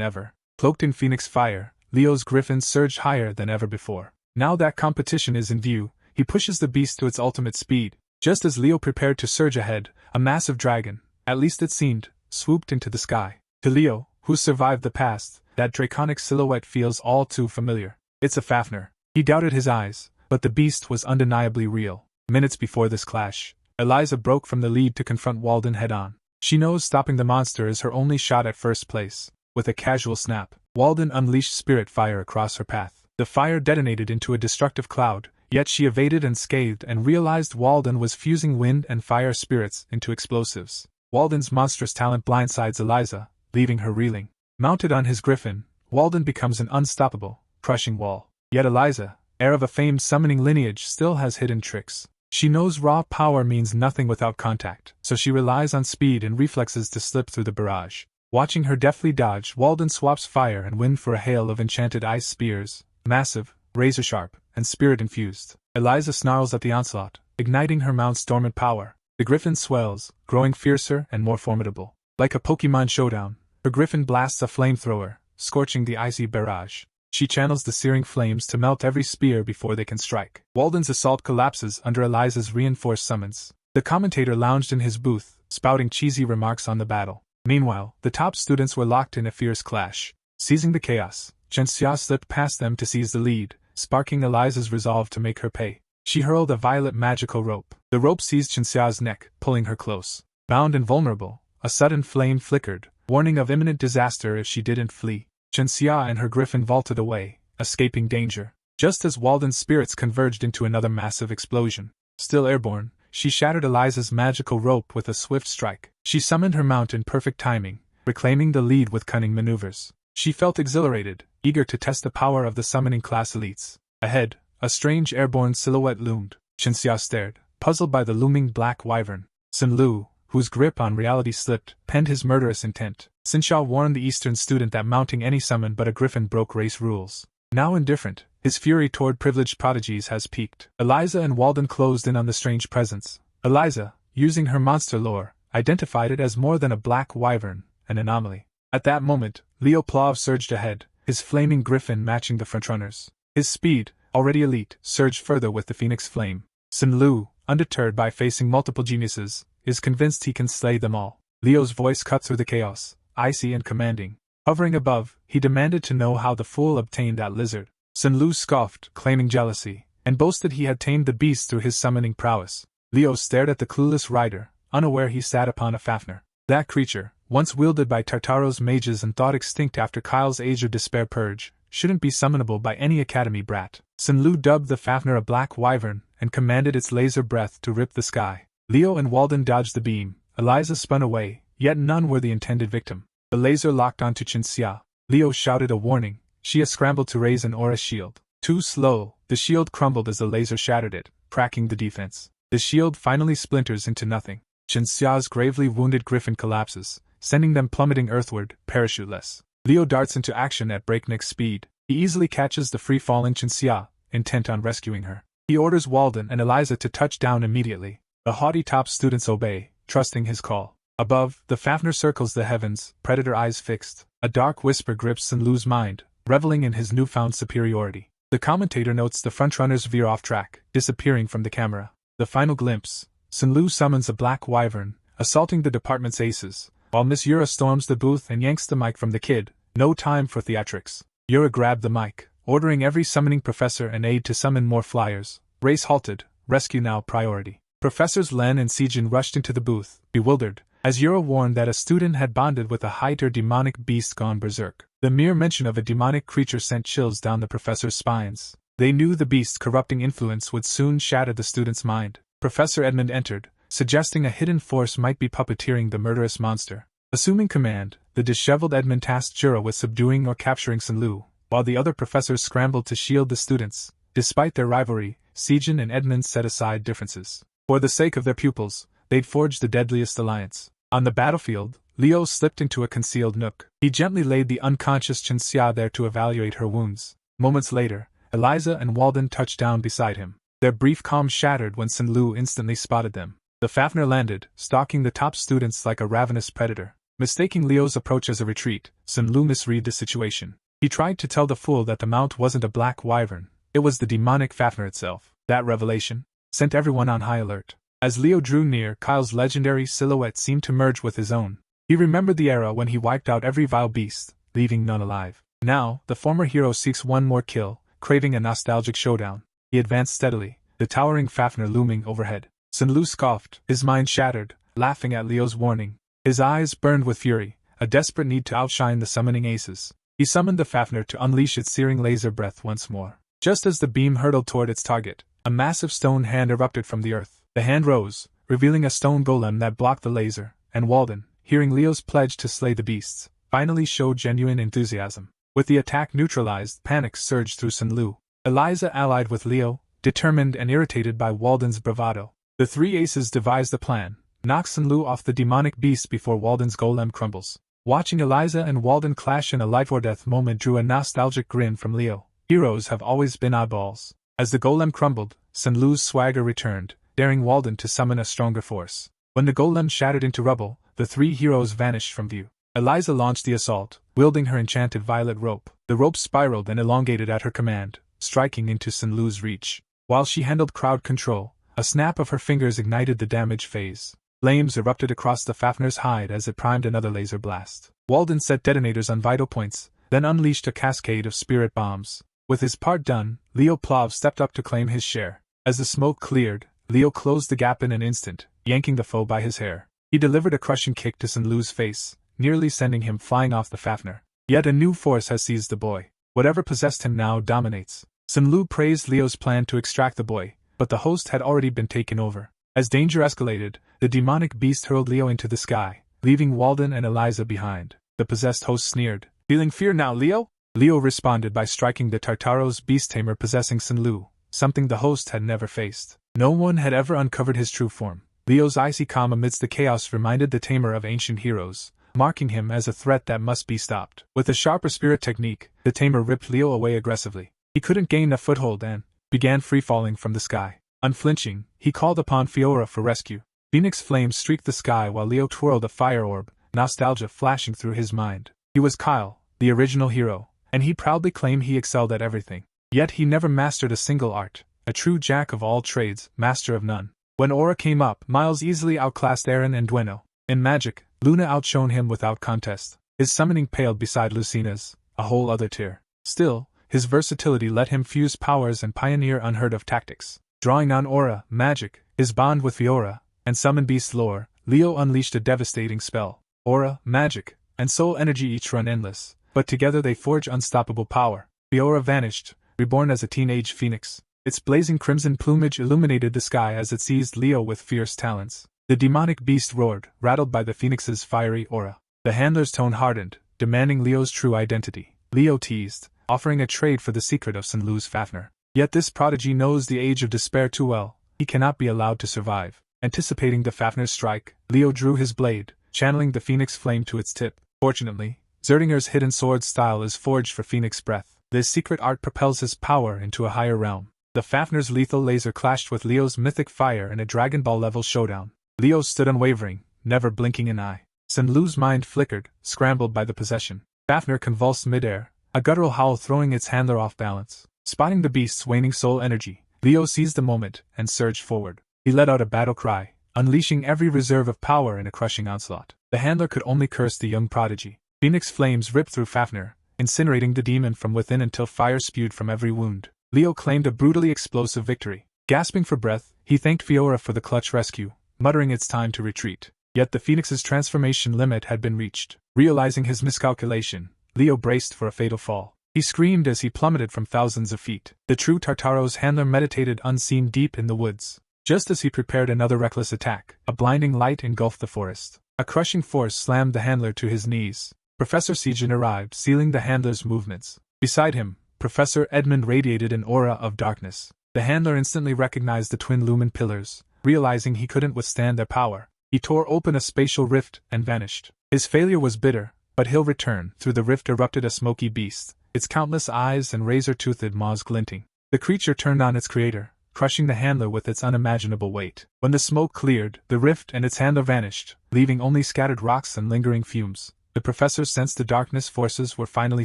S1: ever. Cloaked in phoenix fire, Leo's griffin surged higher than ever before. Now that competition is in view, he pushes the beast to its ultimate speed. Just as Leo prepared to surge ahead, a massive dragon, at least it seemed, swooped into the sky. To Leo, who survived the past, that draconic silhouette feels all too familiar. It's a Fafnir. He doubted his eyes, but the beast was undeniably real. Minutes before this clash, Eliza broke from the lead to confront Walden head-on. She knows stopping the monster is her only shot at first place. With a casual snap, Walden unleashed spirit fire across her path. The fire detonated into a destructive cloud, yet she evaded unscathed and realized Walden was fusing wind and fire spirits into explosives. Walden's monstrous talent blindsides Eliza, leaving her reeling. Mounted on his griffin, Walden becomes an unstoppable, crushing wall. Yet Eliza, heir of a famed summoning lineage, still has hidden tricks. She knows raw power means nothing without contact, so she relies on speed and reflexes to slip through the barrage. Watching her deftly dodge, Walden swaps fire and wind for a hail of enchanted ice spears, massive, razor-sharp, and spirit-infused. Eliza snarls at the onslaught, igniting her mount's dormant power. The griffin swells, growing fiercer and more formidable. Like a Pokemon showdown, her griffin blasts a flamethrower, scorching the icy barrage. She channels the searing flames to melt every spear before they can strike. Walden's assault collapses under Eliza's reinforced summons. The commentator lounged in his booth, spouting cheesy remarks on the battle. Meanwhile, the top students were locked in a fierce clash. Seizing the chaos, Chenxia slipped past them to seize the lead, sparking Eliza's resolve to make her pay. She hurled a violet magical rope. The rope seized Chenxia's neck, pulling her close. Bound and vulnerable, a sudden flame flickered, warning of imminent disaster if she didn't flee. Chenxia and her griffin vaulted away, escaping danger. Just as Walden's spirits converged into another massive explosion. Still airborne, she shattered Eliza's magical rope with a swift strike. She summoned her mount in perfect timing, reclaiming the lead with cunning maneuvers. She felt exhilarated, eager to test the power of the summoning class elites. Ahead, a strange airborne silhouette loomed. Chenxia stared, puzzled by the looming black wyvern. Sin Lu, whose grip on reality slipped, penned his murderous intent. Sinxia warned the Eastern student that mounting any summon but a griffin broke race rules. Now indifferent, his fury toward privileged prodigies has peaked. Eliza and Walden closed in on the strange presence. Eliza, using her monster lore, identified it as more than a black wyvern, an anomaly. At that moment, Leo Plov surged ahead, his flaming griffin matching the frontrunners. His speed, already elite, surged further with the phoenix flame. Sin Lu, undeterred by facing multiple geniuses, is convinced he can slay them all. Leo's voice cut through the chaos, icy and commanding. Hovering above, he demanded to know how the fool obtained that lizard. Sin Lu scoffed, claiming jealousy, and boasted he had tamed the beast through his summoning prowess. Leo stared at the clueless rider, unaware he sat upon a Fafnir. That creature, once wielded by Tartaro's mages and thought extinct after Kyle's Age of Despair purge, shouldn't be summonable by any academy brat. Sin Lu dubbed the Fafnir a black wyvern, and commanded its laser breath to rip the sky. Leo and Walden dodged the beam. Eliza spun away, yet none were the intended victim. The laser locked onto Chenxia. Leo shouted a warning. Xia scrambled to raise an aura shield. Too slow, the shield crumbled as the laser shattered it, cracking the defense. The shield finally splinters into nothing. Chenxia's gravely wounded griffin collapses, sending them plummeting earthward, parachute-less. Leo darts into action at breakneck speed. He easily catches the free-falling Chenxia, intent on rescuing her. He orders Walden and Eliza to touch down immediately. The haughty top students obey, trusting his call. Above, the Fafnir circles the heavens, predator eyes fixed. A dark whisper grips Sun-Lu's mind, reveling in his newfound superiority. The commentator notes the frontrunners veer off track, disappearing from the camera. The final glimpse, Sun-Lu summons a black wyvern, assaulting the department's aces, while Miss Yura storms the booth and yanks the mic from the kid. No time for theatrics. Yura grabbed the mic, ordering every summoning professor and aide to summon more flyers. Race halted, rescue now priority. Professors Len and Sijin rushed into the booth, bewildered, as Yura warned that a student had bonded with a Hyder demonic beast gone berserk. The mere mention of a demonic creature sent chills down the professors' spines. They knew the beast's corrupting influence would soon shatter the student's mind. Professor Edmund entered, suggesting a hidden force might be puppeteering the murderous monster. Assuming command, the disheveled Edmund tasked Jura with subduing or capturing Sun-Lu, while the other professors scrambled to shield the students. Despite their rivalry, Sijin and Edmund set aside differences. For the sake of their pupils, they'd forged the deadliest alliance. On the battlefield, Leo slipped into a concealed nook. He gently laid the unconscious Chenxia there to evaluate her wounds. Moments later, Eliza and Walden touched down beside him. Their brief calm shattered when Sun-Lu instantly spotted them. The Fafnir landed, stalking the top students like a ravenous predator. Mistaking Leo's approach as a retreat, Sun-Lu misread the situation. He tried to tell the fool that the mount wasn't a black wyvern, it was the demonic Fafnir itself. That revelation sent everyone on high alert. As Leo drew near, Kyle's legendary silhouette seemed to merge with his own. He remembered the era when he wiped out every vile beast, leaving none alive. Now, the former hero seeks one more kill, craving a nostalgic showdown. He advanced steadily, the towering Fafnir looming overhead. Sun-Lu scoffed, his mind shattered, laughing at Leo's warning. His eyes burned with fury, a desperate need to outshine the summoning aces. He summoned the Fafnir to unleash its searing laser breath once more. Just as the beam hurtled toward its target, a massive stone hand erupted from the earth. The hand rose, revealing a stone golem that blocked the laser, and Walden, hearing Leo's pledge to slay the beasts, finally showed genuine enthusiasm. With the attack neutralized, panic surged through Sun-Lu. Eliza allied with Leo, determined and irritated by Walden's bravado. The three aces devised a plan: knock Sun-Lu off the demonic beast before Walden's golem crumbles. Watching Eliza and Walden clash in a life-or-death moment drew a nostalgic grin from Leo. Heroes have always been oddballs. As the golem crumbled, Sun-Lu's swagger returned, daring Walden to summon a stronger force. When the golem shattered into rubble, the three heroes vanished from view. Eliza launched the assault, wielding her enchanted violet rope. The rope spiraled and elongated at her command, striking into Sun-Lu's reach. While she handled crowd control, a snap of her fingers ignited the damage phase. Flames erupted across the Fafnir's hide as it primed another laser blast. Walden set detonators on vital points, then unleashed a cascade of spirit bombs. With his part done, Leo Plov stepped up to claim his share. As the smoke cleared, Leo closed the gap in an instant, yanking the foe by his hair. He delivered a crushing kick to Sun-Lu's face, nearly sending him flying off the Fafnir. Yet a new force has seized the boy. Whatever possessed him now dominates. Sun-Lu praised Leo's plan to extract the boy, but the host had already been taken over. As danger escalated, the demonic beast hurled Leo into the sky, leaving Walden and Eliza behind. The possessed host sneered. "Feeling fear now, Leo?" Leo responded by striking the Tartaro's beast tamer possessing Sun-Lu, something the host had never faced. No one had ever uncovered his true form. Leo's icy calm amidst the chaos reminded the tamer of ancient heroes, marking him as a threat that must be stopped. With a sharper spirit technique, the tamer ripped Leo away aggressively. He couldn't gain a foothold and began free-falling from the sky. Unflinching, he called upon Fiora for rescue. Phoenix flames streaked the sky while Leo twirled a fire orb, nostalgia flashing through his mind. He was Kyle, the original hero, and he proudly claimed he excelled at everything. Yet he never mastered a single art, a true jack of all trades, master of none. When Aura came up, Miles easily outclassed Aaron and Dueno. In magic, Luna outshone him without contest. His summoning paled beside Lucina's, a whole other tier. Still, his versatility let him fuse powers and pioneer unheard-of tactics. Drawing on Aura, magic, his bond with Fiora, and summon beast lore, Leo unleashed a devastating spell. Aura, magic, and soul energy each run endless, but together they forge unstoppable power. Fiora vanished, reborn as a teenage phoenix. Its blazing crimson plumage illuminated the sky as it seized Leo with fierce talons. The demonic beast roared, rattled by the phoenix's fiery aura. The handler's tone hardened, demanding Leo's true identity. Leo teased, offering a trade for the secret of Sun-Lu's Fafnir. Yet this prodigy knows the age of despair too well. he cannot be allowed to survive. Anticipating the Fafner's strike, Leo drew his blade, channeling the phoenix flame to its tip. Fortunately, Zerdinger's hidden sword style is forged for phoenix breath. This secret art propels his power into a higher realm. The Fafner's lethal laser clashed with Leo's mythic fire in a Dragon Ball-level showdown. Leo stood unwavering, never blinking an eye. Senlu's mind flickered, scrambled by the possession. Fafner convulsed midair, a guttural howl throwing its handler off balance. Spotting the beast's waning soul energy, Leo seized the moment and surged forward. He let out a battle cry, unleashing every reserve of power in a crushing onslaught. The handler could only curse the young prodigy. Phoenix flames ripped through Fafner, incinerating the demon from within until fire spewed from every wound. Leo claimed a brutally explosive victory. Gasping for breath, he thanked Fiora for the clutch rescue, muttering it's time to retreat. Yet the Phoenix's transformation limit had been reached. Realizing his miscalculation, Leo braced for a fatal fall. He screamed as he plummeted from thousands of feet. The true Tartaro's handler meditated unseen deep in the woods. Just as he prepared another reckless attack, a blinding light engulfed the forest. A crushing force slammed the handler to his knees. Professor Sejin arrived, sealing the handler's movements. Beside him, Professor Edmund radiated an aura of darkness. The handler instantly recognized the twin lumen pillars. Realizing he couldn't withstand their power, he tore open a spatial rift and vanished. His failure was bitter, but he'll return. Through the rift erupted a smoky beast, its countless eyes and razor-toothed maws glinting. The creature turned on its creator, crushing the handler with its unimaginable weight. When the smoke cleared, the rift and its handler vanished, leaving only scattered rocks and lingering fumes. The professor sensed the darkness forces were finally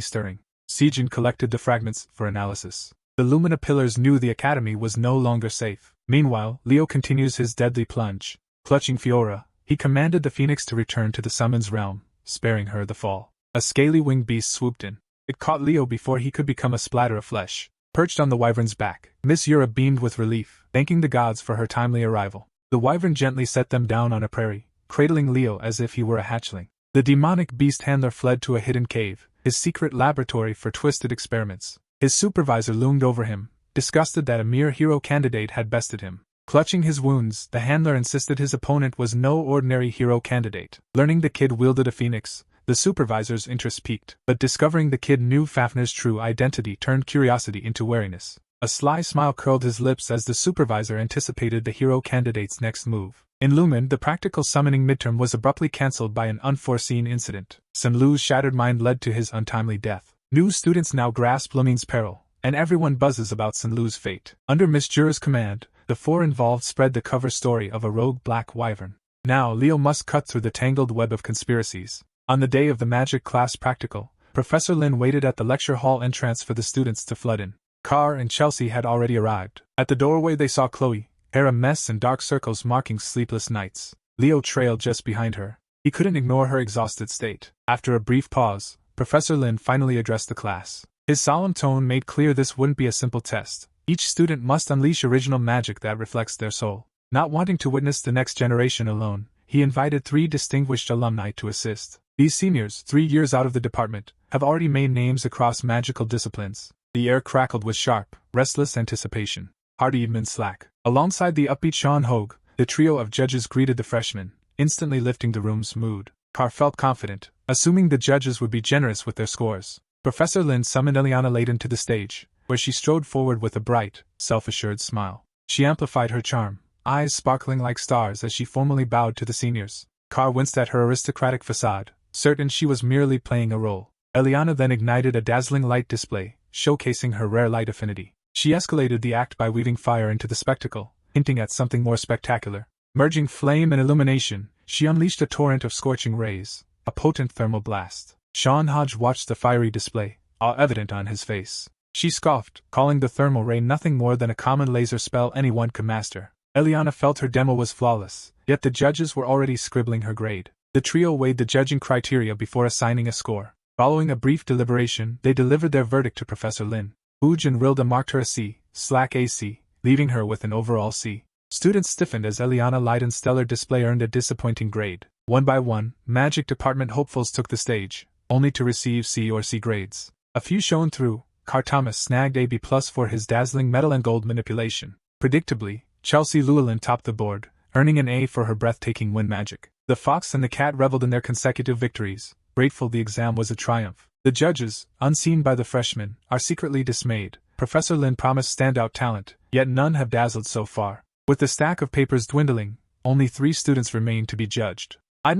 S1: stirring. Sejin collected the fragments for analysis. The Lumina pillars knew the academy was no longer safe. Meanwhile, Leo continues his deadly plunge. Clutching Fiora, he commanded the phoenix to return to the summons realm, sparing her the fall. A scaly winged beast swooped in. It caught Leo before he could become a splatter of flesh. Perched on the wyvern's back, Miss Yura beamed with relief, thanking the gods for her timely arrival. The wyvern gently set them down on a prairie, cradling Leo as if he were a hatchling. The demonic beast handler fled to a hidden cave, his secret laboratory for twisted experiments. His supervisor loomed over him, disgusted that a mere hero candidate had bested him. Clutching his wounds, the handler insisted his opponent was no ordinary hero candidate. Learning the kid wielded a phoenix, the supervisor's interest piqued, but discovering the kid knew Fafner's true identity turned curiosity into wariness. A sly smile curled his lips as the supervisor anticipated the hero candidate's next move. In Lumen, the practical summoning midterm was abruptly cancelled by an unforeseen incident. Senlu's shattered mind led to his untimely death. New students now grasp Lumin's peril, and everyone buzzes about Senlu's fate. Under Miss Jura's command, the four involved spread the cover story of a rogue black wyvern. Now Leo must cut through the tangled web of conspiracies. On the day of the magic class practical, Professor Lin waited at the lecture hall entrance for the students to flood in. Carr and Chelsea had already arrived. At the doorway they saw Chloe, hair a mess and dark circles marking sleepless nights. Leo trailed just behind her. He couldn't ignore her exhausted state. After a brief pause, Professor Lin finally addressed the class. His solemn tone made clear this wouldn't be a simple test. Each student must unleash original magic that reflects their soul. Not wanting to witness the next generation alone, he invited 3 distinguished alumni to assist. These seniors, 3 years out of the department, have already made names across magical disciplines. The air crackled with sharp, restless anticipation. Hardy Evening Slack. Alongside the upbeat Sean Hogue, the trio of judges greeted the freshmen, instantly lifting the room's mood. Carr felt confident, assuming the judges would be generous with their scores. Professor Lin summoned Eliana Layton to the stage, where she strode forward with a bright, self-assured smile. She amplified her charm, eyes sparkling like stars as she formally bowed to the seniors. Carr winced at her aristocratic facade, certain she was merely playing a role. Eliana then ignited a dazzling light display, showcasing her rare light affinity. She escalated the act by weaving fire into the spectacle, hinting at something more spectacular. Merging flame and illumination, she unleashed a torrent of scorching rays, a potent thermal blast. Sean Hodge watched the fiery display, awe evident on his face. She scoffed, calling the thermal ray nothing more than a common laser spell anyone could master. Eliana felt her demo was flawless, yet the judges were already scribbling her grade. The trio weighed the judging criteria before assigning a score. Following a brief deliberation, they delivered their verdict to Professor Lin. Hooge and Rilda marked her a C/AC, leaving her with an overall C. Students stiffened as Eliana Layton's stellar display earned a disappointing grade. One by one, Magic Department hopefuls took the stage, only to receive C or C grades. A few shone through. Carr Thomas snagged a B+ for his dazzling metal and gold manipulation. Predictably, Chelsea Llewellyn topped the board, earning an A for her breathtaking wind magic. The fox and the cat reveled in their consecutive victories, grateful the exam was a triumph. The judges, unseen by the freshmen, are secretly dismayed. Professor Lin promised standout talent, yet none have dazzled so far. With the stack of papers dwindling, only 3 students remain to be judged.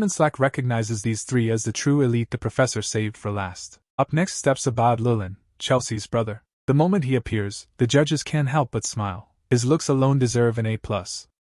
S1: Slack recognizes these 3 as the true elite the professor saved for last. Up next steps Abad Lulin, Chelsea's brother. The moment he appears, the judges can't help but smile. His looks alone deserve an A+.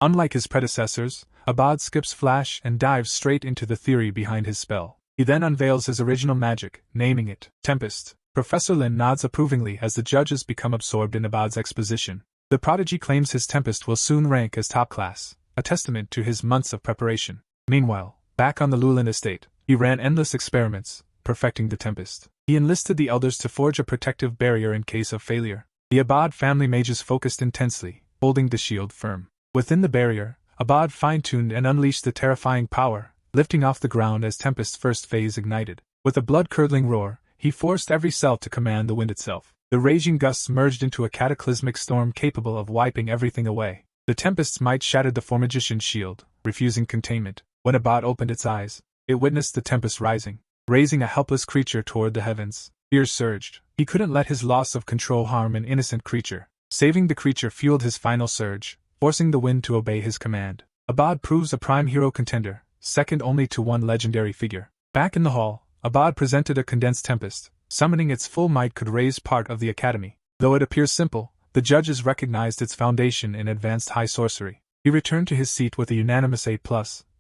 S1: Unlike his predecessors, Abad skips flash and dives straight into the theory behind his spell. He then unveils his original magic, naming it Tempest. Professor Lin nods approvingly as the judges become absorbed in Abad's exposition. The prodigy claims his Tempest will soon rank as top class, a testament to his months of preparation. Meanwhile, back on the Lulin estate, he ran endless experiments, perfecting the Tempest. He enlisted the elders to forge a protective barrier in case of failure. The Abad family mages focused intensely, holding the shield firm. Within the barrier, Abad fine-tuned and unleashed the terrifying power, lifting off the ground as Tempest's first phase ignited. With a blood-curdling roar, he forced every cell to command the wind itself. The raging gusts merged into a cataclysmic storm capable of wiping everything away. The Tempest's might shattered the formagician's shield, refusing containment. When Abad opened its eyes, it witnessed the Tempest rising, raising a helpless creature toward the heavens. Fear surged. He couldn't let his loss of control harm an innocent creature. Saving the creature fueled his final surge, forcing the wind to obey his command. Abad proves a prime hero contender, second only to one legendary figure. Back in the hall, Abad presented a condensed Tempest. Summoning its full might could raise part of the academy. Though it appears simple, the judges recognized its foundation in advanced high sorcery. He returned to his seat with a unanimous A+,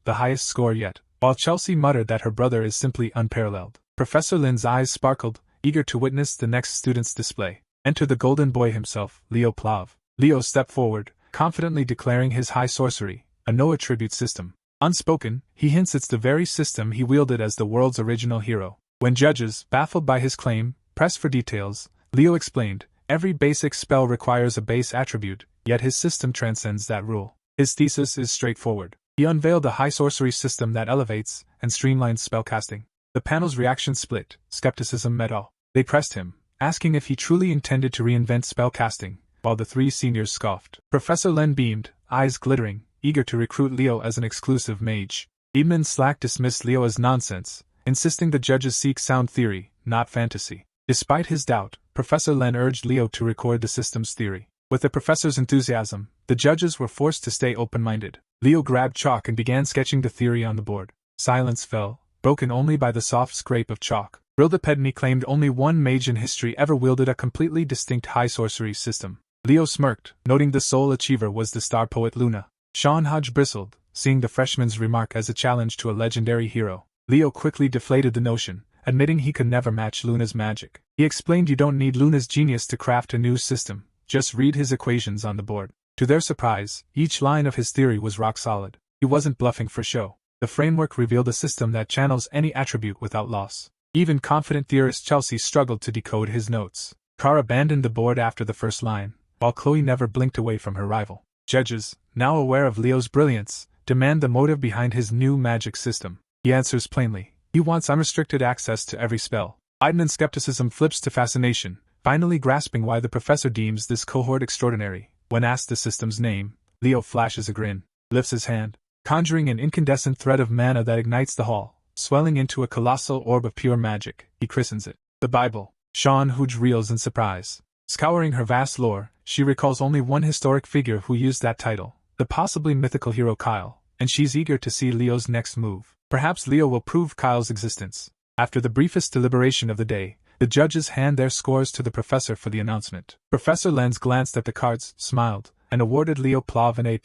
S1: the highest score yet, while Chelsea muttered that her brother is simply unparalleled. Professor Lin's eyes sparkled, eager to witness the next student's display. Enter the golden boy himself, Leo Plav. Leo stepped forward, confidently declaring his high sorcery, a no-attribute system. Unspoken, he hints it's the very system he wielded as the world's original hero. When judges, baffled by his claim, pressed for details, Leo explained, every basic spell requires a base attribute, yet his system transcends that rule. His thesis is straightforward. He unveiled a high sorcery system that elevates and streamlines spellcasting. The panel's reaction split, skepticism met all. They pressed him, asking if he truly intended to reinvent spellcasting, while the 3 seniors scoffed. Professor Len beamed, eyes glittering, eager to recruit Leo as an exclusive mage. Edmund Slack dismissed Leo as nonsense, insisting the judges seek sound theory, not fantasy. Despite his doubt, Professor Len urged Leo to record the system's theory. With the professor's enthusiasm, the judges were forced to stay open-minded. Leo grabbed chalk and began sketching the theory on the board. Silence fell, broken only by the soft scrape of chalk. Rilda claimed only one mage in history ever wielded a completely distinct high sorcery system. Leo smirked, noting the sole achiever was the star poet Luna. Sean Hodge bristled, seeing the freshman's remark as a challenge to a legendary hero. Leo quickly deflated the notion, admitting he could never match Luna's magic. He explained you don't need Luna's genius to craft a new system, just read his equations on the board. To their surprise, each line of his theory was rock solid. He wasn't bluffing for show. The framework revealed a system that channels any attribute without loss. Even confident theorist Chelsea struggled to decode his notes. Carr abandoned the board after the first line, while Chloe never blinked away from her rival. Judges, now aware of Leo's brilliance, demand the motive behind his new magic system. He answers plainly. He wants unrestricted access to every spell. Idman's skepticism flips to fascination, finally grasping why the professor deems this cohort extraordinary. When asked the system's name, Leo flashes a grin, lifts his hand, conjuring an incandescent thread of mana that ignites the hall, swelling into a colossal orb of pure magic. He christens it the Bible. Sean Hodge reels in surprise. Scouring her vast lore, she recalls only one historic figure who used that title, the possibly mythical hero Kyle, and she's eager to see Leo's next move. Perhaps Leo will prove Kyle's existence. After the briefest deliberation of the day, the judges hand their scores to the professor for the announcement. Professor Lenz glanced at the cards, smiled, and awarded Leo Plav an A+.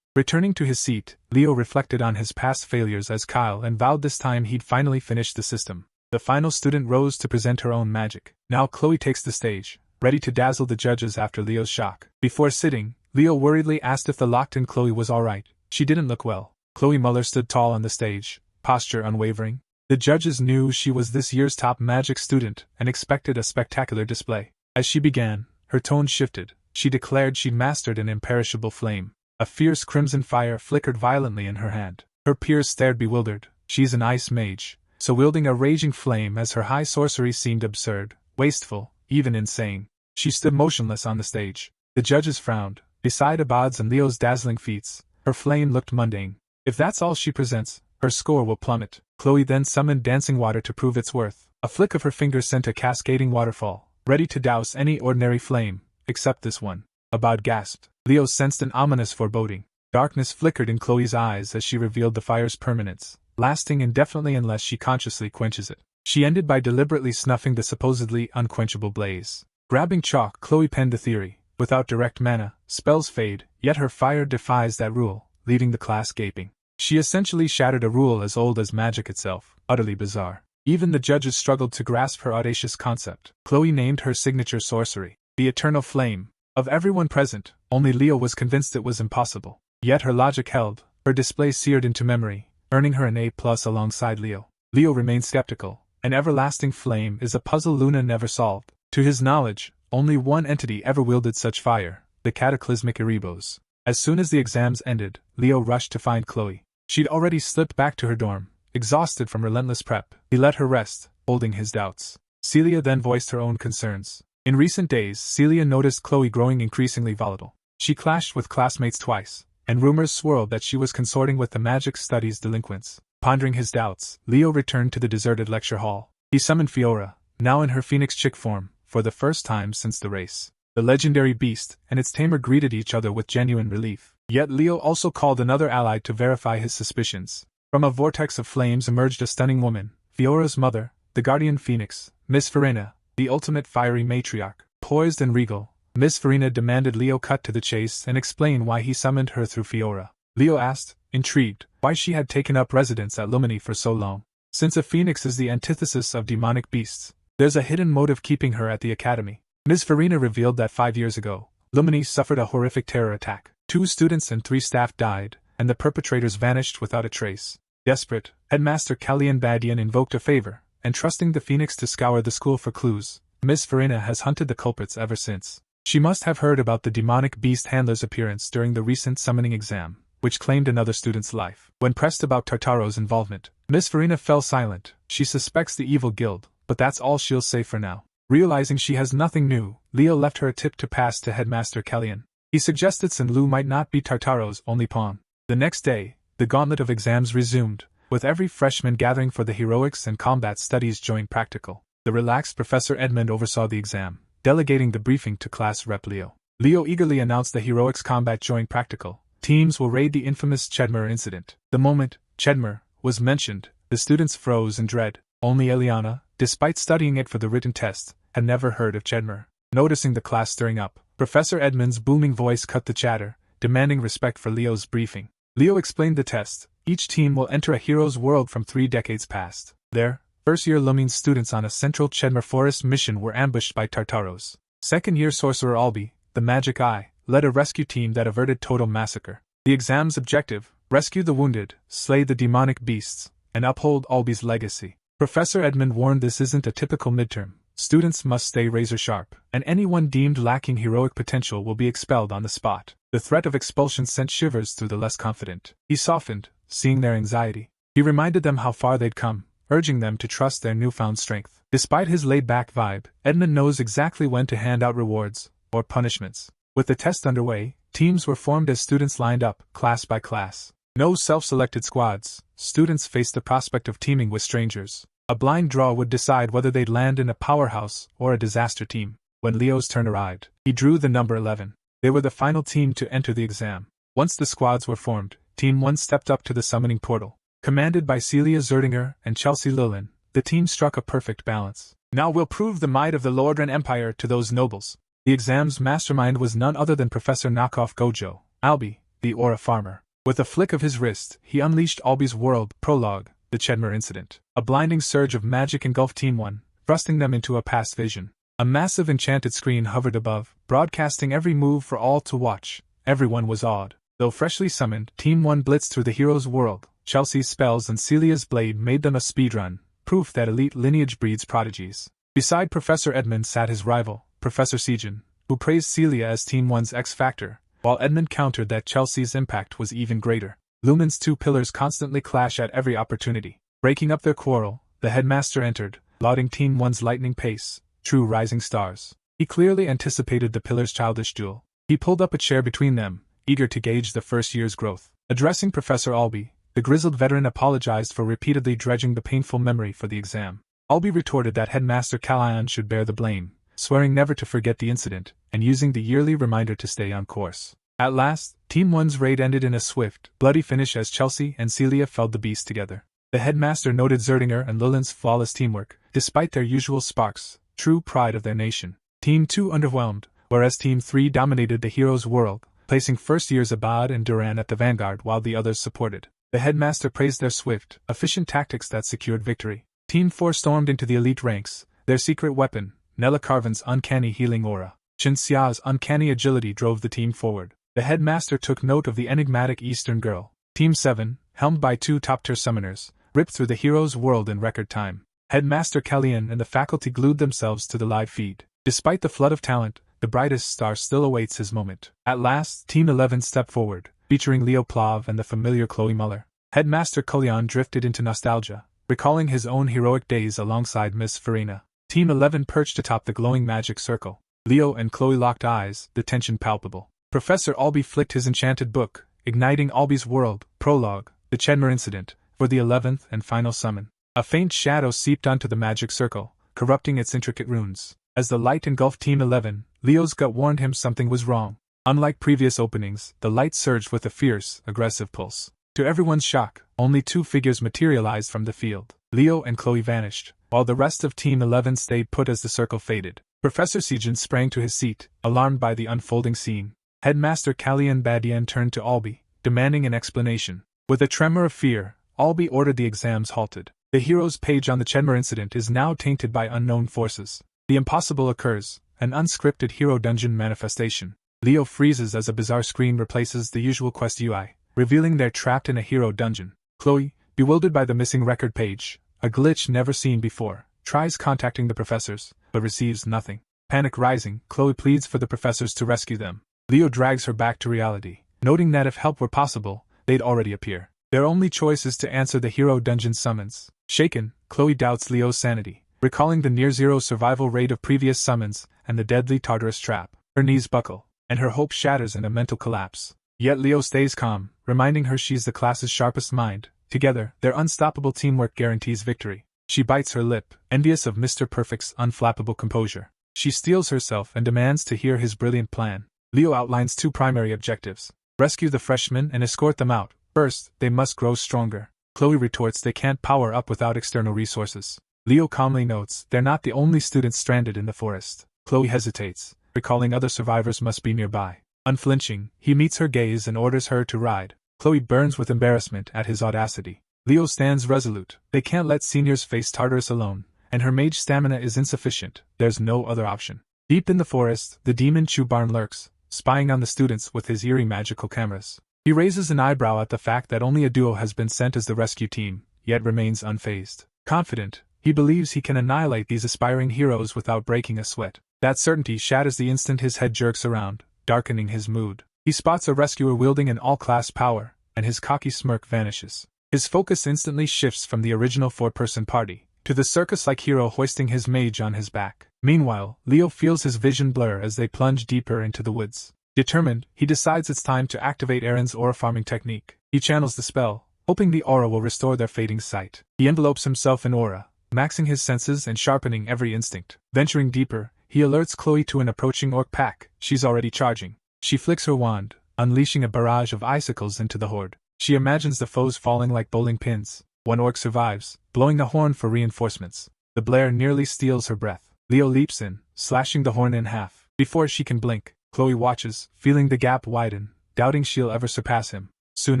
S1: Returning to his seat, Leo reflected on his past failures as Kyle and vowed this time he'd finally finish the system. The final student rose to present her own magic. Now Chloe takes the stage, ready to dazzle the judges after Leo's shock. Before sitting, Leo worriedly asked if the locked-in Chloe was alright. She didn't look well. Chloe Muller stood tall on the stage, posture unwavering. The judges knew she was this year's top magic student and expected a spectacular display. As she began, her tone shifted. She declared she'd mastered an imperishable flame. A fierce crimson fire flickered violently in her hand. Her peers stared bewildered. She's an ice mage, so wielding a raging flame as her high sorcery seemed absurd, wasteful, even insane. She stood motionless on the stage. The judges frowned. Beside Abad's and Leo's dazzling feats, her flame looked mundane. If that's all she presents, her score will plummet. Chloe then summoned dancing water to prove its worth. A flick of her fingers sent a cascading waterfall, ready to douse any ordinary flame, except this one. Abad gasped. Leo sensed an ominous foreboding. Darkness flickered in Chloe's eyes as she revealed the fire's permanence, lasting indefinitely unless she consciously quenches it. She ended by deliberately snuffing the supposedly unquenchable blaze. Grabbing chalk, Chloe penned the theory. Without direct mana, spells fade, yet her fire defies that rule, leaving the class gaping. She essentially shattered a rule as old as magic itself, utterly bizarre. Even the judges struggled to grasp her audacious concept. Chloe named her signature sorcery, the Eternal Flame. Of everyone present, only Leo was convinced it was impossible. Yet her logic held, her display seared into memory, earning her an A+ alongside Leo. Leo remained skeptical. An everlasting flame is a puzzle Luna never solved. To his knowledge, only one entity ever wielded such fire, the cataclysmic Erebos. As soon as the exams ended, Leo rushed to find Chloe. She'd already slipped back to her dorm, exhausted from relentless prep. He let her rest, holding his doubts. Celia then voiced her own concerns. In recent days, Celia noticed Chloe growing increasingly volatile. She clashed with classmates twice, and rumors swirled that she was consorting with the magic studies delinquents. Pondering his doubts, Leo returned to the deserted lecture hall. He summoned Fiora, now in her phoenix chick form, for the first time since the race. The legendary beast and its tamer greeted each other with genuine relief. Yet Leo also called another ally to verify his suspicions. From a vortex of flames emerged a stunning woman, Fiora's mother, the guardian phoenix, Miss Farina, the ultimate fiery matriarch. Poised and regal, Miss Farina demanded Leo cut to the chase and explain why he summoned her through Fiora. Leo asked, intrigued, why she had taken up residence at Lumini for so long. Since a phoenix is the antithesis of demonic beasts, there's a hidden motive keeping her at the academy. Ms. Farina revealed that 5 years ago, Lumini suffered a horrific terror attack. 2 students and 3 staff died, and the perpetrators vanished without a trace. Desperate, Headmaster Kallian Badian invoked a favor, and trusting the phoenix to scour the school for clues, Ms. Farina has hunted the culprits ever since. She must have heard about the demonic beast handler's appearance during the recent summoning exam, which claimed another student's life. When pressed about Tartaro's involvement, Miss Farina fell silent. She suspects the evil guild, but that's all she'll say for now. Realizing she has nothing new, Leo left her a tip to pass to Headmaster Kallian. He suggested Sinlu might not be Tartaro's only pawn. The next day, the gauntlet of exams resumed, with every freshman gathering for the heroics and combat studies joined practical. The relaxed Professor Edmund oversaw the exam, delegating the briefing to class rep Leo. Leo eagerly announced the heroics combat joint practical. Teams will raid the infamous Chedmer incident. The moment Chedmer was mentioned, the students froze in dread. Only Eliana, despite studying it for the written test, had never heard of Chedmer. Noticing the class stirring up, Professor Edmund's booming voice cut the chatter, demanding respect for Leo's briefing. Leo explained the test. Each team will enter a hero's world from 3 decades past. There, first-year Lumine students on a central Chedmer forest mission were ambushed by Tartaros. Second-year sorcerer Albi, the Magic Eye, led a rescue team that averted total massacre. The exam's objective: rescue the wounded, slay the demonic beasts, and uphold Albi's legacy. Professor Edmund warned this isn't a typical midterm. Students must stay razor-sharp, and anyone deemed lacking heroic potential will be expelled on the spot. The threat of expulsion sent shivers through the less confident. He softened, seeing their anxiety. He reminded them how far they'd come, urging them to trust their newfound strength. Despite his laid-back vibe, Edmund knows exactly when to hand out rewards, or punishments. With the test underway, teams were formed as students lined up, class by class. No self-selected squads. Students faced the prospect of teaming with strangers. A blind draw would decide whether they'd land in a powerhouse or a disaster team. When Leo's turn arrived, he drew the number 11. They were the final team to enter the exam. Once the squads were formed, Team 1 stepped up to the summoning portal. Commanded by Celia Zerdinger and Chelsea Lilin, the team struck a perfect balance. Now we'll prove the might of the Lordran Empire to those nobles. The exam's mastermind was none other than Professor Knockoff Gojo, Albi, the Aura Farmer. With a flick of his wrist, he unleashed Albi's world prologue, the Chedmer incident. A blinding surge of magic engulfed Team 1, thrusting them into a past vision. A massive enchanted screen hovered above, broadcasting every move for all to watch. Everyone was awed. Though freshly summoned, Team 1 blitzed through the hero's world. Chelsea's spells and Celia's blade made them a speedrun, proof that elite lineage breeds prodigies. Beside Professor Edmund sat his rival, Professor Sejin, who praised Celia as Team 1's X-Factor, while Edmund countered that Chelsea's impact was even greater. Lumen's 2 pillars constantly clash at every opportunity. Breaking up their quarrel, the headmaster entered, lauding Team 1's lightning pace, true rising stars. He clearly anticipated the pillars' childish duel. He pulled up a chair between them, eager to gauge the first year's growth. Addressing Professor Albi, the grizzled veteran apologized for repeatedly dredging the painful memory for the exam. Albi retorted that Headmaster Kallian should bear the blame, swearing never to forget the incident, and using the yearly reminder to stay on course. At last, Team 1's raid ended in a swift, bloody finish as Chelsea and Celia felled the beast together. The headmaster noted Zerdinger and Lilin's flawless teamwork, despite their usual sparks, true pride of their nation. Team 2 underwhelmed, whereas Team 3 dominated the hero's world, placing first-years Abad and Duran at the vanguard while the others supported. The headmaster praised their swift, efficient tactics that secured victory. Team 4 stormed into the elite ranks, their secret weapon, Nella Carvin's uncanny healing aura. Chen Xia's uncanny agility drove the team forward. The headmaster took note of the enigmatic Eastern girl. Team 7, helmed by 2 top-tier summoners, ripped through the hero's world in record time. Headmaster Kellyan and the faculty glued themselves to the live feed. Despite the flood of talent, the brightest star still awaits his moment. At last, Team 11 stepped forward, featuring Leo Plav and the familiar Chloe Muller. Headmaster Kalyan drifted into nostalgia, recalling his own heroic days alongside Miss Farina. Team 11 perched atop the glowing magic circle. Leo and Chloe locked eyes, the tension palpable. Professor Albee flicked his enchanted book, igniting Albee's world, prologue, the Chedmer incident, for the 11th and final summon. A faint shadow seeped onto the magic circle, corrupting its intricate runes. As the light engulfed Team 11, Leo's gut warned him something was wrong. Unlike previous openings, the light surged with a fierce, aggressive pulse. To everyone's shock, only 2 figures materialized from the field. Leo and Chloe vanished, while the rest of Team 11 stayed put as the circle faded. Professor Sejin sprang to his seat, alarmed by the unfolding scene. Headmaster Kalyan Badian turned to Albee, demanding an explanation. With a tremor of fear, Albee ordered the exams halted. The hero's page on the Chedmer incident is now tainted by unknown forces. The impossible occurs, an unscripted hero dungeon manifestation. Leo freezes as a bizarre screen replaces the usual quest UI, revealing they're trapped in a hero dungeon. Chloe, bewildered by the missing record page, a glitch never seen before, tries contacting the professors, but receives nothing. Panic rising, Chloe pleads for the professors to rescue them. Leo drags her back to reality, noting that if help were possible, they'd already appear. Their only choice is to answer the hero dungeon summons. Shaken, Chloe doubts Leo's sanity, recalling the near-zero survival rate of previous summons and the deadly Tartarus trap. Her knees buckle, and her hope shatters in a mental collapse. Yet Leo stays calm, reminding her she's the class's sharpest mind. Together, their unstoppable teamwork guarantees victory. She bites her lip, envious of Mr. Perfect's unflappable composure. She steels herself and demands to hear his brilliant plan. Leo outlines 2 primary objectives: rescue the freshmen and escort them out. First, they must grow stronger. Chloe retorts they can't power up without external resources. Leo calmly notes they're not the only students stranded in the forest. Chloe hesitates, recalling other survivors must be nearby. Unflinching, he meets her gaze and orders her to ride. Chloe burns with embarrassment at his audacity. Leo stands resolute. They can't let seniors face Tartarus alone, and her mage stamina is insufficient. There's no other option. Deep in the forest, the demon Chubarn lurks, spying on the students with his eerie magical cameras. He raises an eyebrow at the fact that only a duo has been sent as the rescue team, yet remains unfazed. Confident, he believes he can annihilate these aspiring heroes without breaking a sweat. That certainty shatters the instant his head jerks around, darkening his mood. He spots a rescuer wielding an all-class power, and his cocky smirk vanishes. His focus instantly shifts from the original 4-person party to the circus-like hero hoisting his mage on his back. Meanwhile, Leo feels his vision blur as they plunge deeper into the woods. Determined, he decides it's time to activate Aaron's aura farming technique. He channels the spell, hoping the aura will restore their fading sight. He envelopes himself in aura, maxing his senses and sharpening every instinct. Venturing deeper, he alerts Chloe to an approaching orc pack. She's already charging. She flicks her wand, unleashing a barrage of icicles into the horde. She imagines the foes falling like bowling pins. One orc survives, blowing the horn for reinforcements. The blare nearly steals her breath. Leo leaps in, slashing the horn in half. Before she can blink, Chloe watches, feeling the gap widen, doubting she'll ever surpass him. Soon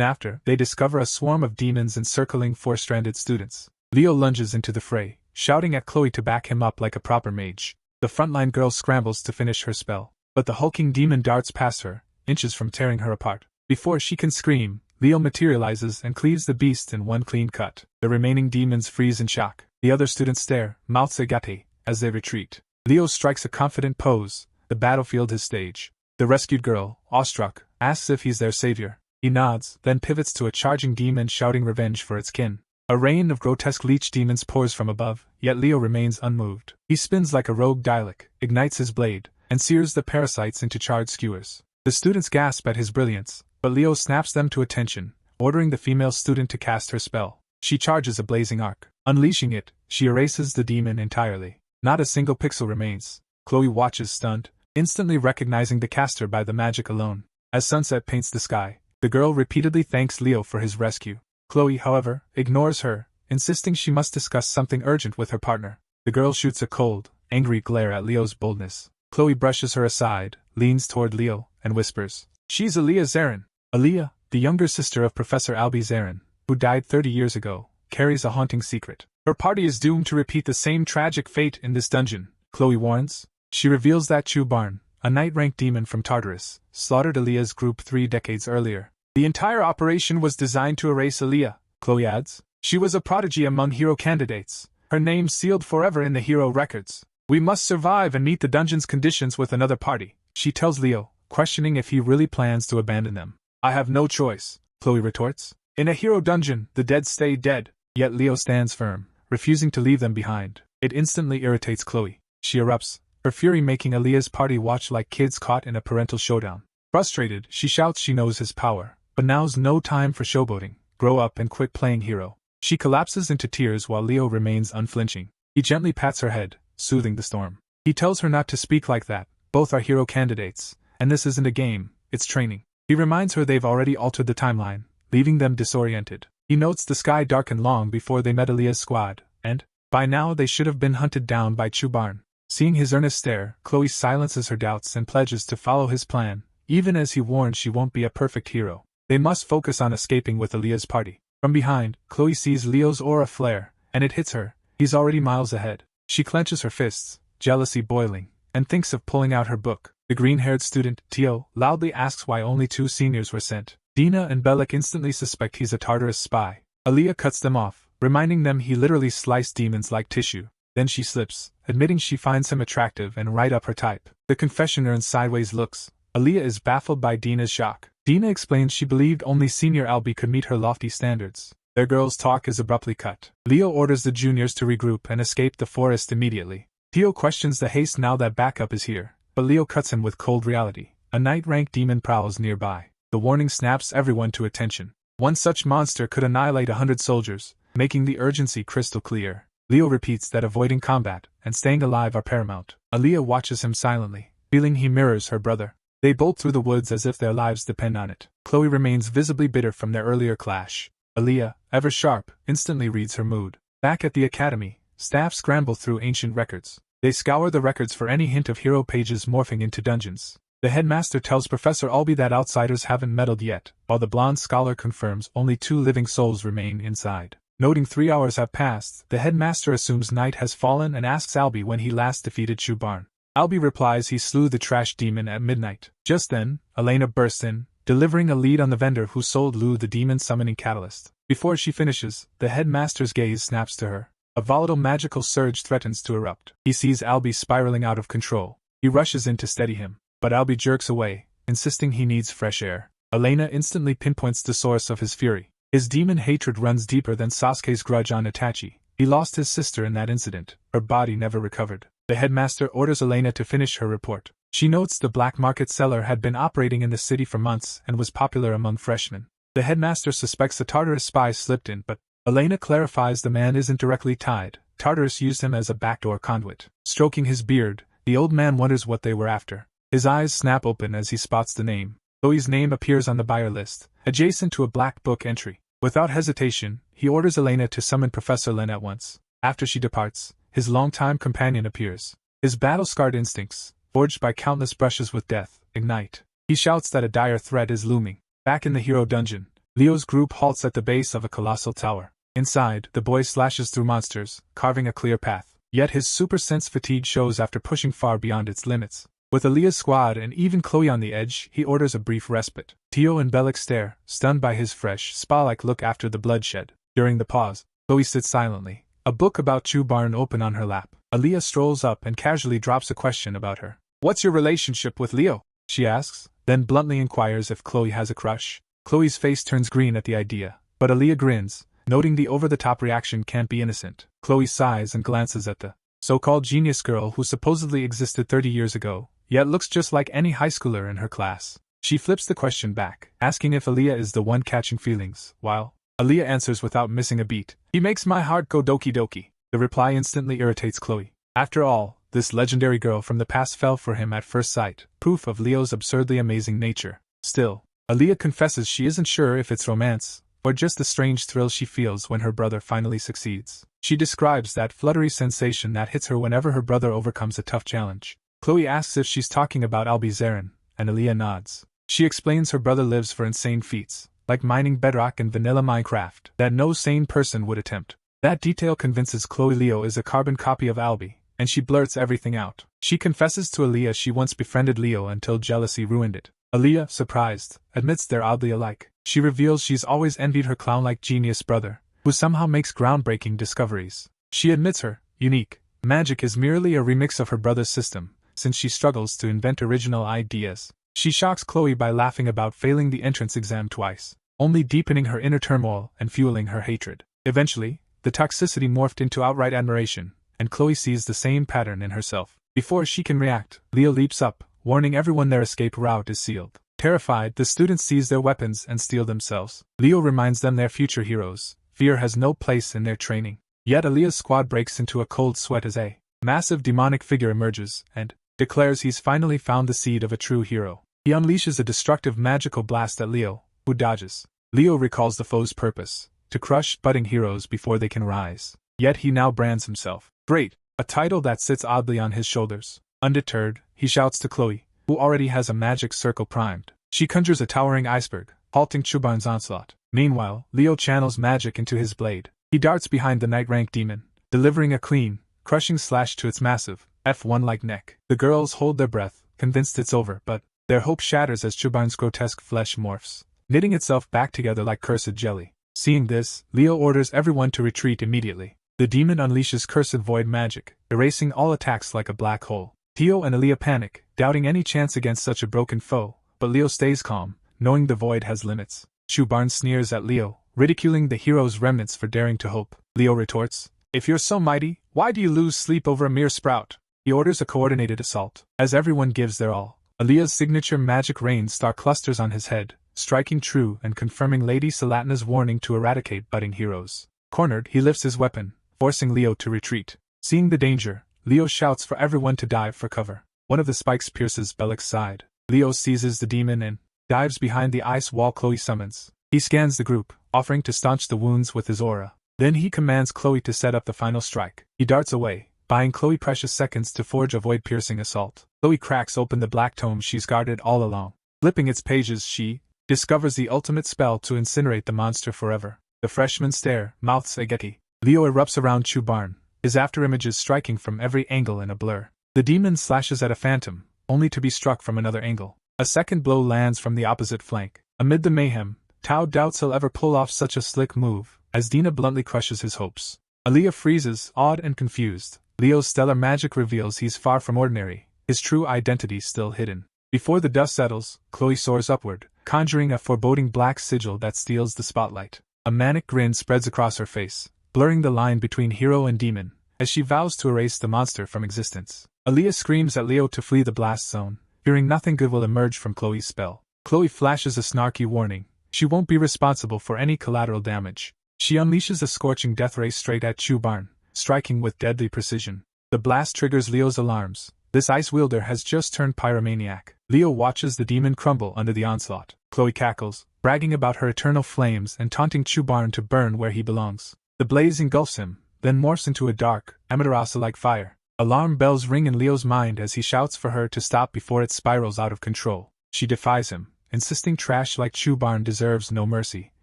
S1: after, they discover a swarm of demons encircling 4 stranded students. Leo lunges into the fray, shouting at Chloe to back him up like a proper mage. The frontline girl scrambles to finish her spell, but the hulking demon darts past her, inches from tearing her apart. Before she can scream, Leo materializes and cleaves the beast in one clean cut. The remaining demons freeze in shock. The other students stare, mouths agape, as they retreat. Leo strikes a confident pose, the battlefield his stage. The rescued girl, awestruck, asks if he's their savior. He nods, then pivots to a charging demon shouting revenge for its kin. A rain of grotesque leech demons pours from above, yet Leo remains unmoved. He spins like a rogue Dalek, ignites his blade, and sears the parasites into charred skewers. The students gasp at his brilliance, but Leo snaps them to attention, ordering the female student to cast her spell. She charges a blazing arc. Unleashing it, she erases the demon entirely. Not a single pixel remains. Chloe watches stunned, instantly recognizing the caster by the magic alone. As sunset paints the sky, the girl repeatedly thanks Leo for his rescue. Chloe, however, ignores her, insisting she must discuss something urgent with her partner. The girl shoots a cold, angry glare at Leo's boldness. Chloe brushes her aside, leans toward Leo, and whispers, "She's Aaliyah Zarin." Aaliyah, the younger sister of Professor Albie Zarin, who died 30 years ago, carries a haunting secret. Her party is doomed to repeat the same tragic fate in this dungeon, Chloe warns. She reveals that Chu Barn, a knight-ranked demon from Tartarus, slaughtered Aaliyah's group 3 decades earlier. The entire operation was designed to erase Aaliyah, Chloe adds. She was a prodigy among hero candidates, her name sealed forever in the hero records. "We must survive and meet the dungeon's conditions with another party," she tells Leo, questioning if he really plans to abandon them. "I have no choice," Chloe retorts. "In a hero dungeon, the dead stay dead." Yet Leo stands firm, refusing to leave them behind. It instantly irritates Chloe. She erupts, her fury making Aaliyah's party watch like kids caught in a parental showdown. Frustrated, she shouts she knows his power, but now's no time for showboating. Grow up and quit playing hero. She collapses into tears while Leo remains unflinching. He gently pats her head, soothing the storm. He tells her not to speak like that. Both are hero candidates, and this isn't a game, it's training. He reminds her they've already altered the timeline, leaving them disoriented. He notes the sky darkened long before they met Aaliyah's squad, and, by now they should have been hunted down by Chu Barn. Seeing his earnest stare, Chloe silences her doubts and pledges to follow his plan, even as he warns she won't be a perfect hero. They must focus on escaping with Aaliyah's party. From behind, Chloe sees Leo's aura flare, and it hits her. He's already miles ahead. She clenches her fists, jealousy boiling, and thinks of pulling out her book. The green-haired student, Tio, loudly asks why only 2 seniors were sent. Dina and Bellic instantly suspect he's a Tartarus spy. Aaliyah cuts them off, reminding them he literally sliced demons like tissue. Then she slips, admitting she finds him attractive and right up her type. The confession earns sideways looks. Aaliyah is baffled by Dina's shock. Dina explains she believed only Senior Albie could meet her lofty standards. Their girls' talk is abruptly cut. Leo orders the juniors to regroup and escape the forest immediately. Tio questions the haste now that backup is here, but Leo cuts him with cold reality. A knight-ranked demon prowls nearby. The warning snaps everyone to attention. One such monster could annihilate 100 soldiers, making the urgency crystal clear. Leo repeats that avoiding combat and staying alive are paramount. Aaliyah watches him silently, feeling he mirrors her brother. They bolt through the woods as if their lives depend on it. Chloe remains visibly bitter from their earlier clash. Aaliyah, ever sharp, instantly reads her mood. Back at the academy, staff scramble through ancient records. They scour the records for any hint of hero pages morphing into dungeons. The headmaster tells Professor Albie that outsiders haven't meddled yet, while the blonde scholar confirms only 2 living souls remain inside. Noting 3 hours have passed, the headmaster assumes night has fallen and asks Albie when he last defeated Chu Barn. Albie replies he slew the trash demon at midnight. Just then, Elena bursts in, delivering a lead on the vendor who sold Lou the demon summoning catalyst. Before she finishes, the headmaster's gaze snaps to her. A volatile magical surge threatens to erupt. He sees Albie spiraling out of control. He rushes in to steady him, but Albie jerks away, insisting he needs fresh air. Elena instantly pinpoints the source of his fury. His demon hatred runs deeper than Sasuke's grudge on Itachi. He lost his sister in that incident. Her body never recovered. The headmaster orders Elena to finish her report. She notes the black market seller had been operating in the city for months and was popular among freshmen. The headmaster suspects the Tartarus spy slipped in, but Elena clarifies the man isn't directly tied. Tartarus used him as a backdoor conduit. Stroking his beard, the old man wonders what they were after. His eyes snap open as he spots the name. Chloe's name appears on the buyer list, adjacent to a black book entry. Without hesitation, he orders Elena to summon Professor Len at once. After she departs, his longtime companion appears. His battle-scarred instincts, forged by countless brushes with death, ignite. He shouts that a dire threat is looming. Back in the hero dungeon, Leo's group halts at the base of a colossal tower. Inside, the boy slashes through monsters, carving a clear path. Yet his super sense fatigue shows after pushing far beyond its limits. With Aaliyah's squad and even Chloe on the edge, he orders a brief respite. Tio and Bellic stare, stunned by his fresh, spa-like look after the bloodshed. During the pause, Chloe sits silently, a book about Chu Barn open on her lap. Aaliyah strolls up and casually drops a question about her. "What's your relationship with Leo?" she asks, then bluntly inquires if Chloe has a crush. Chloe's face turns green at the idea, but Aaliyah grins, noting the over-the-top reaction can't be innocent. Chloe sighs and glances at the so-called genius girl who supposedly existed 30 years ago, yet looks just like any high schooler in her class. She flips the question back, asking if Aaliyah is the one catching feelings, while Aaliyah answers without missing a beat. "He makes my heart go doki doki." The reply instantly irritates Chloe. After all, this legendary girl from the past fell for him at first sight, proof of Leo's absurdly amazing nature. Still, Aaliyah confesses she isn't sure if it's romance, or just the strange thrill she feels when her brother finally succeeds. She describes that fluttery sensation that hits her whenever her brother overcomes a tough challenge. Chloe asks if she's talking about Albizarin, and Aaliyah nods. She explains her brother lives for insane feats, like mining bedrock in vanilla Minecraft, that no sane person would attempt. That detail convinces Chloe Leo is a carbon copy of Albi, and she blurts everything out. She confesses to Aaliyah she once befriended Leo until jealousy ruined it. Aaliyah, surprised, admits they're oddly alike. She reveals she's always envied her clown-like genius brother, who somehow makes groundbreaking discoveries. She admits her unique magic is merely a remix of her brother's system, since she struggles to invent original ideas. She shocks Chloe by laughing about failing the entrance exam twice, only deepening her inner turmoil and fueling her hatred. Eventually, the toxicity morphed into outright admiration, and Chloe sees the same pattern in herself. Before she can react, Leo leaps up, warning everyone their escape route is sealed. Terrified, the students seize their weapons and steel themselves. Leo reminds them they're future heroes. Fear has no place in their training. Yet Aaliyah's squad breaks into a cold sweat as a massive demonic figure emerges and declares he's finally found the seed of a true hero. He unleashes a destructive magical blast at Leo, who dodges. Leo recalls the foe's purpose: to crush budding heroes before they can rise. Yet he now brands himself Great, a title that sits oddly on his shoulders. Undeterred, he shouts to Chloe, who already has a magic circle primed. She conjures a towering iceberg, halting Chuban's onslaught. Meanwhile, Leo channels magic into his blade. He darts behind the Night-rank demon, delivering a clean, crushing slash to its massive, F1-like neck. The girls hold their breath, convinced it's over, but their hope shatters as Chuban's grotesque flesh morphs, knitting itself back together like cursed jelly. Seeing this, Leo orders everyone to retreat immediately. The demon unleashes cursed void magic, erasing all attacks like a black hole. Tio and Aaliyah panic, doubting any chance against such a broken foe, but Leo stays calm, knowing the void has limits. Chuban sneers at Leo, ridiculing the hero's remnants for daring to hope. Leo retorts, "If you're so mighty, why do you lose sleep over a mere sprout?" He orders a coordinated assault. As everyone gives their all, Aaliyah's signature magic rain star clusters on his head, striking true and confirming Lady Salatna's warning to eradicate budding heroes. Cornered, he lifts his weapon, forcing Leo to retreat. Seeing the danger, Leo shouts for everyone to dive for cover. One of the spikes pierces Bellic's side. Leo seizes the demon and dives behind the ice wall Chloe summons. He scans the group, offering to staunch the wounds with his aura. Then he commands Chloe to set up the final strike. He darts away, buying Chloe precious seconds to forge a void-piercing assault. Chloe cracks open the black tome she's guarded all along. Flipping its pages, she discovers the ultimate spell to incinerate the monster forever. The freshmen stare, mouths agape. Leo erupts around Chuban, his afterimages striking from every angle in a blur. The demon slashes at a phantom, only to be struck from another angle. A second blow lands from the opposite flank. Amid the mayhem, Tao doubts he'll ever pull off such a slick move, as Dina bluntly crushes his hopes. Aaliyah freezes, awed and confused. Leo's stellar magic reveals he's far from ordinary, his true identity still hidden. Before the dust settles, Chloe soars upward, conjuring a foreboding black sigil that steals the spotlight. A manic grin spreads across her face, blurring the line between hero and demon, as she vows to erase the monster from existence. Aaliyah screams at Leo to flee the blast zone, fearing nothing good will emerge from Chloe's spell. Chloe flashes a snarky warning: she won't be responsible for any collateral damage. She unleashes a scorching death ray straight at Chuban, striking with deadly precision. The blast triggers Leo's alarms. This ice wielder has just turned pyromaniac. Leo watches the demon crumble under the onslaught. Chloe cackles, bragging about her eternal flames and taunting Chuban to burn where he belongs. The blaze engulfs him, then morphs into a dark, Amaterasu-like fire. Alarm bells ring in Leo's mind as he shouts for her to stop before it spirals out of control. She defies him, insisting trash like Chuban deserves no mercy,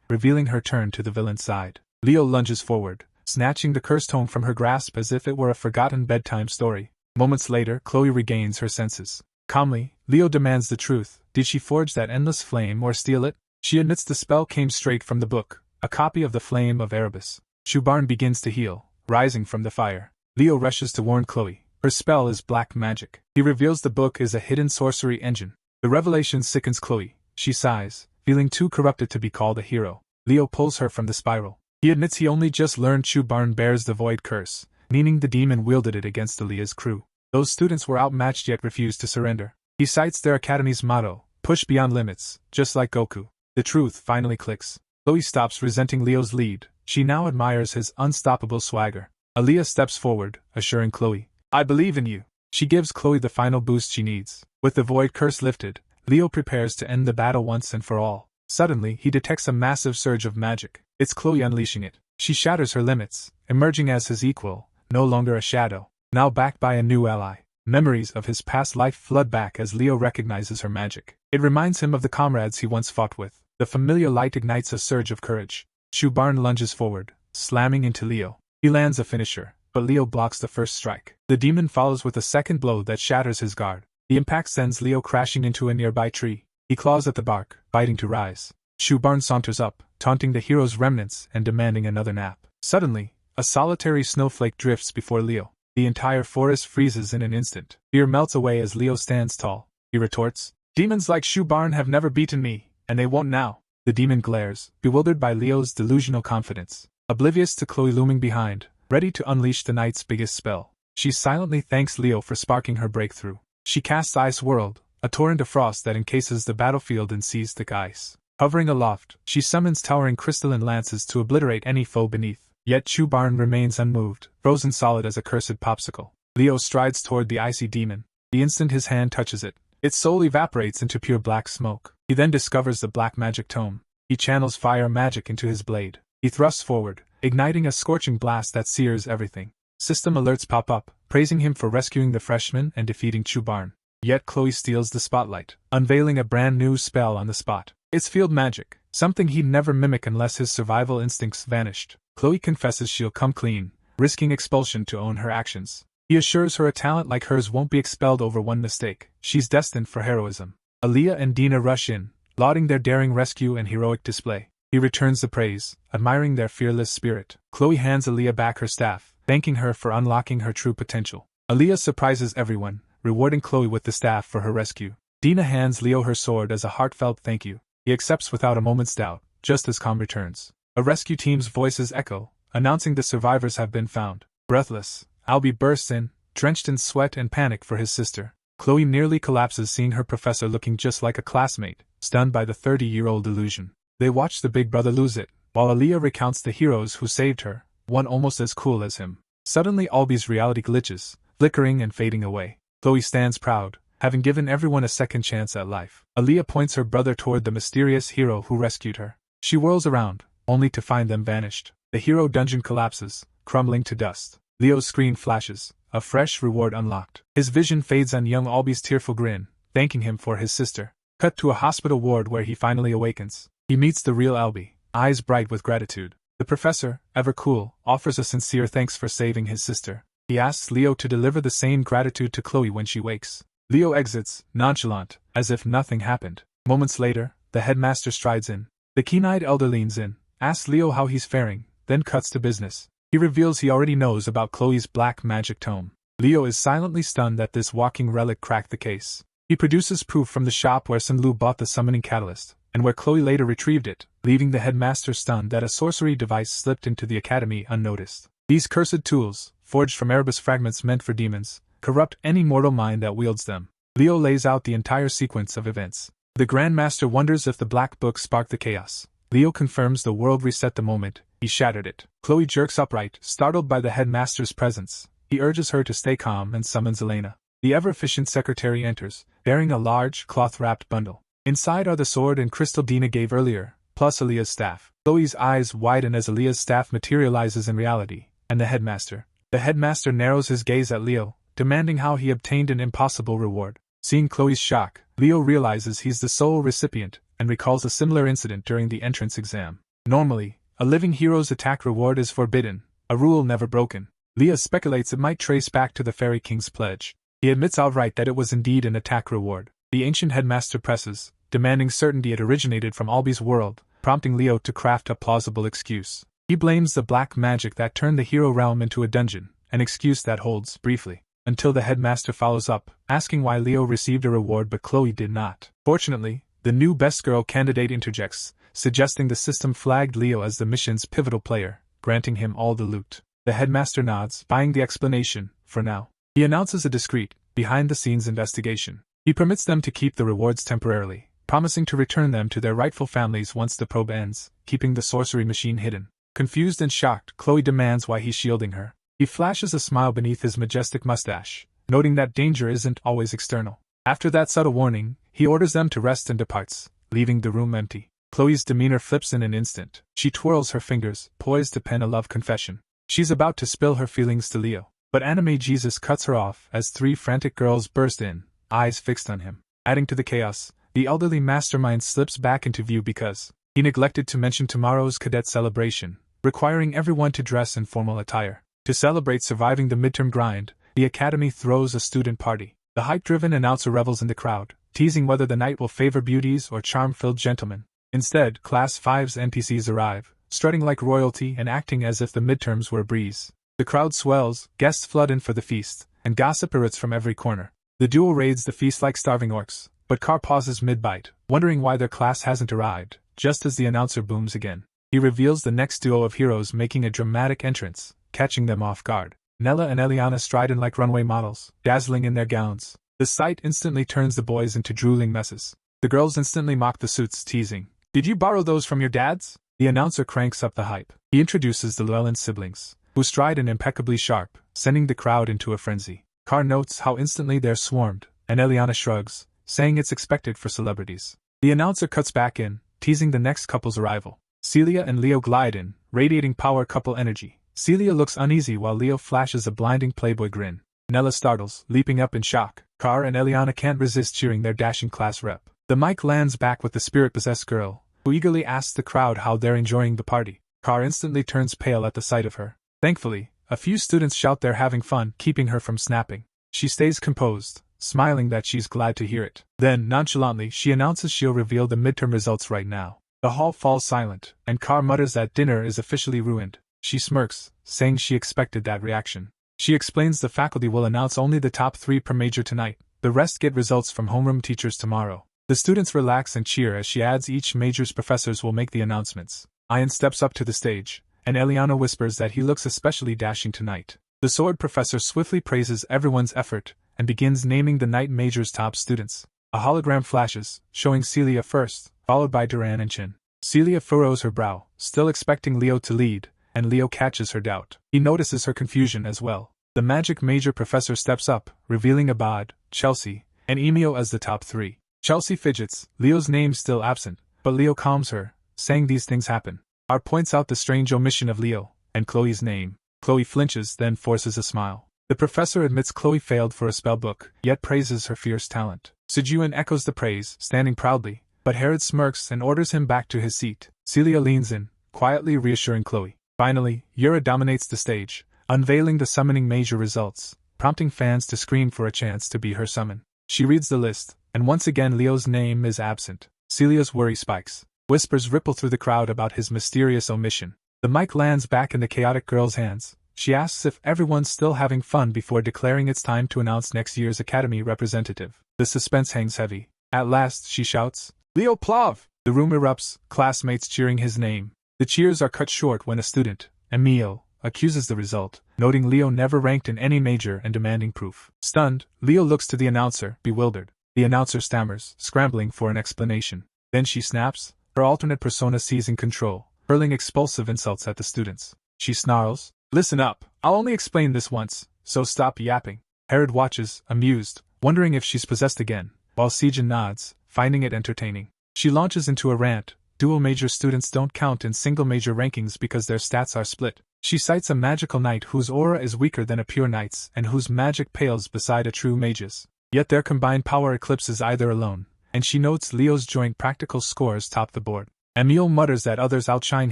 S1: revealing her turn to the villain's side. Leo lunges forward, snatching the cursed tome from her grasp as if it were a forgotten bedtime story. Moments later, Chloe regains her senses. Calmly, Leo demands the truth. Did she forge that endless flame or steal it? She admits the spell came straight from the book, a copy of the Flame of Erebus. Chuban begins to heal, rising from the fire. Leo rushes to warn Chloe. Her spell is black magic. He reveals the book is a hidden sorcery engine. The revelation sickens Chloe. She sighs, feeling too corrupted to be called a hero. Leo pulls her from the spiral. He admits he only just learned Chuban bears the void curse, meaning the demon wielded it against Aaliyah's crew. Those students were outmatched yet refused to surrender. He cites their academy's motto, push beyond limits, just like Goku. The truth finally clicks. Chloe stops resenting Leo's lead. She now admires his unstoppable swagger. Aaliyah steps forward, assuring Chloe, "I believe in you." She gives Chloe the final boost she needs. With the void curse lifted, Leo prepares to end the battle once and for all. Suddenly, he detects a massive surge of magic. It's Chloe unleashing it. She shatters her limits, emerging as his equal, no longer a shadow, now backed by a new ally. Memories of his past life flood back as Leo recognizes her magic. It reminds him of the comrades he once fought with. The familiar light ignites a surge of courage. Shubarn lunges forward, slamming into Leo. He lands a finisher, but Leo blocks the first strike. The demon follows with a second blow that shatters his guard. The impact sends Leo crashing into a nearby tree. He claws at the bark, fighting to rise. Shubarn saunters up, taunting the hero's remnants and demanding another nap. Suddenly, a solitary snowflake drifts before Leo. The entire forest freezes in an instant. Fear melts away as Leo stands tall. He retorts, "Demons like Shubarn have never beaten me, and they won't now." The demon glares, bewildered by Leo's delusional confidence. Oblivious to Chloe looming behind, ready to unleash the night's biggest spell. She silently thanks Leo for sparking her breakthrough. She casts Ice World, a torrent of frost that encases the battlefield in seas thick ice. Hovering aloft, she summons towering crystalline lances to obliterate any foe beneath. Yet Shubarn remains unmoved, frozen solid as a cursed popsicle. Leo strides toward the icy demon. The instant his hand touches it, its soul evaporates into pure black smoke. He then discovers the black magic tome. He channels fire magic into his blade. He thrusts forward, igniting a scorching blast that sears everything. System alerts pop up, praising him for rescuing the freshman and defeating Shubarn. Yet Chloe steals the spotlight, unveiling a brand new spell on the spot. It's field magic, something he'd never mimic unless his survival instincts vanished. Chloe confesses she'll come clean, risking expulsion to own her actions. He assures her a talent like hers won't be expelled over one mistake. She's destined for heroism. Aaliyah and Dina rush in, lauding their daring rescue and heroic display. He returns the praise, admiring their fearless spirit. Chloe hands Aaliyah back her staff, thanking her for unlocking her true potential. Aaliyah surprises everyone, rewarding Chloe with the staff for her rescue. Dina hands Leo her sword as a heartfelt thank you. He accepts without a moment's doubt, just as calm returns. A rescue team's voices echo, announcing the survivors have been found. Breathless, Albie bursts in, drenched in sweat and panic for his sister. Chloe nearly collapses seeing her professor looking just like a classmate, stunned by the 30-year-old illusion. They watch the big brother lose it, while Aaliyah recounts the heroes who saved her, one almost as cool as him. Suddenly Albie's reality glitches, flickering and fading away. Chloe stands proud, having given everyone a second chance at life. Aaliyah points her brother toward the mysterious hero who rescued her. She whirls around, only to find them vanished. The hero dungeon collapses, crumbling to dust. Leo's screen flashes, a fresh reward unlocked. His vision fades on young Albie's tearful grin, thanking him for his sister. Cut to a hospital ward where he finally awakens. He meets the real Albie, eyes bright with gratitude. The professor, ever cool, offers a sincere thanks for saving his sister. He asks Leo to deliver the same gratitude to Chloe when she wakes. Leo exits, nonchalant, as if nothing happened. Moments later, the headmaster strides in. The keen-eyed elder leans in, asks Leo how he's faring, then cuts to business. He reveals he already knows about Chloe's black magic tome. Leo is silently stunned that this walking relic cracked the case. He produces proof from the shop where Sunlu bought the summoning catalyst, and where Chloe later retrieved it, leaving the headmaster stunned that a sorcery device slipped into the academy unnoticed. These cursed tools, forged from Erebus fragments meant for demons, corrupt any mortal mind that wields them. Leo lays out the entire sequence of events. The Grand Master wonders if the Black Book sparked the chaos. Leo confirms the world reset the moment he shattered it. Chloe jerks upright, startled by the headmaster's presence. He urges her to stay calm and summons Elena. The ever-efficient secretary enters, bearing a large, cloth-wrapped bundle. Inside are the sword and crystal Dina gave earlier, plus Aaliyah's staff. Chloe's eyes widen as Aaliyah's staff materializes in reality, and the headmaster. The headmaster narrows his gaze at Leo, demanding how he obtained an impossible reward. Seeing Chloe's shock, Leo realizes he's the sole recipient, and recalls a similar incident during the entrance exam. Normally, a living hero's attack reward is forbidden, a rule never broken. Leah speculates it might trace back to the Fairy King's pledge. He admits outright that it was indeed an attack reward. The ancient headmaster presses, demanding certainty it originated from Albie's world, prompting Leo to craft a plausible excuse. He blames the black magic that turned the hero realm into a dungeon, an excuse that holds briefly, until the headmaster follows up, asking why Leo received a reward but Chloe did not. Fortunately, the new best girl candidate interjects, suggesting the system flagged Leo as the mission's pivotal player, granting him all the loot. The headmaster nods, buying the explanation, for now. He announces a discreet, behind-the-scenes investigation. He permits them to keep the rewards temporarily, promising to return them to their rightful families once the probe ends, keeping the sorcery machine hidden. Confused and shocked, Chloe demands why he's shielding her. He flashes a smile beneath his majestic mustache, noting that danger isn't always external. After that subtle warning, he orders them to rest and departs, leaving the room empty. Chloe's demeanor flips in an instant. She twirls her fingers, poised to pen a love confession. She's about to spill her feelings to Leo, but Anime Jesus cuts her off as 3 frantic girls burst in, eyes fixed on him. Adding to the chaos, the elderly mastermind slips back into view because he neglected to mention tomorrow's cadet celebration, requiring everyone to dress in formal attire. To celebrate surviving the midterm grind, the academy throws a student party. The hype-driven announcer revels in the crowd, teasing whether the night will favor beauties or charm-filled gentlemen. Instead, Class 5's NPCs arrive, strutting like royalty and acting as if the midterms were a breeze. The crowd swells, guests flood in for the feast, and gossip erupts from every corner. The duo raids the feast like starving orcs, but Carr pauses mid-bite, wondering why their class hasn't arrived, just as the announcer booms again. He reveals the next duo of heroes making a dramatic entrance, catching them off guard. Nella and Eliana stride in like runway models, dazzling in their gowns. The sight instantly turns the boys into drooling messes. The girls instantly mock the suits, teasing, "Did you borrow those from your dads?" The announcer cranks up the hype. He introduces the Llewellyn siblings, who stride in impeccably sharp, sending the crowd into a frenzy. Carr notes how instantly they're swarmed, and Eliana shrugs, saying it's expected for celebrities. The announcer cuts back in, teasing the next couple's arrival. Celia and Leo glide in, radiating power couple energy. Celia looks uneasy while Leo flashes a blinding playboy grin. Nella startles, leaping up in shock. Carr and Eliana can't resist cheering their dashing class rep. The mic lands back with the spirit-possessed girl, who eagerly asks the crowd how they're enjoying the party. Carr instantly turns pale at the sight of her. Thankfully, a few students shout they're having fun, keeping her from snapping. She stays composed, smiling that she's glad to hear it. Then, nonchalantly, she announces she'll reveal the midterm results right now. The hall falls silent, and Carr mutters that dinner is officially ruined. She smirks, saying she expected that reaction. She explains the faculty will announce only the top 3 per major tonight. The rest get results from homeroom teachers tomorrow. The students relax and cheer as she adds each major's professors will make the announcements. Ian steps up to the stage, and Eliana whispers that he looks especially dashing tonight. The sword professor swiftly praises everyone's effort and begins naming the night major's top students. A hologram flashes, showing Celia first, followed by Duran and Chin. Celia furrows her brow, still expecting Leo to lead, and Leo catches her doubt. He notices her confusion as well. The magic major professor steps up, revealing Abad, Chelsea, and Emio as the top 3. Chelsea fidgets, Leo's name still absent, but Leo calms her, saying these things happen. R points out the strange omission of Leo, and Chloe's name. Chloe flinches, then forces a smile. The professor admits Chloe failed for a spell book, yet praises her fierce talent. Sejuan echoes the praise, standing proudly, but Herod smirks and orders him back to his seat. Celia leans in, quietly reassuring Chloe. Finally, Yura dominates the stage, unveiling the summoning major results, prompting fans to scream for a chance to be her summon. She reads the list, and once again Leo's name is absent. Celia's worry spikes. Whispers ripple through the crowd about his mysterious omission. The mic lands back in the chaotic girl's hands. She asks if everyone's still having fun before declaring it's time to announce next year's Academy representative. The suspense hangs heavy. At last, she shouts, "Leo Plav!" The room erupts, classmates cheering his name. The cheers are cut short when a student, Emil, accuses the result, noting Leo never ranked in any major and demanding proof. Stunned, Leo looks to the announcer, bewildered. The announcer stammers, scrambling for an explanation. Then she snaps, her alternate persona seizing control, hurling expulsive insults at the students. She snarls, "Listen up, I'll only explain this once, so stop yapping." Herod watches, amused, wondering if she's possessed again, while Sejin nods, finding it entertaining. She launches into a rant. Dual major students don't count in single major rankings because their stats are split. She cites a magical knight whose aura is weaker than a pure knight's and whose magic pales beside a true mage's. Yet their combined power eclipses either alone, and she notes Leo's joint practical scores top the board. Emil mutters that others outshine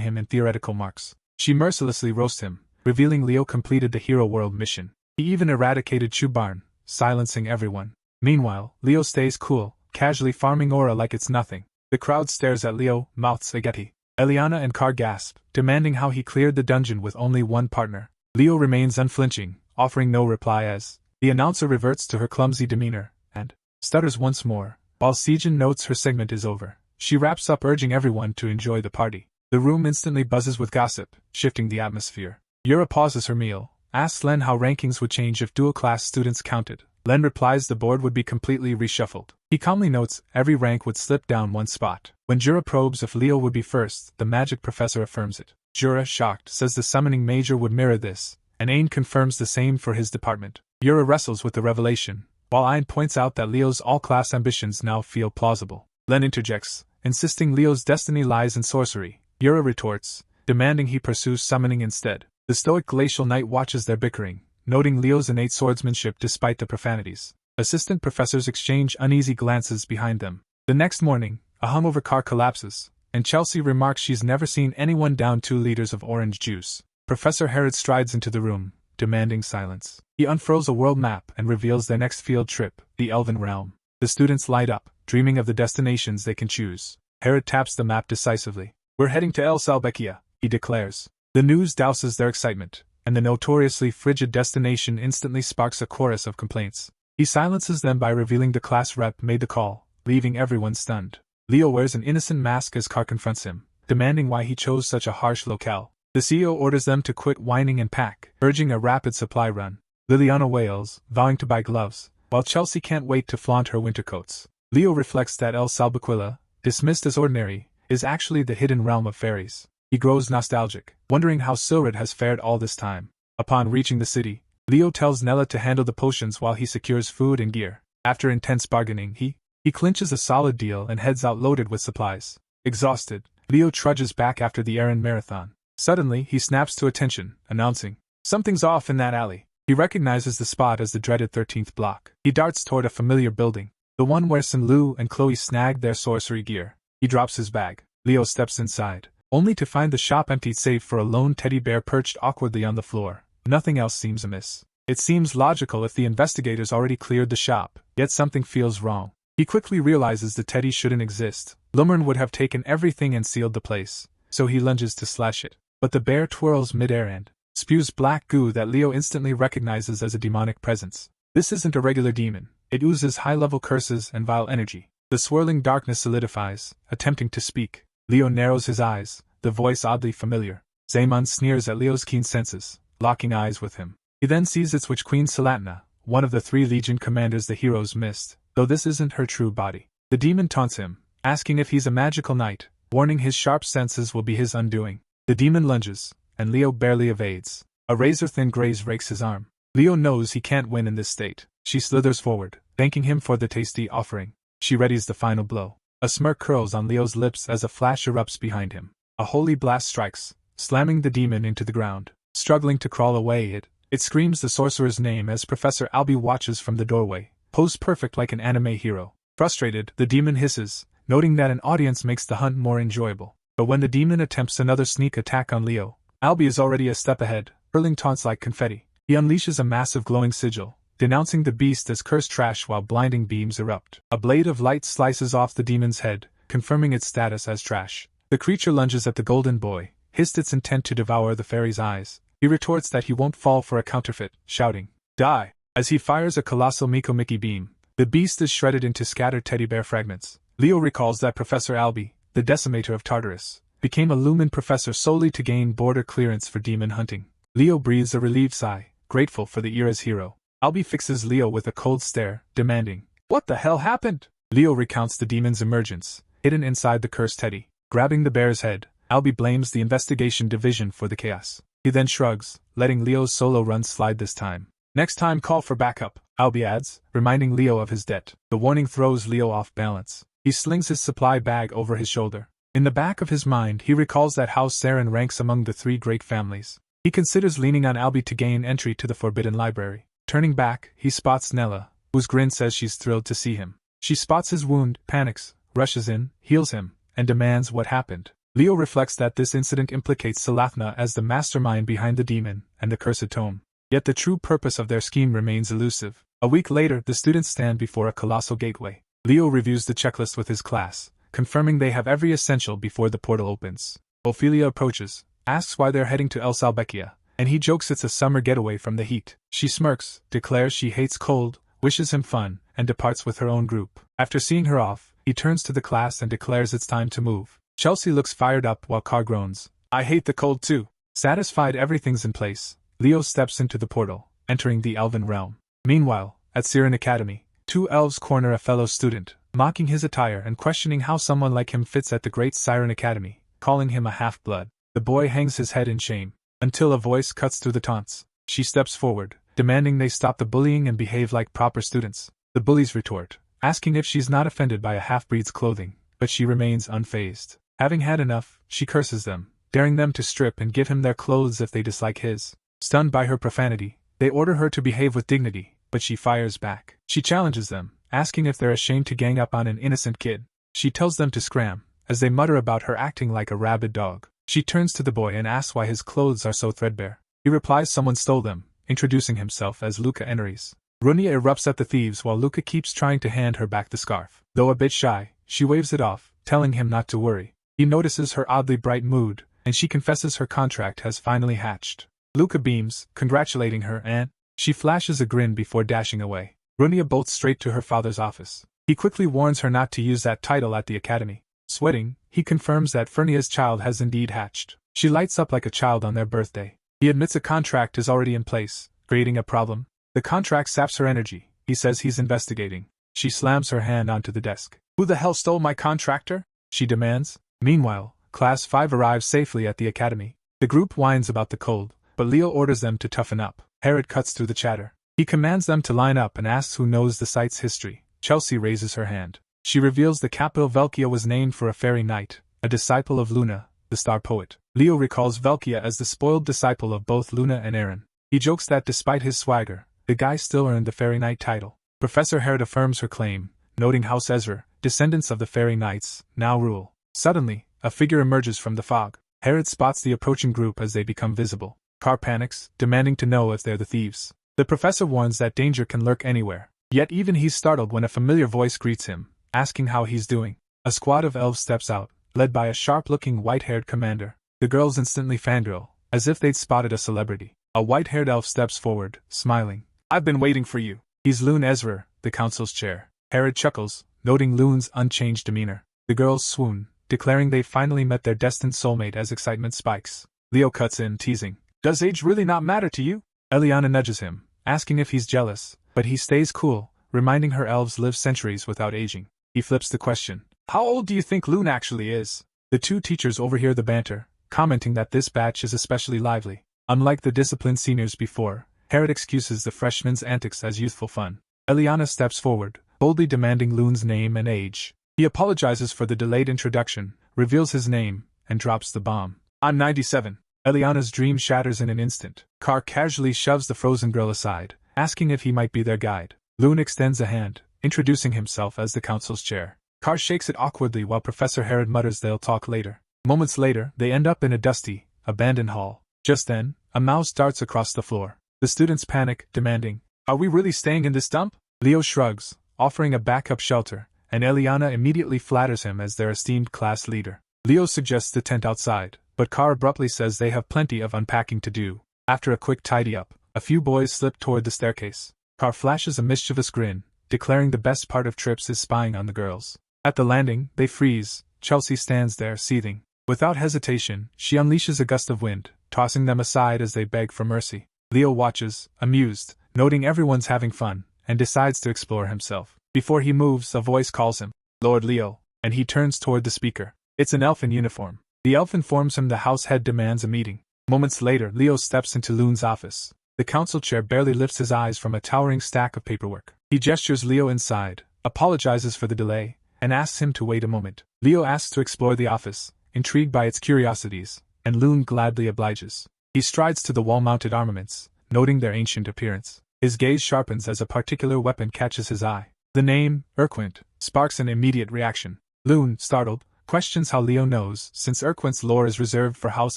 S1: him in theoretical marks. She mercilessly roasts him, revealing Leo completed the Hero World mission. He even eradicated Chubarn, silencing everyone. Meanwhile, Leo stays cool, casually farming aura like it's nothing. The crowd stares at Leo, mouths agape. Eliana and Carr gasp, demanding how he cleared the dungeon with only one partner. Leo remains unflinching, offering no reply as the announcer reverts to her clumsy demeanor, and stutters once more. While Sejin notes her segment is over, she wraps up urging everyone to enjoy the party. The room instantly buzzes with gossip, shifting the atmosphere. Yura pauses her meal, asks Len how rankings would change if dual-class students counted. Len replies the board would be completely reshuffled. He calmly notes every rank would slip down one spot. When Jura probes if Leo would be first, the magic professor affirms it. Jura, shocked, says the summoning major would mirror this, and Ain confirms the same for his department. Yura wrestles with the revelation, while Ein points out that Leo's all-class ambitions now feel plausible. Len interjects, insisting Leo's destiny lies in sorcery. Yura retorts, demanding he pursue summoning instead. The stoic Glacial Knight watches their bickering, noting Leo's innate swordsmanship despite the profanities. Assistant professors exchange uneasy glances behind them. The next morning, a hungover car collapses, and Chelsea remarks she's never seen anyone down 2 liters of orange juice. Professor Herod strides into the room, demanding silence. He unfurls a world map and reveals their next field trip, the Elven Realm. The students light up, dreaming of the destinations they can choose. Herod taps the map decisively. "We're heading to El Salbekia," he declares. The news douses their excitement, and the notoriously frigid destination instantly sparks a chorus of complaints. He silences them by revealing the class rep made the call, leaving everyone stunned. Leo wears an innocent mask as Car confronts him, demanding why he chose such a harsh locale. The CEO orders them to quit whining and pack, urging a rapid supply run. Liliana wails, vowing to buy gloves, while Chelsea can't wait to flaunt her winter coats. Leo reflects that El Salbequilla, dismissed as ordinary, is actually the hidden realm of fairies. He grows nostalgic, wondering how Silred has fared all this time. Upon reaching the city, Leo tells Nella to handle the potions while he secures food and gear. After intense bargaining, he clinches a solid deal and heads out loaded with supplies. Exhausted, Leo trudges back after the errand marathon. Suddenly, he snaps to attention, announcing, "Something's off in that alley." He recognizes the spot as the dreaded 13th block. He darts toward a familiar building, the one where Sinlu and Chloe snagged their sorcery gear. He drops his bag. Leo steps inside, only to find the shop emptied save for a lone teddy bear perched awkwardly on the floor. Nothing else seems amiss. It seems logical if the investigators already cleared the shop, yet something feels wrong. He quickly realizes the teddy shouldn't exist. Lumern would have taken everything and sealed the place, so he lunges to slash it. But the bear twirls midair and spews black goo that Leo instantly recognizes as a demonic presence. This isn't a regular demon. It oozes high-level curses and vile energy. The swirling darkness solidifies, attempting to speak. Leo narrows his eyes, the voice oddly familiar. Zaymon sneers at Leo's keen senses, locking eyes with him. He then sees it's Witch Queen Salatna, one of the 3 Legion commanders the heroes missed, though this isn't her true body. The demon taunts him, asking if he's a magical knight, warning his sharp senses will be his undoing. The demon lunges, and Leo barely evades. A razor-thin graze rakes his arm. Leo knows he can't win in this state. She slithers forward, thanking him for the tasty offering. She readies the final blow. A smirk curls on Leo's lips as a flash erupts behind him. A holy blast strikes, slamming the demon into the ground. Struggling to crawl away, it screams the sorcerer's name as Professor Albie watches from the doorway, posed perfect like an anime hero. Frustrated, the demon hisses, noting that an audience makes the hunt more enjoyable. But when the demon attempts another sneak attack on Leo, Albie is already a step ahead, hurling taunts like confetti. He unleashes a massive glowing sigil, denouncing the beast as cursed trash while blinding beams erupt. A blade of light slices off the demon's head, confirming its status as trash. The creature lunges at the golden boy, hissed its intent to devour the fairy's eyes. He retorts that he won't fall for a counterfeit, shouting, "Die!" As he fires a colossal Miko Mickey beam, the beast is shredded into scattered teddy bear fragments. Leo recalls that Professor Albie, the decimator of Tartarus, became a Lumen professor solely to gain border clearance for demon hunting. Leo breathes a relieved sigh, grateful for the era's hero. Albie fixes Leo with a cold stare, demanding, "What the hell happened?" Leo recounts the demon's emergence, hidden inside the cursed teddy. Grabbing the bear's head, Albie blames the investigation division for the chaos. He then shrugs, letting Leo's solo run slide this time. "Next time call for backup," Albie adds, reminding Leo of his debt. The warning throws Leo off balance. He slings his supply bag over his shoulder. In the back of his mind, he recalls that House Saren ranks among the 3 great families. He considers leaning on Albie to gain entry to the Forbidden Library. Turning back, he spots Nella, whose grin says she's thrilled to see him. She spots his wound, panics, rushes in, heals him, and demands what happened. Leo reflects that this incident implicates Salatna as the mastermind behind the demon and the cursed tome. Yet the true purpose of their scheme remains elusive. A week later, the students stand before a colossal gateway. Leo reviews the checklist with his class, confirming they have every essential before the portal opens. Ophelia approaches, asks why they're heading to El Salbekia, and he jokes it's a summer getaway from the heat. She smirks, declares she hates cold, wishes him fun, and departs with her own group. After seeing her off, he turns to the class and declares it's time to move. Chelsea looks fired up while Carr groans, "I hate the cold too." Satisfied everything's in place, Leo steps into the portal, entering the Elven realm. Meanwhile, at Siren Academy, 2 elves corner a fellow student, mocking his attire and questioning how someone like him fits at the Great Siren Academy, calling him a half-blood. The boy hangs his head in shame, until a voice cuts through the taunts. She steps forward, demanding they stop the bullying and behave like proper students. The bullies retort, asking if she's not offended by a half-breed's clothing, but she remains unfazed. Having had enough, she curses them, daring them to strip and give him their clothes if they dislike his. Stunned by her profanity, they order her to behave with dignity, but she fires back. She challenges them, asking if they're ashamed to gang up on an innocent kid. She tells them to scram, as they mutter about her acting like a rabid dog. She turns to the boy and asks why his clothes are so threadbare. He replies someone stole them, introducing himself as Luca Enrolls. Runia erupts at the thieves while Luca keeps trying to hand her back the scarf. Though a bit shy, she waves it off, telling him not to worry. He notices her oddly bright mood, and she confesses her contract has finally hatched. Luca beams, congratulating her, and she flashes a grin before dashing away. Runia bolts straight to her father's office. He quickly warns her not to use that title at the academy. Sweating, he confirms that Fernia's child has indeed hatched. She lights up like a child on their birthday. He admits a contract is already in place, creating a problem. The contract saps her energy. He says he's investigating. She slams her hand onto the desk. "Who the hell stole my contractor?" she demands. Meanwhile, Class 5 arrives safely at the academy. The group whines about the cold, but Leo orders them to toughen up. Herod cuts through the chatter. He commands them to line up and asks who knows the site's history. Chelsea raises her hand. She reveals the capital Velkia was named for a fairy knight, a disciple of Luna, the star poet. Leo recalls Velkia as the spoiled disciple of both Luna and Aaron. He jokes that despite his swagger, the guy still earned the fairy knight title. Professor Herod affirms her claim, noting House Ezra, descendants of the fairy knights, now rule. Suddenly, a figure emerges from the fog. Herod spots the approaching group as they become visible. Carr panics, demanding to know if they're the thieves. The professor warns that danger can lurk anywhere. Yet even he's startled when a familiar voice greets him, asking how he's doing. A squad of elves steps out, led by a sharp-looking white-haired commander. The girls instantly fangirl, as if they'd spotted a celebrity. A white-haired elf steps forward, smiling. "I've been waiting for you." He's Loon Ezra, the council's chair. Herod chuckles, noting Loon's unchanged demeanor. The girls swoon, declaring they've finally met their destined soulmate as excitement spikes. Leo cuts in, teasing. "Does age really not matter to you?" Eliana nudges him, asking if he's jealous, but he stays cool, reminding her elves live centuries without aging. He flips the question. "How old do you think Loon actually is?" The two teachers overhear the banter, commenting that this batch is especially lively. Unlike the disciplined seniors before, Herod excuses the freshmen's antics as youthful fun. Eliana steps forward, boldly demanding Loon's name and age. He apologizes for the delayed introduction, reveals his name, and drops the bomb. "I'm 97. Eliana's dream shatters in an instant. Carr casually shoves the frozen girl aside, asking if he might be their guide. Loon extends a hand, introducing himself as the council's chair. Carr shakes it awkwardly while Professor Herod mutters they'll talk later. Moments later, they end up in a dusty, abandoned hall. Just then, a mouse darts across the floor. The students panic, demanding, "Are we really staying in this dump?" Leo shrugs, offering a backup shelter, and Eliana immediately flatters him as their esteemed class leader. Leo suggests the tent outside, but Carr abruptly says they have plenty of unpacking to do. After a quick tidy-up, a few boys slip toward the staircase. Carr flashes a mischievous grin, declaring the best part of trips is spying on the girls. At the landing, they freeze. Chelsea stands there, seething. Without hesitation, she unleashes a gust of wind, tossing them aside as they beg for mercy. Leo watches, amused, noting everyone's having fun, and decides to explore himself. Before he moves, a voice calls him, "Lord Leo," and he turns toward the speaker. It's an elf in uniform. The elf informs him the house head demands a meeting. Moments later, Leo steps into Loon's office. The council chair barely lifts his eyes from a towering stack of paperwork. He gestures Leo inside, apologizes for the delay, and asks him to wait a moment. Leo asks to explore the office, intrigued by its curiosities, and Loon gladly obliges. He strides to the wall-mounted armaments, noting their ancient appearance. His gaze sharpens as a particular weapon catches his eye. The name, Urquint, sparks an immediate reaction. Loon, startled, questions how Leo knows, since Urquint's lore is reserved for House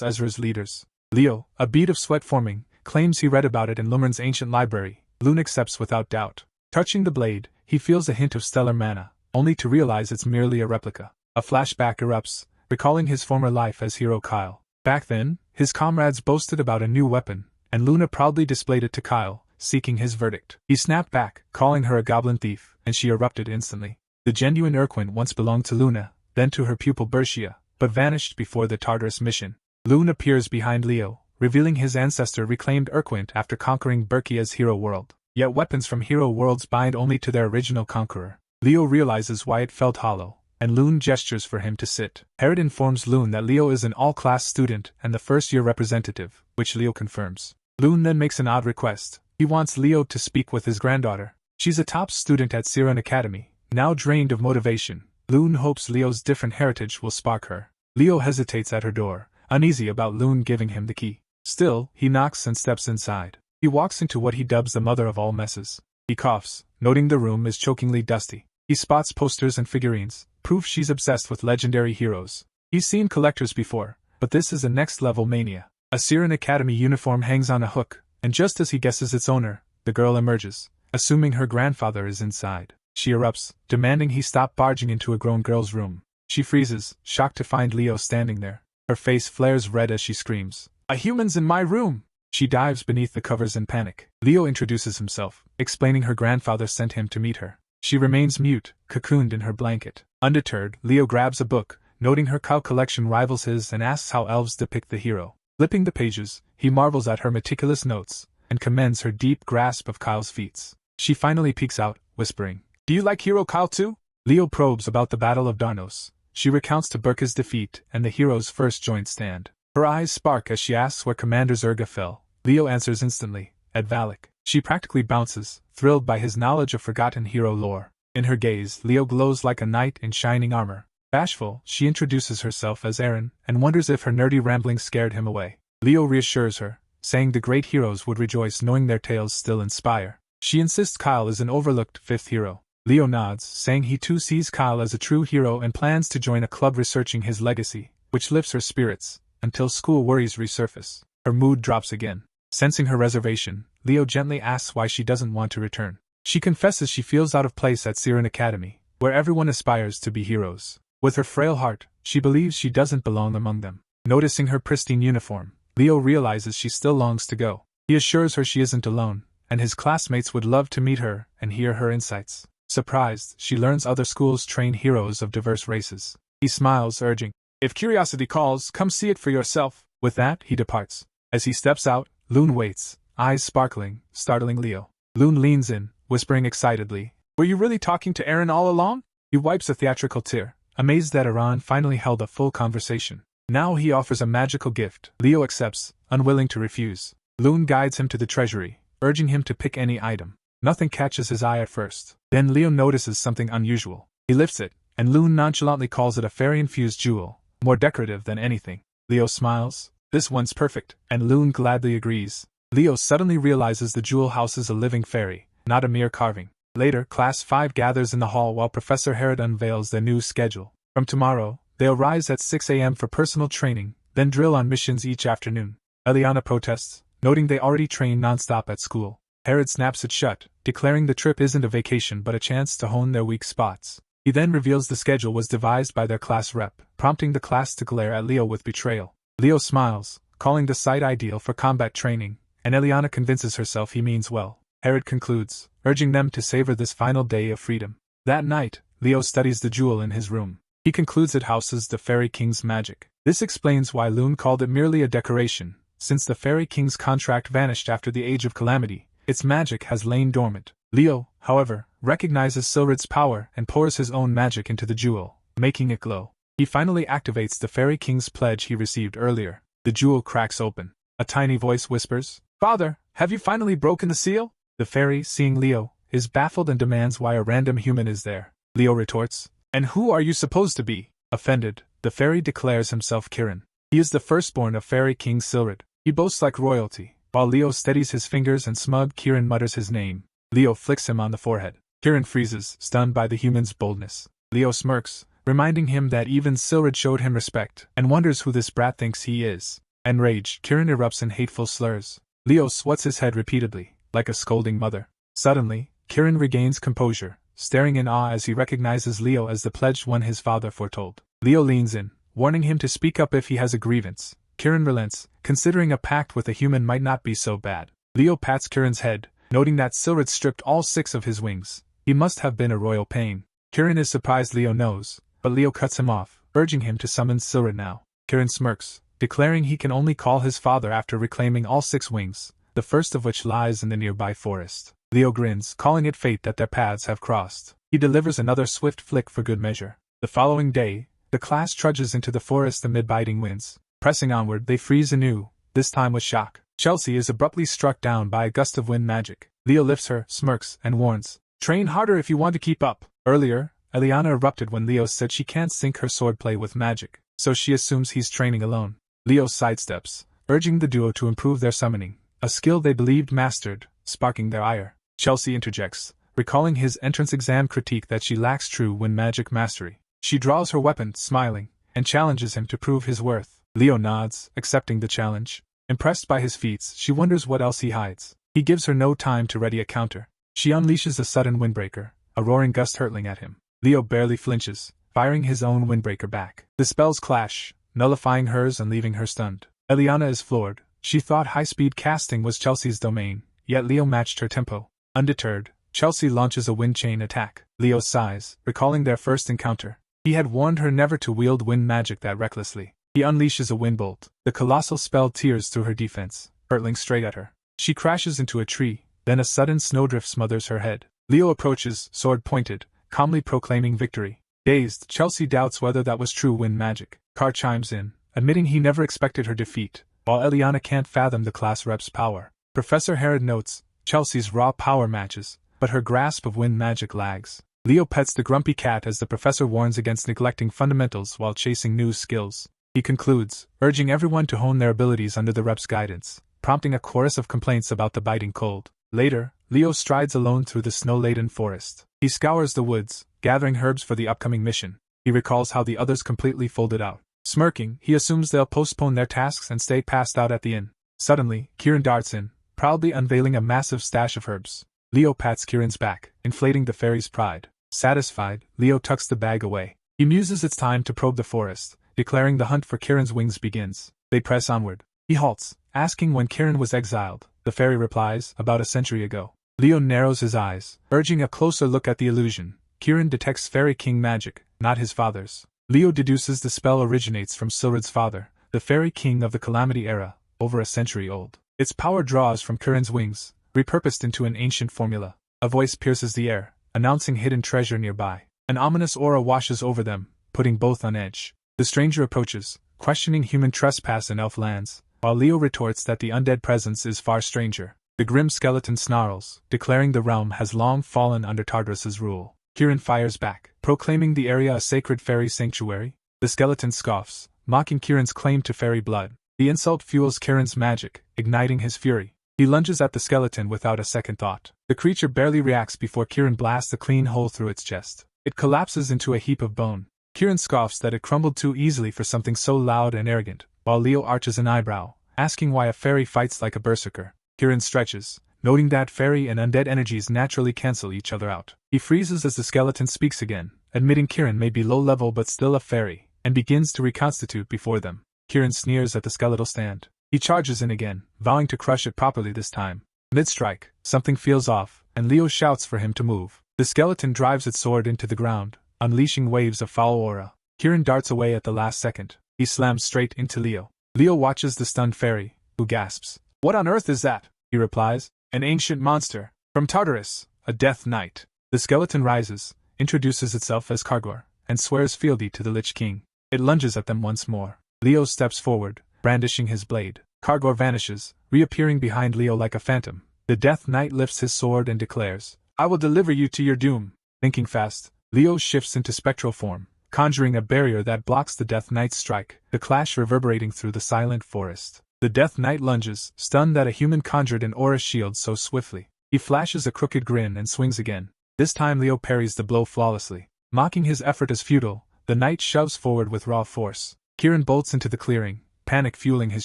S1: Ezra's leaders. Leo, a bead of sweat forming, claims he read about it in Lumern's ancient library. Loon accepts without doubt. Touching the blade, he feels a hint of stellar mana, only to realize it's merely a replica. A flashback erupts, recalling his former life as hero Kyle. Back then, his comrades boasted about a new weapon, and Luna proudly displayed it to Kyle, seeking his verdict. He snapped back, calling her a goblin thief, and she erupted instantly. The genuine Urquint once belonged to Luna, then to her pupil Bertia, but vanished before the Tartarus mission. Loon appears behind Leo, revealing his ancestor reclaimed Urquint after conquering Berkia's hero world. Yet weapons from hero worlds bind only to their original conqueror. Leo realizes why it felt hollow, and Loon gestures for him to sit. Herod informs Loon that Leo is an all-class student and the first-year representative, which Leo confirms. Loon then makes an odd request. He wants Leo to speak with his granddaughter. She's a top student at Siren Academy, now drained of motivation. Loon hopes Leo's different heritage will spark her. Leo hesitates at her door, uneasy about Loon giving him the key. Still, he knocks and steps inside. He walks into what he dubs the mother of all messes. He coughs, noting the room is chokingly dusty. He spots posters and figurines, proof she's obsessed with legendary heroes. He's seen collectors before, but this is a next-level mania. A Siren Academy uniform hangs on a hook, and just as he guesses its owner, the girl emerges, assuming her grandfather is inside. She erupts, demanding he stop barging into a grown girl's room. She freezes, shocked to find Leo standing there. Her face flares red as she screams, "A human's in my room!" She dives beneath the covers in panic. Leo introduces himself, explaining her grandfather sent him to meet her. She remains mute, cocooned in her blanket. Undeterred, Leo grabs a book, noting her cow collection rivals his, and asks how elves depict the hero. Flipping the pages, he marvels at her meticulous notes, and commends her deep grasp of Kyle's feats. She finally peeks out, whispering, "Do you like Hero Kyle too?" Leo probes about the Battle of Darnos. She recounts to Burka's defeat and the hero's first joint stand. Her eyes spark as she asks where Commander Zerga fell. Leo answers instantly, at Valak. She practically bounces, thrilled by his knowledge of forgotten hero lore. In her gaze, Leo glows like a knight in shining armor. Bashful, she introduces herself as Aaron, and wonders if her nerdy ramblings scared him away. Leo reassures her, saying the great heroes would rejoice knowing their tales still inspire. She insists Kyle is an overlooked fifth hero. Leo nods, saying he too sees Kyle as a true hero and plans to join a club researching his legacy, which lifts her spirits, until school worries resurface. Her mood drops again. Sensing her reservation, Leo gently asks why she doesn't want to return. She confesses she feels out of place at Siren Academy, where everyone aspires to be heroes. With her frail heart, she believes she doesn't belong among them. Noticing her pristine uniform, Leo realizes she still longs to go. He assures her she isn't alone, and his classmates would love to meet her and hear her insights. Surprised, she learns other schools train heroes of diverse races. He smiles, urging, "If curiosity calls, come see it for yourself." With that, he departs. As he steps out, Loon waits, eyes sparkling, startling Leo. Loon leans in, whispering excitedly, "Were you really talking to Aaron all along?" He wipes a theatrical tear, amazed that Aaron finally held a full conversation. Now he offers a magical gift. Leo accepts, unwilling to refuse. Loon guides him to the treasury, urging him to pick any item. Nothing catches his eye at first. Then Leo notices something unusual. He lifts it, and Loon nonchalantly calls it a fairy-infused jewel, more decorative than anything. Leo smiles, "This one's perfect," and Loon gladly agrees. Leo suddenly realizes the jewel houses a living fairy, not a mere carving. Later, Class 5 gathers in the hall while Professor Herod unveils their new schedule. From tomorrow, they'll rise at 6 a.m. for personal training, then drill on missions each afternoon. Eliana protests, noting they already train non-stop at school. Herod snaps it shut, declaring the trip isn't a vacation but a chance to hone their weak spots. He then reveals the schedule was devised by their class rep, prompting the class to glare at Leo with betrayal. Leo smiles, calling the site ideal for combat training, and Eliana convinces herself he means well. Herod concludes, urging them to savor this final day of freedom. That night, Leo studies the jewel in his room. He concludes it houses the Fairy King's magic. This explains why Loon called it merely a decoration. Since the Fairy King's contract vanished after the Age of Calamity, its magic has lain dormant. Leo, however, recognizes Silrid's power and pours his own magic into the jewel, making it glow. He finally activates the Fairy King's pledge he received earlier. The jewel cracks open. A tiny voice whispers, "Father, have you finally broken the seal?" The fairy, seeing Leo, is baffled and demands why a random human is there. Leo retorts, "And who are you supposed to be?" Offended, the fairy declares himself Kirin. He is the firstborn of Fairy King Silrid. He boasts like royalty. While Leo steadies his fingers and smug Kirin mutters his name, Leo flicks him on the forehead. Kirin freezes, stunned by the human's boldness. Leo smirks, reminding him that even Silrid showed him respect, and wonders who this brat thinks he is. Enraged, Kirin erupts in hateful slurs. Leo swats his head repeatedly, like a scolding mother. Suddenly, Kirin regains composure, staring in awe as he recognizes Leo as the pledged one his father foretold. Leo leans in, warning him to speak up if he has a grievance. Kirin relents, considering a pact with a human might not be so bad. Leo pats Kirin's head, noting that Silrid stripped all 6 of his wings. He must have been a royal pain. Kirin is surprised Leo knows, but Leo cuts him off, urging him to summon Silrid now. Kirin smirks, declaring he can only call his father after reclaiming all 6 wings, the first of which lies in the nearby forest. Leo grins, calling it fate that their paths have crossed. He delivers another swift flick for good measure. The following day, the class trudges into the forest amid biting winds. Pressing onward, they freeze anew, this time with shock. Chelsea is abruptly struck down by a gust of wind magic. Leo lifts her, smirks, and warns, Train harder if you want to keep up. Earlier, Eliana erupted when Leo said she can't sync her swordplay with magic, so she assumes he's training alone. Leo sidesteps, urging the duo to improve their summoning, a skill they believed mastered, sparking their ire. Chelsea interjects, recalling his entrance exam critique that she lacks true wind magic mastery. She draws her weapon, smiling, and challenges him to prove his worth. Leo nods, accepting the challenge. Impressed by his feats, she wonders what else he hides. He gives her no time to ready a counter. She unleashes a sudden windbreaker, a roaring gust hurtling at him. Leo barely flinches, firing his own windbreaker back. The spells clash, nullifying hers and leaving her stunned. Eliana is floored. She thought high-speed casting was Chelsea's domain, yet Leo matched her tempo. Undeterred, Chelsea launches a wind chain attack. Leo sighs, recalling their first encounter. He had warned her never to wield wind magic that recklessly. He unleashes a wind bolt. The colossal spell tears through her defense, hurtling straight at her. She crashes into a tree, then a sudden snowdrift smothers her head. Leo approaches, sword pointed, calmly proclaiming victory. Dazed, Chelsea doubts whether that was true wind magic. Carr chimes in, admitting he never expected her defeat, while Eliana can't fathom the class rep's power. Professor Herod notes, Chelsea's raw power matches, but her grasp of wind magic lags. Leo pets the grumpy cat as the professor warns against neglecting fundamentals while chasing new skills. He concludes, urging everyone to hone their abilities under the rep's guidance, prompting a chorus of complaints about the biting cold. Later, Leo strides alone through the snow-laden forest. He scours the woods, gathering herbs for the upcoming mission. He recalls how the others completely folded out. Smirking, he assumes they'll postpone their tasks and stay passed out at the inn. Suddenly, Kieran darts in, proudly unveiling a massive stash of herbs. Leo pats Kieran's back, inflating the fairy's pride. Satisfied, Leo tucks the bag away. He muses it's time to probe the forest, declaring the hunt for Kieran's wings begins. They press onward. He halts, asking when Kieran was exiled. The fairy replies, about a century ago. Leo narrows his eyes, urging a closer look at the illusion. Kieran detects Fairy King magic, not his father's. Leo deduces the spell originates from Silred's father, the Fairy King of the Calamity era, over a century old. Its power draws from Kieran's wings, repurposed into an ancient formula. A voice pierces the air, announcing hidden treasure nearby. An ominous aura washes over them, putting both on edge. The stranger approaches, questioning human trespass in elf lands, while Leo retorts that the undead presence is far stranger. The grim skeleton snarls, declaring the realm has long fallen under Tartarus's rule. Kieran fires back, proclaiming the area a sacred fairy sanctuary. The skeleton scoffs, mocking Kieran's claim to fairy blood. The insult fuels Kieran's magic, igniting his fury. He lunges at the skeleton without a second thought. The creature barely reacts before Kieran blasts a clean hole through its chest. It collapses into a heap of bone. Kieran scoffs that it crumbled too easily for something so loud and arrogant, while Leo arches an eyebrow, asking why a fairy fights like a berserker. Kieran stretches, noting that fairy and undead energies naturally cancel each other out. He freezes as the skeleton speaks again, admitting Kieran may be low-level but still a fairy, and begins to reconstitute before them. Kieran sneers at the skeletal stand. He charges in again, vowing to crush it properly this time. Mid-strike, something feels off, and Leo shouts for him to move. The skeleton drives its sword into the ground, unleashing waves of foul aura. Kieran darts away at the last second. He slams straight into Leo. Leo watches the stunned fairy, who gasps. "What on earth is that?" He replies. "An ancient monster. From Tartarus, a death knight." The skeleton rises, introduces itself as Kargor, and swears fealty to the Lich King. It lunges at them once more. Leo steps forward, brandishing his blade. Kargor vanishes, reappearing behind Leo like a phantom. The Death Knight lifts his sword and declares, "I will deliver you to your doom." Thinking fast, Leo shifts into spectral form, conjuring a barrier that blocks the Death Knight's strike, the clash reverberating through the silent forest. The Death Knight lunges, stunned that a human conjured an aura shield so swiftly. He flashes a crooked grin and swings again. This time Leo parries the blow flawlessly. Mocking his effort as futile, the knight shoves forward with raw force. Kieran bolts into the clearing, panic fueling his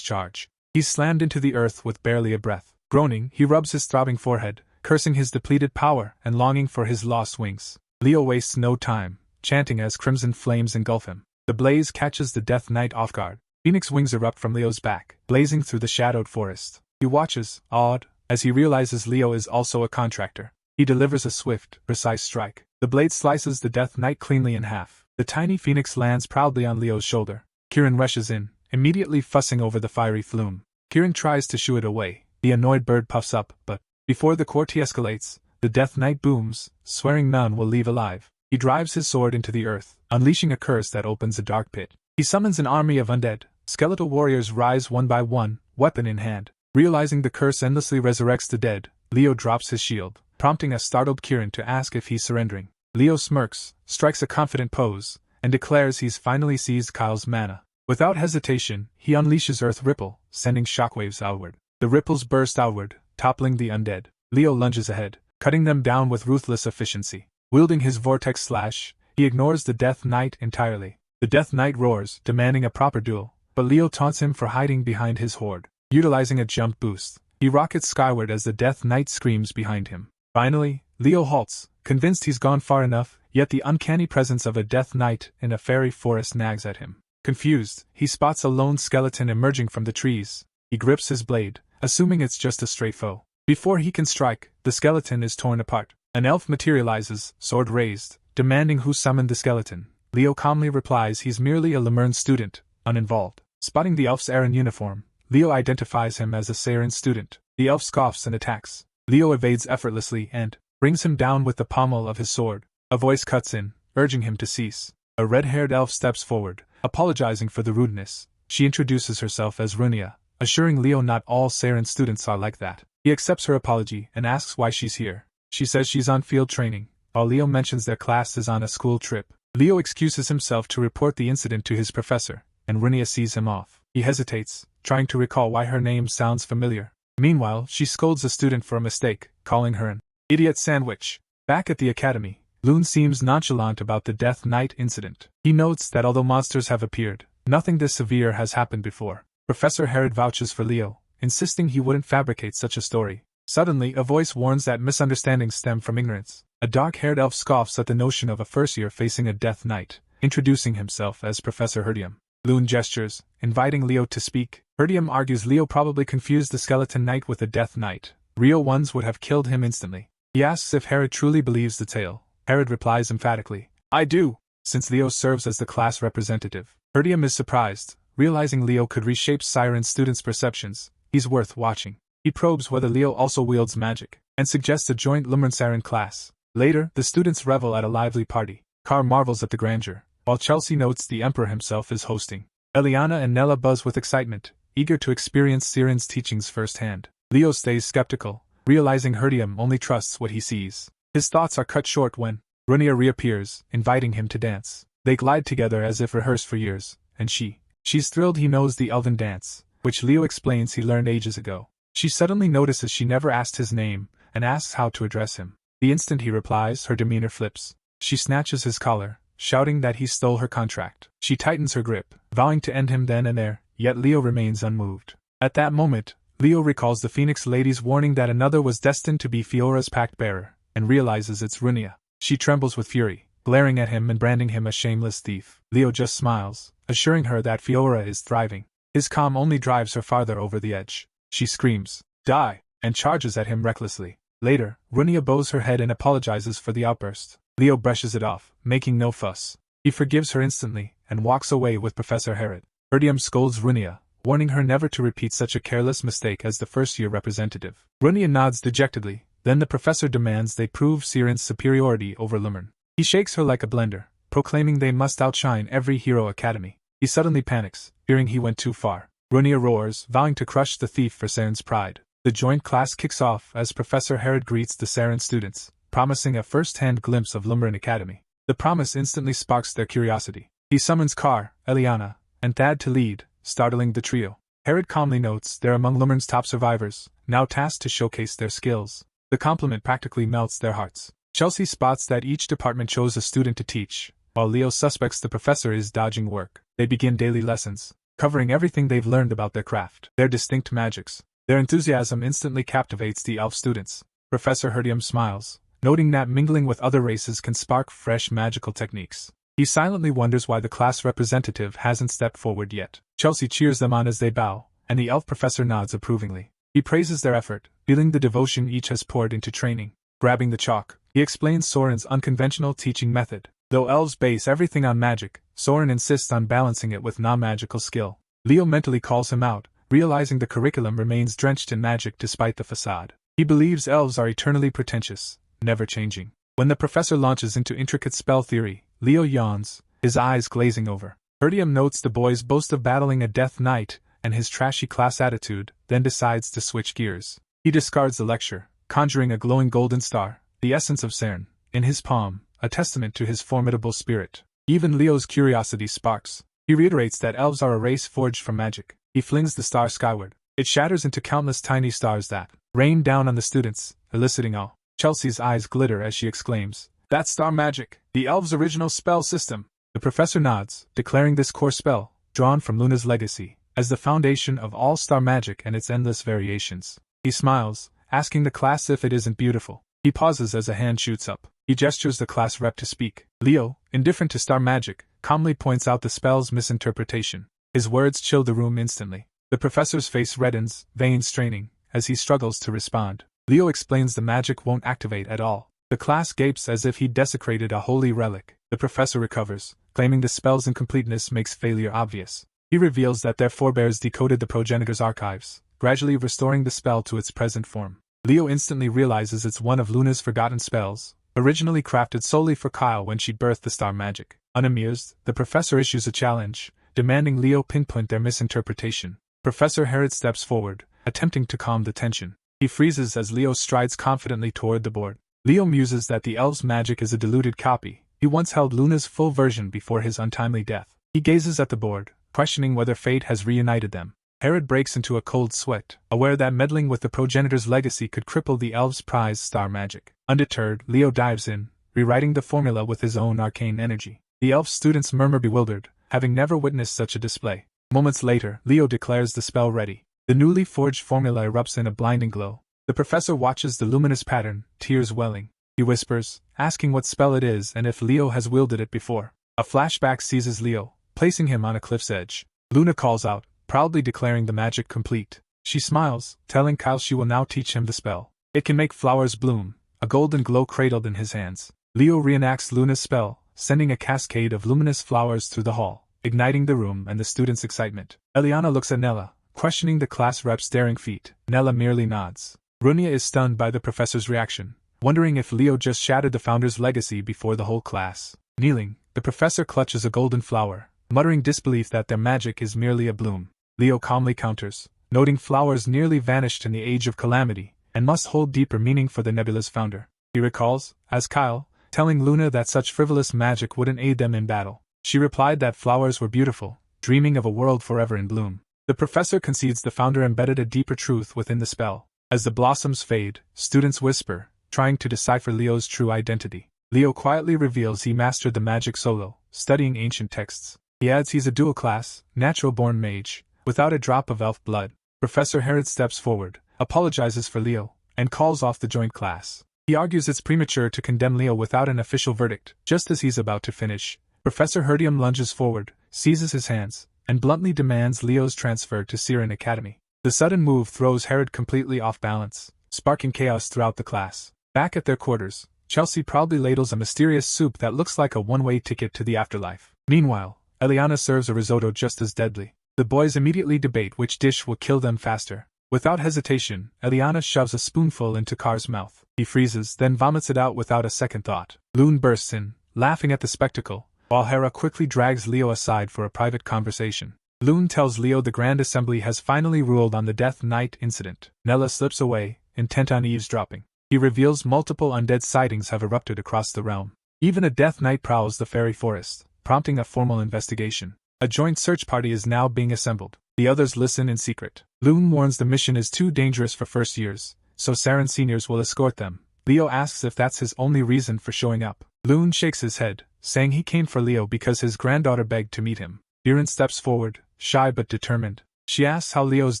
S1: charge. He's slammed into the earth with barely a breath. Groaning, he rubs his throbbing forehead, cursing his depleted power and longing for his lost wings. Leo wastes no time, chanting as crimson flames engulf him. The blaze catches the Death Knight off guard. Phoenix wings erupt from Leo's back, blazing through the shadowed forest. He watches, awed, as he realizes Leo is also a contractor. He delivers a swift, precise strike. The blade slices the Death Knight cleanly in half. The tiny phoenix lands proudly on Leo's shoulder. Kieran rushes in, immediately fussing over the fiery flume. Kieran tries to shoo it away. The annoyed bird puffs up, but, before the quarty escalates, the Death Knight booms, swearing none will leave alive. He drives his sword into the earth, unleashing a curse that opens a dark pit. He summons an army of undead. Skeletal warriors rise one by one, weapon in hand. Realizing the curse endlessly resurrects the dead, Leo drops his shield, prompting a startled Kieran to ask if he's surrendering. Leo smirks, strikes a confident pose, and declares he's finally seized Kyle's mana. Without hesitation, he unleashes Earth Ripple, sending shockwaves outward. The ripples burst outward, toppling the undead. Leo lunges ahead, cutting them down with ruthless efficiency. Wielding his Vortex Slash, he ignores the Death Knight entirely. The Death Knight roars, demanding a proper duel, but Leo taunts him for hiding behind his horde. Utilizing a jump boost, he rockets skyward as the Death Knight screams behind him. Finally, Leo halts, convinced he's gone far enough, yet the uncanny presence of a Death Knight in a fairy forest nags at him. Confused, he spots a lone skeleton emerging from the trees. He grips his blade, assuming it's just a stray foe. Before he can strike, the skeleton is torn apart. An elf materializes, sword raised, demanding who summoned the skeleton. Leo calmly replies he's merely a Lemurn student, uninvolved. Spotting the elf's Aaron uniform, Leo identifies him as a Saren student. The elf scoffs and attacks. Leo evades effortlessly and brings him down with the pommel of his sword. A voice cuts in, urging him to cease. A red-haired elf steps forward, apologizing for the rudeness. She introduces herself as Runia, assuring Leo not all Saren students are like that. He accepts her apology and asks why she's here. She says she's on field training, while Leo mentions their class is on a school trip. Leo excuses himself to report the incident to his professor, and Runia sees him off. He hesitates, trying to recall why her name sounds familiar. Meanwhile, she scolds the student for a mistake, calling her an idiot sandwich. Back at the academy, Loon seems nonchalant about the Death Knight incident. He notes that although monsters have appeared, nothing this severe has happened before. Professor Herod vouches for Leo, insisting he wouldn't fabricate such a story. Suddenly, a voice warns that misunderstandings stem from ignorance. A dark-haired elf scoffs at the notion of a first year facing a Death Knight, introducing himself as Professor Herdium. Loon gestures, inviting Leo to speak. Herdium argues Leo probably confused the Skeleton Knight with a Death Knight. Real ones would have killed him instantly. He asks if Herod truly believes the tale. Herod replies emphatically, "I do," since Leo serves as the class representative. Herdium is surprised, realizing Leo could reshape Siren students' perceptions. He's worth watching. He probes whether Leo also wields magic, and suggests a joint Lemurn-Siren class. Later, the students revel at a lively party. Carr marvels at the grandeur, while Chelsea notes the Emperor himself is hosting. Eliana and Nella buzz with excitement, eager to experience Siren's teachings firsthand. Leo stays skeptical, realizing Herdium only trusts what he sees. His thoughts are cut short when Runia reappears, inviting him to dance. They glide together as if rehearsed for years, and she's thrilled he knows the elven dance, which Leo explains he learned ages ago. She suddenly notices she never asked his name, and asks how to address him. The instant he replies, her demeanor flips. She snatches his collar, shouting that he stole her contract. She tightens her grip, vowing to end him then and there, yet Leo remains unmoved. At that moment, Leo recalls the Phoenix Lady's warning that another was destined to be Fiora's pact bearer, and realizes it's Runia. She trembles with fury, glaring at him and branding him a shameless thief. Leo just smiles, assuring her that Fiora is thriving. His calm only drives her farther over the edge. She screams, "Die!" and charges at him recklessly. Later, Runia bows her head and apologizes for the outburst. Leo brushes it off, making no fuss. He forgives her instantly, and walks away with Professor Herod. Herdium scolds Runia, warning her never to repeat such a careless mistake as the first-year representative. Runia nods dejectedly, then the professor demands they prove Siren's superiority over Lemurn. He shakes her like a blender, proclaiming they must outshine every hero academy. He suddenly panics, fearing he went too far. Runia roars, vowing to crush the thief for Saren's pride. The joint class kicks off as Professor Herod greets the Saren students, promising a first-hand glimpse of Lemurn Academy. The promise instantly sparks their curiosity. He summons Carr, Eliana, and Thad to lead, startling the trio. Herod calmly notes they're among Lemurn's top survivors, now tasked to showcase their skills. The compliment practically melts their hearts. Chelsea spots that each department chose a student to teach, while Leo suspects the professor is dodging work. They begin daily lessons, covering everything they've learned about their craft, their distinct magics. Their enthusiasm instantly captivates the elf students. Professor Herdium smiles, noting that mingling with other races can spark fresh magical techniques. He silently wonders why the class representative hasn't stepped forward yet. Chelsea cheers them on as they bow, and the elf professor nods approvingly. He praises their effort, feeling the devotion each has poured into training. Grabbing the chalk, he explains Soren's unconventional teaching method. Though elves base everything on magic, Soren insists on balancing it with non-magical skill. Leo mentally calls him out, realizing the curriculum remains drenched in magic despite the facade. He believes elves are eternally pretentious, never changing. When the professor launches into intricate spell theory, Leo yawns, his eyes glazing over. Herdium notes the boys boast of battling a Death Knight, and his trashy class attitude, then decides to switch gears. He discards the lecture, conjuring a glowing golden star, the essence of Saren, in his palm, a testament to his formidable spirit. Even Leo's curiosity sparks. He reiterates that elves are a race forged from magic. He flings the star skyward. It shatters into countless tiny stars that rain down on the students, eliciting awe. Chelsea's eyes glitter as she exclaims, "That's star magic, the elves' original spell system." The professor nods, declaring this core spell, drawn from Luna's legacy, as the foundation of all star magic and its endless variations. He smiles, asking the class if it isn't beautiful. He pauses as a hand shoots up. He gestures the class rep to speak. Leo, indifferent to star magic, calmly points out the spell's misinterpretation. His words chill the room instantly. The professor's face reddens, veins straining, as he struggles to respond. Leo explains the magic won't activate at all. The class gapes as if he'd desecrated a holy relic. The professor recovers, claiming the spell's incompleteness makes failure obvious. He reveals that their forebears decoded the progenitor's archives, gradually restoring the spell to its present form. Leo instantly realizes it's one of Luna's forgotten spells, originally crafted solely for Kyle when she birthed the star magic. Unamused, the professor issues a challenge, demanding Leo pinpoint their misinterpretation. Professor Herod steps forward, attempting to calm the tension. He freezes as Leo strides confidently toward the board. Leo muses that the elves' magic is a diluted copy. He once held Luna's full version before his untimely death. He gazes at the board, questioning whether fate has reunited them. Herod breaks into a cold sweat, aware that meddling with the progenitor's legacy could cripple the elves' prized star magic. Undeterred, Leo dives in, rewriting the formula with his own arcane energy. The elf students murmur bewildered, having never witnessed such a display. Moments later, Leo declares the spell ready. The newly forged formula erupts in a blinding glow. The professor watches the luminous pattern, tears welling. He whispers, asking what spell it is and if Leo has wielded it before. A flashback seizes Leo, placing him on a cliff's edge. Luna calls out, proudly declaring the magic complete. She smiles, telling Kyle she will now teach him the spell. It can make flowers bloom, a golden glow cradled in his hands. Leo reenacts Luna's spell, sending a cascade of luminous flowers through the hall, igniting the room and the students' excitement. Eliana looks at Nella, questioning the class rep's daring feat. Nella merely nods. Runia is stunned by the professor's reaction, wondering if Leo just shattered the founder's legacy before the whole class. Kneeling, the professor clutches a golden flower, muttering disbelief that their magic is merely a bloom. Leo calmly counters, noting flowers nearly vanished in the age of calamity, and must hold deeper meaning for the nebula's founder. He recalls, as Kyle, telling Luna that such frivolous magic wouldn't aid them in battle. She replied that flowers were beautiful, dreaming of a world forever in bloom. The professor concedes the founder embedded a deeper truth within the spell. As the blossoms fade, students whisper, trying to decipher Leo's true identity. Leo quietly reveals he mastered the magic solo, studying ancient texts. He adds he's a dual-class, natural-born mage, without a drop of elf blood. Professor Herod steps forward, apologizes for Leo, and calls off the joint class. He argues it's premature to condemn Leo without an official verdict. Just as he's about to finish, Professor Herdium lunges forward, seizes his hands, and bluntly demands Leo's transfer to Siren Academy. The sudden move throws Herod completely off balance, sparking chaos throughout the class. Back at their quarters, Chelsea proudly ladles a mysterious soup that looks like a one-way ticket to the afterlife. Meanwhile, Eliana serves a risotto just as deadly. The boys immediately debate which dish will kill them faster. Without hesitation, Eliana shoves a spoonful into Car's mouth. He freezes, then vomits it out without a second thought. Loon bursts in, laughing at the spectacle, while Hera quickly drags Leo aside for a private conversation. Loon tells Leo the Grand Assembly has finally ruled on the Death Knight incident. Nella slips away, intent on eavesdropping. He reveals multiple undead sightings have erupted across the realm. Even a Death Knight prowls the fairy forest, prompting a formal investigation. A joint search party is now being assembled. The others listen in secret. Loon warns the mission is too dangerous for first years, so Saren seniors will escort them. Leo asks if that's his only reason for showing up. Loon shakes his head, saying he came for Leo because his granddaughter begged to meet him. Viren steps forward, shy but determined. She asks how Leo's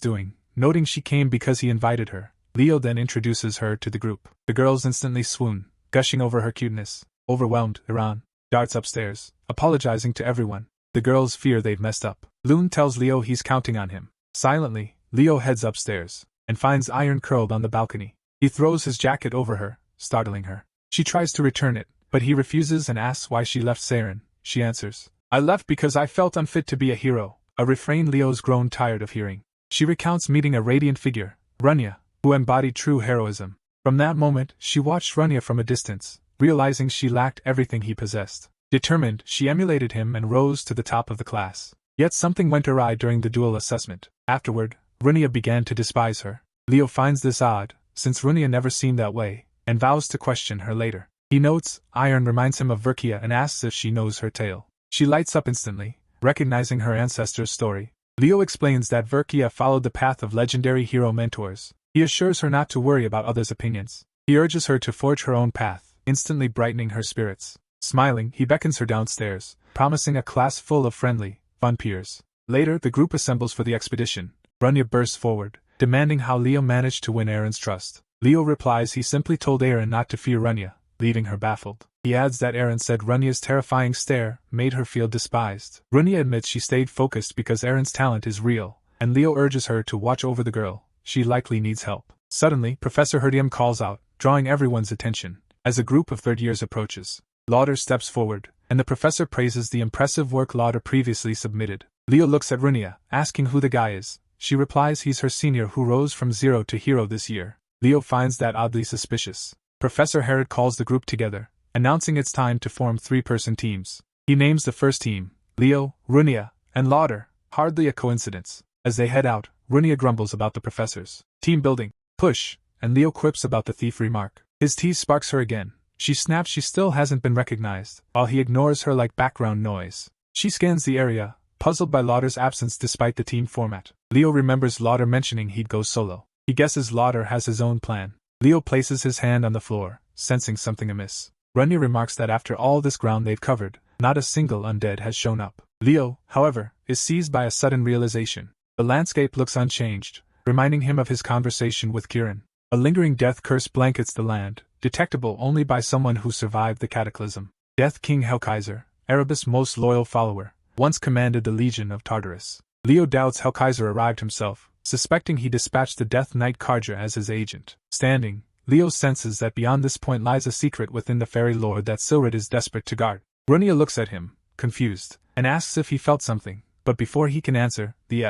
S1: doing, noting she came because he invited her. Leo then introduces her to the group. The girls instantly swoon, gushing over her cuteness. Overwhelmed, Iran darts upstairs, apologizing to everyone. The girls fear they've messed up. Loon tells Leo he's counting on him. Silently, Leo heads upstairs, and finds Iron curled on the balcony. He throws his jacket over her, startling her. She tries to return it, but he refuses and asks why she left Saren. She answers, "I left because I felt unfit to be a hero," a refrain Leo's grown tired of hearing. She recounts meeting a radiant figure, Runya, who embodied true heroism. From that moment, she watched Runya from a distance, realizing she lacked everything he possessed. Determined, she emulated him and rose to the top of the class. Yet something went awry during the dual assessment. Afterward, Runya began to despise her. Leo finds this odd, since Runia never seemed that way, and vows to question her later. He notes, iron reminds him of Verkia and asks if she knows her tale. She lights up instantly, recognizing her ancestor's story. Leo explains that Verkia followed the path of legendary hero mentors. He assures her not to worry about others' opinions. He urges her to forge her own path, instantly brightening her spirits. Smiling, he beckons her downstairs, promising a class full of friendly, fun peers. Later, the group assembles for the expedition. Runya bursts forward, demanding how Leo managed to win Aaron's trust. Leo replies he simply told Aaron not to fear Runya, leaving her baffled. He adds that Aaron said Runya's terrifying stare made her feel despised. Runya admits she stayed focused because Aaron's talent is real, and Leo urges her to watch over the girl. She likely needs help. Suddenly, Professor Herdium calls out, drawing everyone's attention. As a group of third years approaches, Lauder steps forward, and the professor praises the impressive work Lauder previously submitted. Leo looks at Runya, asking who the guy is. She replies he's her senior who rose from zero to hero this year. Leo finds that oddly suspicious. Professor Herod calls the group together, announcing it's time to form three-person teams. He names the first team, Leo, Runya, and Lauder, hardly a coincidence. As they head out, Runya grumbles about the professor's team building, push, and Leo quips about the thief remark. His tease sparks her again. She snaps she still hasn't been recognized, while he ignores her like background noise. She scans the area, puzzled by Lauder's absence despite the team format. Leo remembers Lauder mentioning he'd go solo. He guesses Lauder has his own plan. Leo places his hand on the floor, sensing something amiss. Runya remarks that after all this ground they've covered, not a single undead has shown up. Leo, however, is seized by a sudden realization. The landscape looks unchanged, reminding him of his conversation with Kirin. A lingering death curse blankets the land, detectable only by someone who survived the cataclysm. Death King Hellkaiser, Erebus' most loyal follower, once commanded the Legion of Tartarus. Leo doubts Hellkaiser arrived himself, suspecting he dispatched the Death Knight Karja as his agent. Standing, Leo senses that beyond this point lies a secret within the fairy lore that Silrid is desperate to guard. Runya looks at him, confused, and asks if he felt something, but before he can answer, the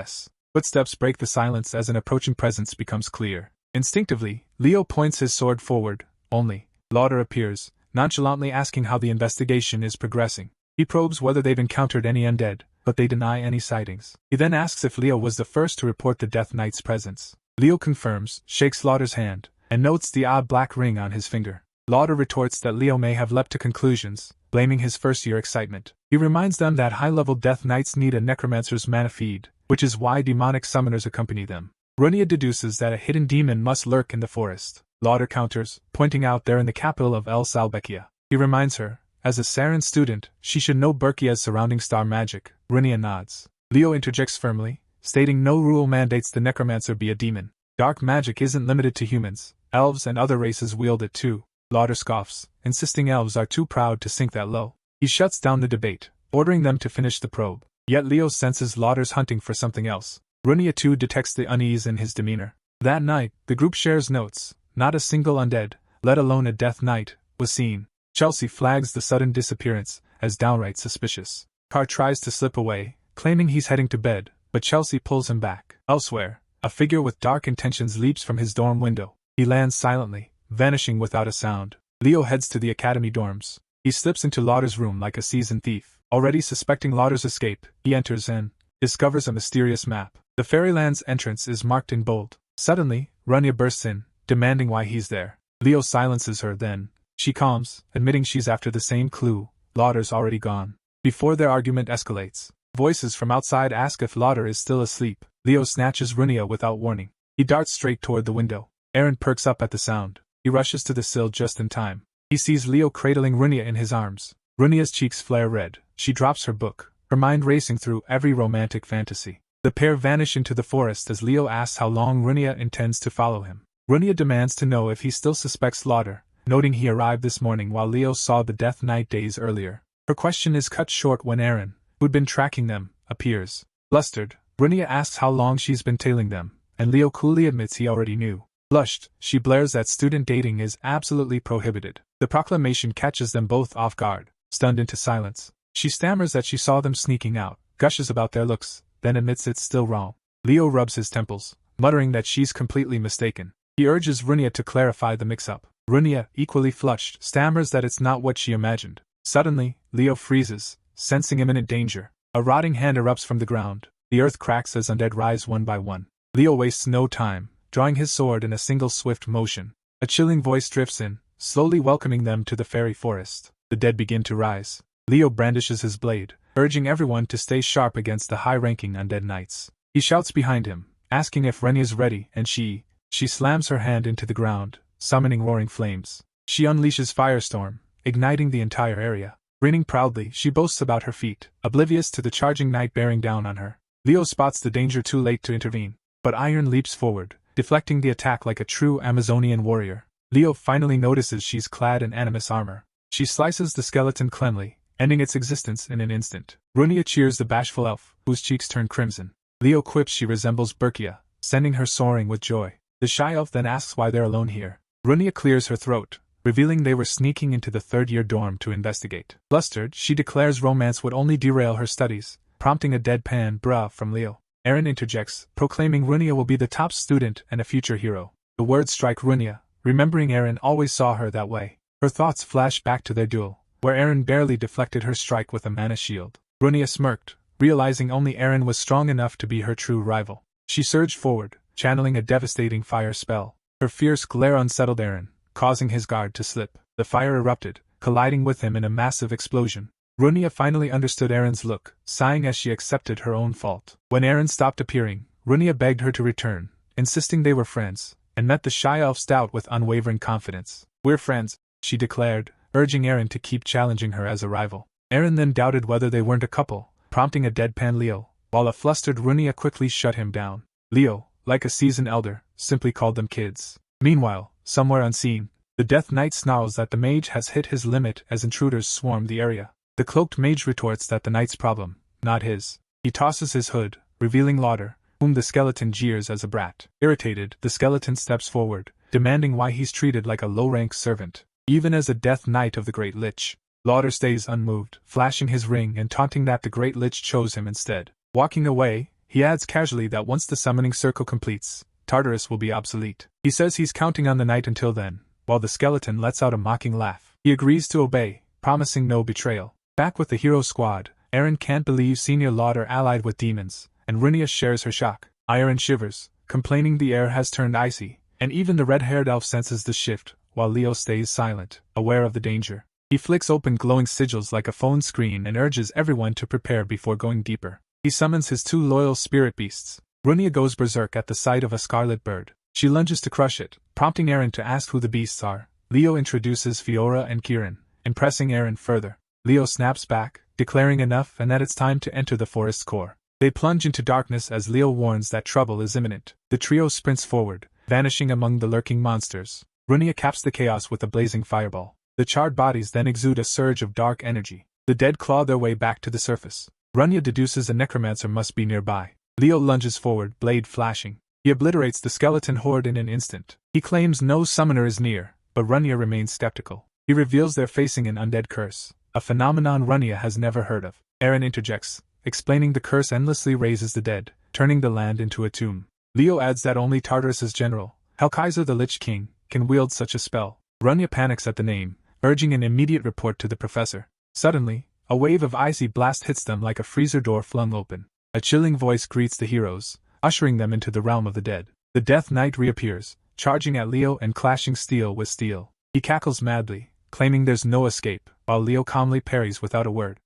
S1: footsteps break the silence as an approaching presence becomes clear. Instinctively, Leo points his sword forward, only Lauder appears, nonchalantly asking how the investigation is progressing. He probes whether they've encountered any undead, but they deny any sightings. He then asks if Leo was the first to report the Death Knight's presence. Leo confirms, shakes Lauder's hand, and notes the odd black ring on his finger. Lauder retorts that Leo may have leapt to conclusions, blaming his first-year excitement. He reminds them that high-level Death Knights need a necromancer's mana feed, which is why demonic summoners accompany them. Runya deduces that a hidden demon must lurk in the forest. Lauder counters, pointing out they're in the capital of El Salbekia. He reminds her, as a Sarin student, she should know Berkia's surrounding star magic. Runya nods. Leo interjects firmly, stating no rule mandates the necromancer be a demon. Dark magic isn't limited to humans, elves and other races wield it too. Lauder scoffs, insisting elves are too proud to sink that low. He shuts down the debate, ordering them to finish the probe. Yet Leo senses Lauder's hunting for something else. Runya too detects the unease in his demeanor. That night, the group shares notes. Not a single undead, let alone a Death Knight, was seen. Chelsea flags the sudden disappearance as downright suspicious. Carr tries to slip away, claiming he's heading to bed, but Chelsea pulls him back. Elsewhere, a figure with dark intentions leaps from his dorm window. He lands silently, vanishing without a sound. Leo heads to the academy dorms. He slips into Lauder's room like a seasoned thief. Already suspecting Lauder's escape, he enters and discovers a mysterious map. The Fairyland's entrance is marked in bold. Suddenly, Runya bursts in, demanding why he's there. Leo silences her then. She calms, admitting she's after the same clue. Lauder's already gone. Before their argument escalates, voices from outside ask if Lauder is still asleep. Leo snatches Runya without warning. He darts straight toward the window. Aaron perks up at the sound. He rushes to the sill just in time. He sees Leo cradling Runya in his arms. Runya's cheeks flare red. She drops her book, her mind racing through every romantic fantasy. The pair vanish into the forest as Leo asks how long Runya intends to follow him. Runya demands to know if he still suspects Lauder, noting he arrived this morning while Leo saw the Death Knight days earlier. Her question is cut short when Aaron, who'd been tracking them, appears. Flustered, Runya asks how long she's been tailing them, and Leo coolly admits he already knew. Flushed, she blares that student dating is absolutely prohibited. The proclamation catches them both off guard, stunned into silence. She stammers that she saw them sneaking out, gushes about their looks, then admits it's still wrong. Leo rubs his temples, muttering that she's completely mistaken. He urges Runya to clarify the mix-up. Runya, equally flushed, stammers that it's not what she imagined. Suddenly, Leo freezes, sensing imminent danger. A rotting hand erupts from the ground. The earth cracks as undead rise one by one. Leo wastes no time, drawing his sword in a single swift motion. A chilling voice drifts in, slowly welcoming them to the fairy forest. The dead begin to rise. Leo brandishes his blade, urging everyone to stay sharp against the high-ranking undead knights. He shouts behind him, asking if Renya's ready, and she slams her hand into the ground, summoning roaring flames. She unleashes Firestorm, igniting the entire area. Grinning proudly, she boasts about her feat, oblivious to the charging knight bearing down on her. Leo spots the danger too late to intervene, but Iron leaps forward, deflecting the attack like a true Amazonian warrior. Leo finally notices she's clad in animus armor. She slices the skeleton cleanly, ending its existence in an instant. Runia cheers the bashful elf, whose cheeks turn crimson. Leo quips she resembles Berkia, sending her soaring with joy. The shy elf then asks why they're alone here. Runia clears her throat, revealing they were sneaking into the third-year dorm to investigate. Flustered, she declares romance would only derail her studies, prompting a deadpan bruh from Leo. Eren interjects, proclaiming Runia will be the top student and a future hero. The words strike Runia, remembering Eren always saw her that way. Her thoughts flash back to their duel, where Eren barely deflected her strike with a mana shield. Runia smirked, realizing only Eren was strong enough to be her true rival. She surged forward, channeling a devastating fire spell. Her fierce glare unsettled Eren, causing his guard to slip. The fire erupted, colliding with him in a massive explosion. Runia finally understood Eren's look, sighing as she accepted her own fault. When Eren stopped appearing, Runia begged her to return, insisting they were friends, and met the shy elf stout with unwavering confidence. "We're friends," she declared, urging Eren to keep challenging her as a rival. Eren then doubted whether they weren't a couple, prompting a deadpan Leo, while a flustered Runia quickly shut him down. Leo, like a seasoned elder, simply called them kids. Meanwhile, somewhere unseen, the Death Knight snarls that the mage has hit his limit as intruders swarm the area. The cloaked mage retorts that the knight's problem, not his. He tosses his hood, revealing Lauder, whom the skeleton jeers as a brat. Irritated, the skeleton steps forward, demanding why he's treated like a low-rank servant, even as a Death Knight of the Great Lich. Lauder stays unmoved, flashing his ring and taunting that the Great Lich chose him instead. Walking away, he adds casually that once the summoning circle completes, Tartarus will be obsolete. He says he's counting on the knight until then, while the skeleton lets out a mocking laugh. He agrees to obey, promising no betrayal. Back with the hero squad, Eren can't believe Senior Lauder allied with demons, and Runia shares her shock. Eren shivers, complaining the air has turned icy, and even the red-haired elf senses the shift, while Leo stays silent, aware of the danger. He flicks open glowing sigils like a phone screen and urges everyone to prepare before going deeper. He summons his two loyal spirit beasts. Runia goes berserk at the sight of a scarlet bird. She lunges to crush it, prompting Eren to ask who the beasts are. Leo introduces Fiora and Kirin, impressing Eren further. Leo snaps back, declaring enough and that it's time to enter the forest's core. They plunge into darkness as Leo warns that trouble is imminent. The trio sprints forward, vanishing among the lurking monsters. Runia caps the chaos with a blazing fireball. The charred bodies then exude a surge of dark energy. The dead claw their way back to the surface. Runia deduces a necromancer must be nearby. Leo lunges forward, blade flashing. He obliterates the skeleton horde in an instant. He claims no summoner is near, but Runia remains skeptical. He reveals they're facing an undead curse, a phenomenon Runia has never heard of. Eren interjects, explaining the curse endlessly raises the dead, turning the land into a tomb. Leo adds that only Tartarus's general, Hellkaiser the Lich King, can wield such a spell. Runia panics at the name, urging an immediate report to the professor. Suddenly, a wave of icy blast hits them like a freezer door flung open. A chilling voice greets the heroes, ushering them into the realm of the dead. The Death Knight reappears, charging at Leo and clashing steel with steel. He cackles madly, claiming there's no escape, while Leo calmly parries without a word.